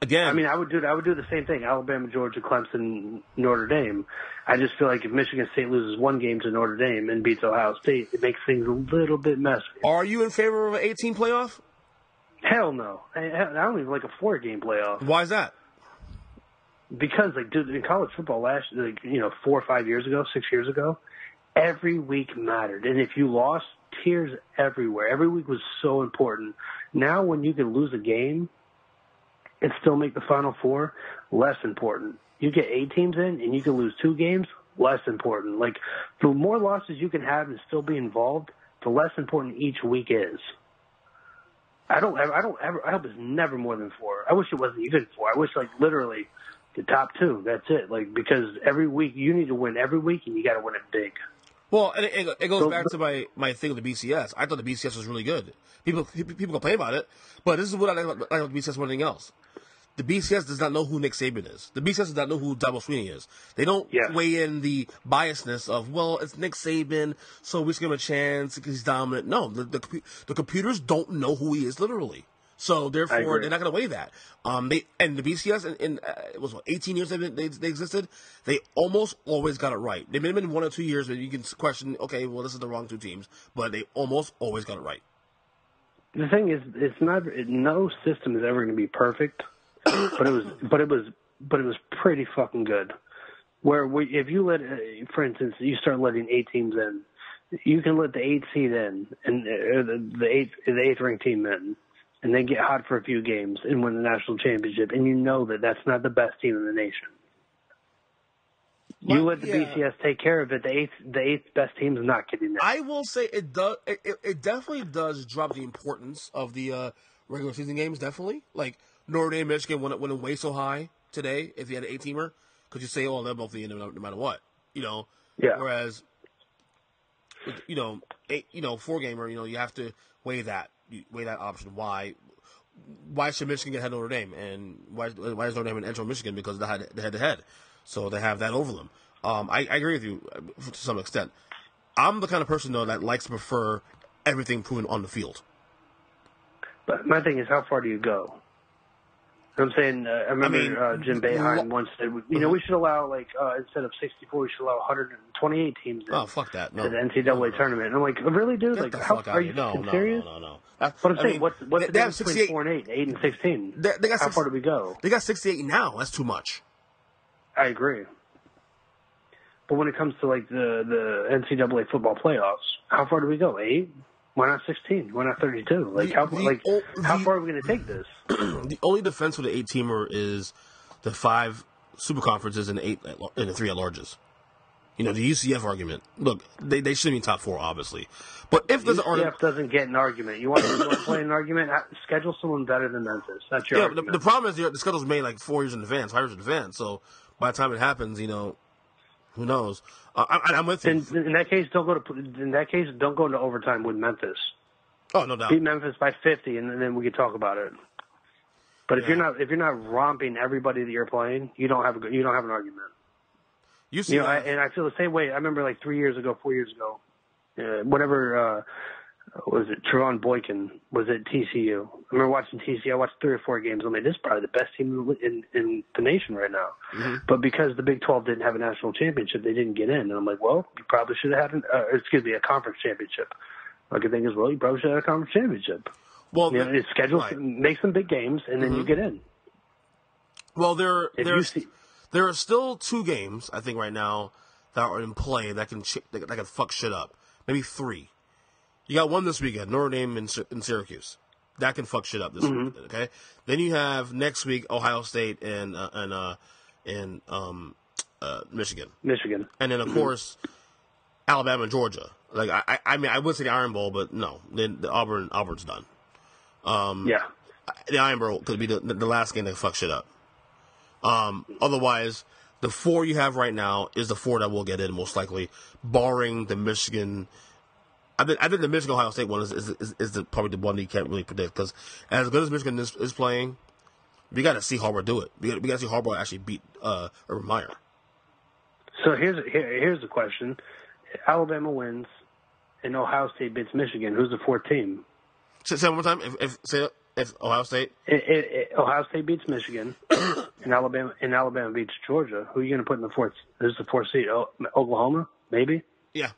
Again, I mean, I would do the same thing. Alabama, Georgia, Clemson, Notre Dame. I just feel like if Michigan State loses one game to Notre Dame and beats Ohio State, it makes things a little bit messy. Are you in favor of an 18 playoff? Hell no. I don't even like a 4-game playoff. Why is that? Because, dude, in college football 4 or 5 years ago, 6 years ago, every week mattered. And if you lost, tears everywhere. Every week was so important. Now when you can lose a game and still make the Final Four, less important. You get 8 teams in and you can lose 2 games, less important. The more losses you can have and still be involved, the less important each week is. I hope it's never more than 4. I wish it wasn't even 4. I wish literally the top 2. That's it. Because every week you need to win every week and you got to win it big. Well, and it goes back to my thing with the BCS. I thought the BCS was really good. People complain about it, but this is what I like about the BCS more than anything else. The BCS does not know who Nick Saban is. The BCS does not know who Dabo Swinney is. They don't weigh in the biasness of, well, it's Nick Saban, so we should give him a chance because he's dominant. No, the computers don't know who he is literally. So therefore, they're not going to weigh that. The BCS in it was 18 years they existed. They almost always got it right. They've been 1 or 2 years where you can question, okay, well, this is the wrong 2 teams, but they almost always got it right. The thing is, no system is ever going to be perfect. but it was pretty fucking good. If you let, for instance, you start letting 8 teams in, you can let the 8th seed in and the 8th ranked team in, and they get hot for a few games and win the national championship, and you know that that's not the best team in the nation. You let the BCS take care of it. The eighth best team is not getting there. I will say it does. It definitely does drop the importance of the regular season games. Definitely, Notre Dame, Michigan wouldn't weigh so high today if you had an 8-teamer, because you say, "Oh, they're both in no matter what," Yeah. Whereas, 4-gamer, you have to weigh that option. Why should Michigan get ahead of Notre Dame, and why is Notre Dame an edge on Michigan because they had the head-to-head, so they have that over them. I agree with you to some extent. I'm the kind of person though that likes to prefer everything proven on the field. But my thing is, how far do you go? I'm saying, I remember Jim Boeheim once said, we should allow, instead of 64, we should allow 128 teams in fuck that. No. to the NCAA tournament. And I'm like, really, dude? Get like, the how fuck are out you of here. fucking No. serious? But I'm saying, what's the difference between 4 and 8, 8 and 16? How far do we go? They got 68 now. That's too much. I agree. But when it comes to, the NCAA football playoffs, how far do we go? 8? Why not 16? Why not 32? How far are we going to take this? The only defense for the 8-teamer is the 5 super conferences and the 3 at-larges. The UCF argument. Look, they shouldn't be top 4, obviously. But if there's an argument, UCF doesn't get an argument. You want to play an argument? Schedule someone better than Memphis. That's your argument. The problem is the schedule's made 4 years in advance, 5 years in advance. So by the time it happens, who knows? I'm with you. In that case, don't go into overtime with Memphis. Oh, no doubt. Beat Memphis by 50, and then we can talk about it. But if you're not romping everybody that you're playing, you don't have an argument. And I feel the same way. I remember 4 years ago, was it Trevon Boykin was at TCU. I remember watching TCU. I watched 3 or 4 games. I'm like, this is probably the best team in the nation right now. Mm-hmm. But because the Big 12 didn't have a national championship, they didn't get in. And I'm like, well, you probably should have had a conference championship. Like the thing is, well, you probably should have had a conference championship. Well, make some big games, and then you get in. Well, there are still 2 games I think right now that are in play that can fuck shit up. Maybe 3. You got one this weekend, Notre Dame in Syracuse. That can fuck shit up this week. Okay. Then you have next week Ohio State and Michigan. And then of course Alabama and Georgia. I would say the Iron Bowl, but no. Then Auburn's done. The Iron Bowl could be the last game that fuck shit up. Otherwise, the 4 you have right now is the 4 that will get in most likely, barring the Michigan. I think the Michigan Ohio State one is probably the one that you can't really predict, because as good as Michigan is playing, we got to see Harbaugh do it. We got to see Harbaugh actually beat Urban Meyer. So here's the question: Alabama wins, and Ohio State beats Michigan. Who's the 4th team? Say it one more time. If Ohio State, Ohio State beats Michigan, and Alabama beats Georgia. Who are you going to put in the 4th? Who's the 4th seed? Oklahoma, maybe. Yeah.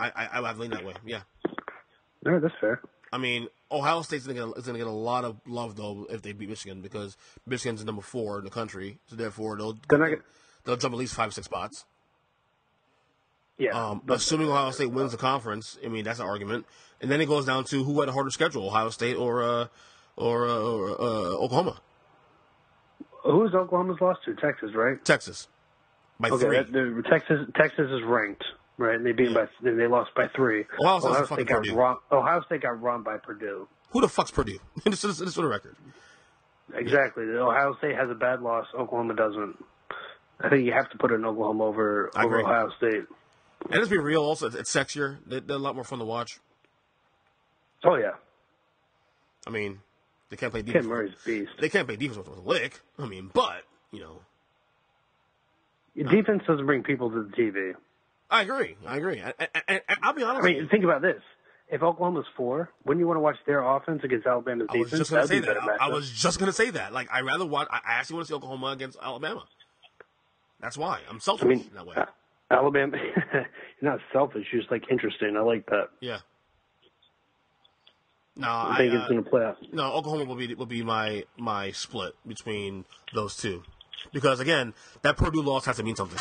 I lean that way. Yeah. No, that's fair. I mean, Ohio State's gonna get a lot of love though if they beat Michigan, because Michigan's number 4 in the country, so therefore they'll jump at least 5-6 spots. Yeah. Assuming Ohio State wins the conference, I mean that's an argument, and then it goes down to who had a harder schedule, Ohio State or Oklahoma. Who's Oklahoma's lost to? Texas, right? Texas by 3. Texas is ranked. Right, and they lost by 3. Ohio State got run by Purdue. Who the fuck's Purdue? This is for the record. Exactly. Ohio State has a bad loss. Oklahoma doesn't. I think you have to put in Oklahoma over Ohio State. And let's be real. Also, it's sexier. They're a lot more fun to watch. Oh yeah. I mean, they can't play defense. Ken Murray's a beast. They can't play defense with a lick. I mean, but defense doesn't bring people to the TV. I agree. And I'll be honest. I mean, think about this. If Oklahoma's 4, wouldn't you want to watch their offense against Alabama's defense? I was just going to say that. I was just going to say that. I'd rather watch. I actually want to see Oklahoma against Alabama. That's why I'm selfish in that way. Alabama, you're not selfish. You're just interesting. I like that. Yeah. No, I think it's going to play out. No, Oklahoma will be my split between those 2, because again, that Purdue loss has to mean something.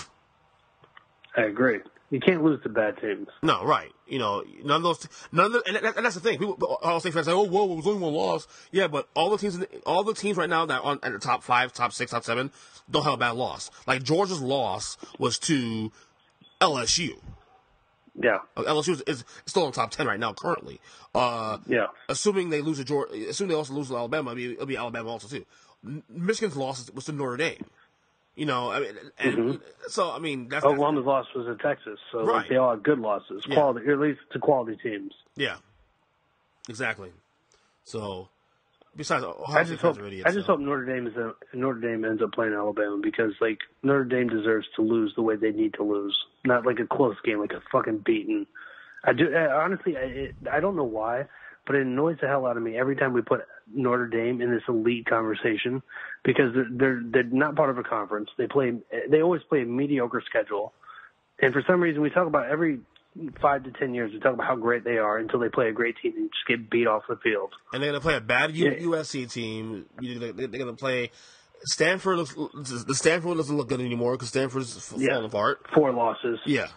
I agree. You can't lose to bad teams. No, right. None of those, and that's the thing. People, Ohio State fans say, "Oh, whoa, it was only 1 loss." Yeah, but all the teams right now that are at the top 5, top 6, top 7 don't have a bad loss. Like Georgia's loss was to LSU. Yeah. LSU is still in top 10 right now currently. Yeah. Assuming they lose to Georgia, assuming they also lose to Alabama, it'll be Alabama also too. Michigan's loss was to Notre Dame. So I mean, that's Oklahoma's loss was in Texas, so right. They all had good losses, quality, or at least to quality teams. Yeah, exactly. So, besides, I just hope Notre Dame ends up playing Alabama, because Notre Dame deserves to lose the way they need to lose, not like a close game, like a fucking beaten. I don't know why, but it annoys the hell out of me every time we put Notre Dame in this elite conversation because they're not part of a conference. They always play a mediocre schedule, and for some reason we talk about every 5 to 10 years we talk about how great they are until they play a great team and just get beat off the field. And they're gonna play a bad USC team. They're gonna play Stanford. The Stanford doesn't look good anymore because Stanford's falling apart. 4 losses. Yeah.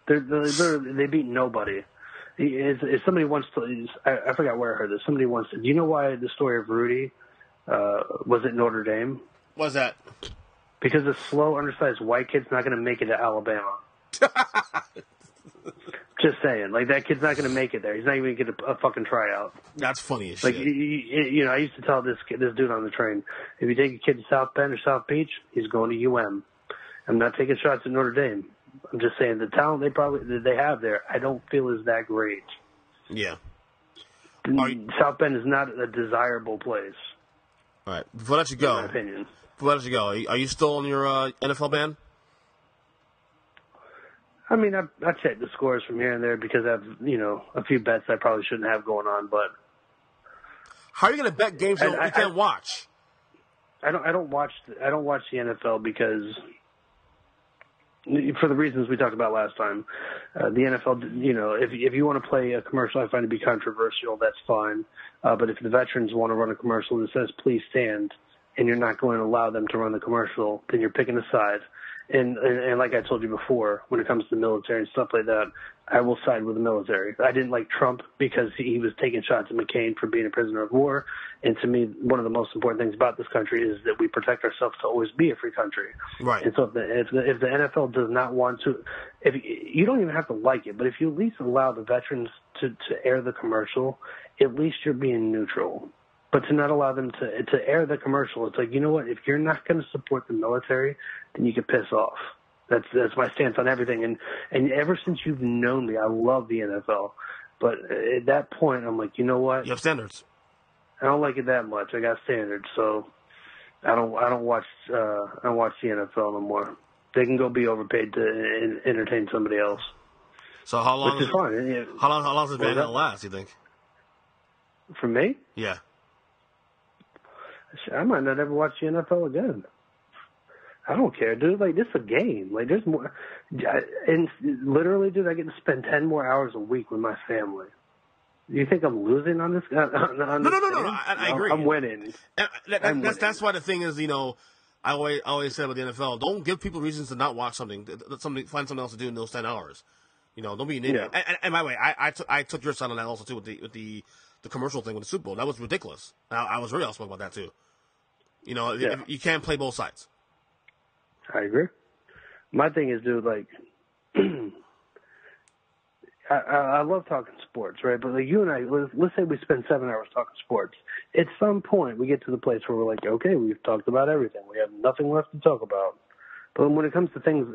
They beat nobody. If somebody wants to, I forgot where I heard this. Somebody wants to. Do you know why the story of Rudy was at Notre Dame? What's that? Because a slow, undersized white kid's not going to make it to Alabama. Just saying, like that kid's not going to make it there. He's not even going to get a fucking tryout. That's funny as like, shit. You know, I used to tell this dude on the train, if you take a kid to South Bend or South Beach, he's going to UM. I'm not taking shots at Notre Dame. I'm just saying the talent they have there, I don't feel is that great. Yeah. South Bend is not a desirable place. All right. Before I let you go, in my opinion. Before I let you go, are you still on your NFL ban? I mean, I check the scores from here and there because I have, a few bets I probably shouldn't have going on. But how are you going to bet games you can't watch? I don't watch the NFL because, for the reasons we talked about last time, the NFL. If you want to play a commercial, I find it to be controversial. That's fine. But if the veterans want to run a commercial that says "Please stand," and you're not going to allow them to run the commercial, then you're picking a side. And like I told you before, when it comes to the military and stuff like that, I will side with the military. I didn't like Trump because he was taking shots at McCain for being a prisoner of war. And to me, one of the most important things about this country is that we protect ourselves to always be a free country. Right. And so if the NFL does not want to, if you don't even have to like it, but if you at least allow the veterans to air the commercial, at least you're being neutral. But to not allow them to air the commercial, it's like, you know what? If you're not going to support the military, then you can piss off. That's my stance on everything. And ever since you've known me, I love the NFL. But at that point, I'm like, you know what? You have standards. I don't like it that much. I got standards, so I don't watch the NFL no more. They can go be overpaid to entertain somebody else. So how long? Which is fine. How long is the ban gonna last? You think? For me? Yeah. I might not ever watch the NFL again. I don't care, dude. Like, this is a game. Like, there's more. And literally, dude, I get to spend 10 more hours a week with my family. You think I'm losing on this? No. I agree. I'm winning. That's why the thing is, I always say about the NFL, don't give people reasons to not watch something. Find something else to do in those 10 hours. Don't be an idiot. Yeah. And by the way, I took your side on that also too with the commercial thing with the Super Bowl. That was ridiculous. I was really outspoken about that too. You can't play both sides. I agree. My thing is, dude, like, I love talking sports, right? But like you and I, let's say we spend 7 hours talking sports. At some point, we get to the place where we're like, okay, we've talked about everything. We have nothing left to talk about. But when it comes to things,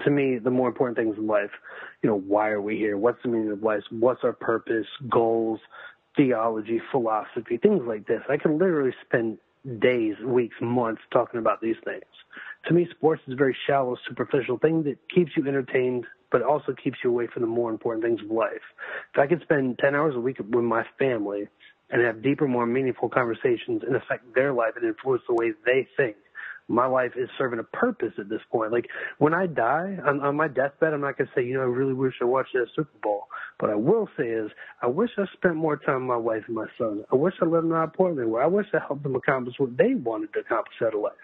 to me, the more important things in life, why are we here? What's the meaning of life? What's our purpose, goals, theology, philosophy, things like this. I can literally spend days, weeks, months talking about these things. To me, sports is a very shallow, superficial thing that keeps you entertained, but also keeps you away from the more important things of life. If I could spend 10 hours a week with my family and have deeper, more meaningful conversations and affect their life and influence the way they think, my life is serving a purpose at this point. Like, when I die, on my deathbed, I'm not going to say, I really wish I watched that Super Bowl. What I will say is, I wish I spent more time with my wife and my son. I wish I let them know how important they were. I wish I helped them accomplish what they wanted to accomplish out of life.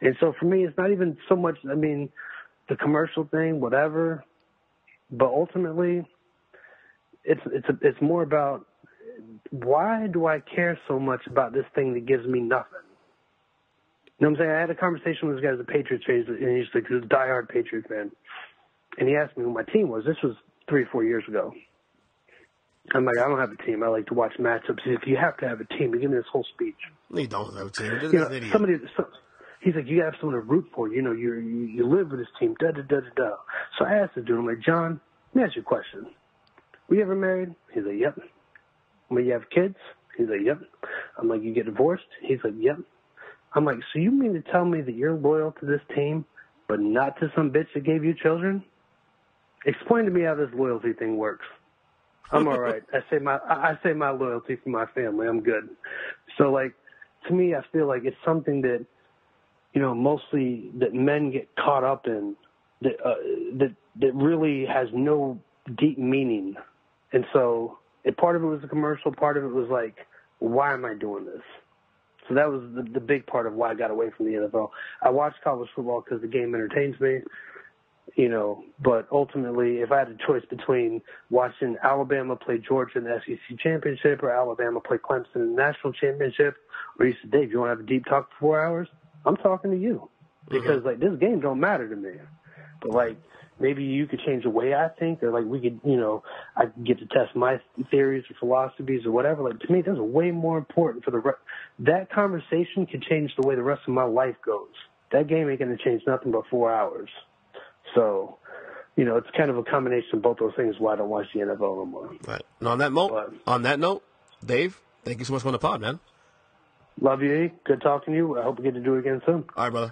And so for me, it's not even so much, the commercial thing, whatever, but ultimately, it's more about, why do I care so much about this thing that gives me nothing? You know what I'm saying? I had a conversation with this guy who's a Patriots fan, and he's like, he's a diehard Patriots fan. And he asked me who my team was. This was 3 or 4 years ago. I'm like, I don't have a team. I like to watch matchups. If you have to have a team, you give me this whole speech. You don't have a team. You're an idiot. He's like, you have someone to root for. You live with this team, da-da-da-da-da. So I asked the dude, I'm like, John, let me ask you a question. Were you ever married? He's like, yep. I'm like, you have kids? He's like, yep. I'm like, you get divorced? He's like, yep. I'm like, so you mean to tell me that you're loyal to this team, but not to some bitch that gave you children? Explain to me how this loyalty thing works. I'm all right. I say my loyalty for my family. I'm good. So, like, to me, I feel like it's something that, you know, mostly that men get caught up in that really has no deep meaning. And so part of it was a commercial, part of it was like, why am I doing this? So that was the big part of why I got away from the NFL. I watch college football because the game entertains me, you know, but ultimately if I had a choice between watching Alabama play Georgia in the SEC championship or Alabama play Clemson in the national championship, or you said, Dave, you want to have a deep talk for 4 hours? I'm talking to you because, like, this game don't matter to me. But, like, maybe you could change the way I think, or, like, we could, you know, I could get to test my theories or philosophies or whatever. Like, to me, that's way more important for that conversation could change the way the rest of my life goes. That game ain't going to change nothing but 4 hours. So, you know, it's kind of a combination of both those things why I don't watch the NFL no more. Right. And on that note, Dave, thank you so much for the pod, man. Love you, E. Good talking to you. I hope we get to do it again soon. All right, brother.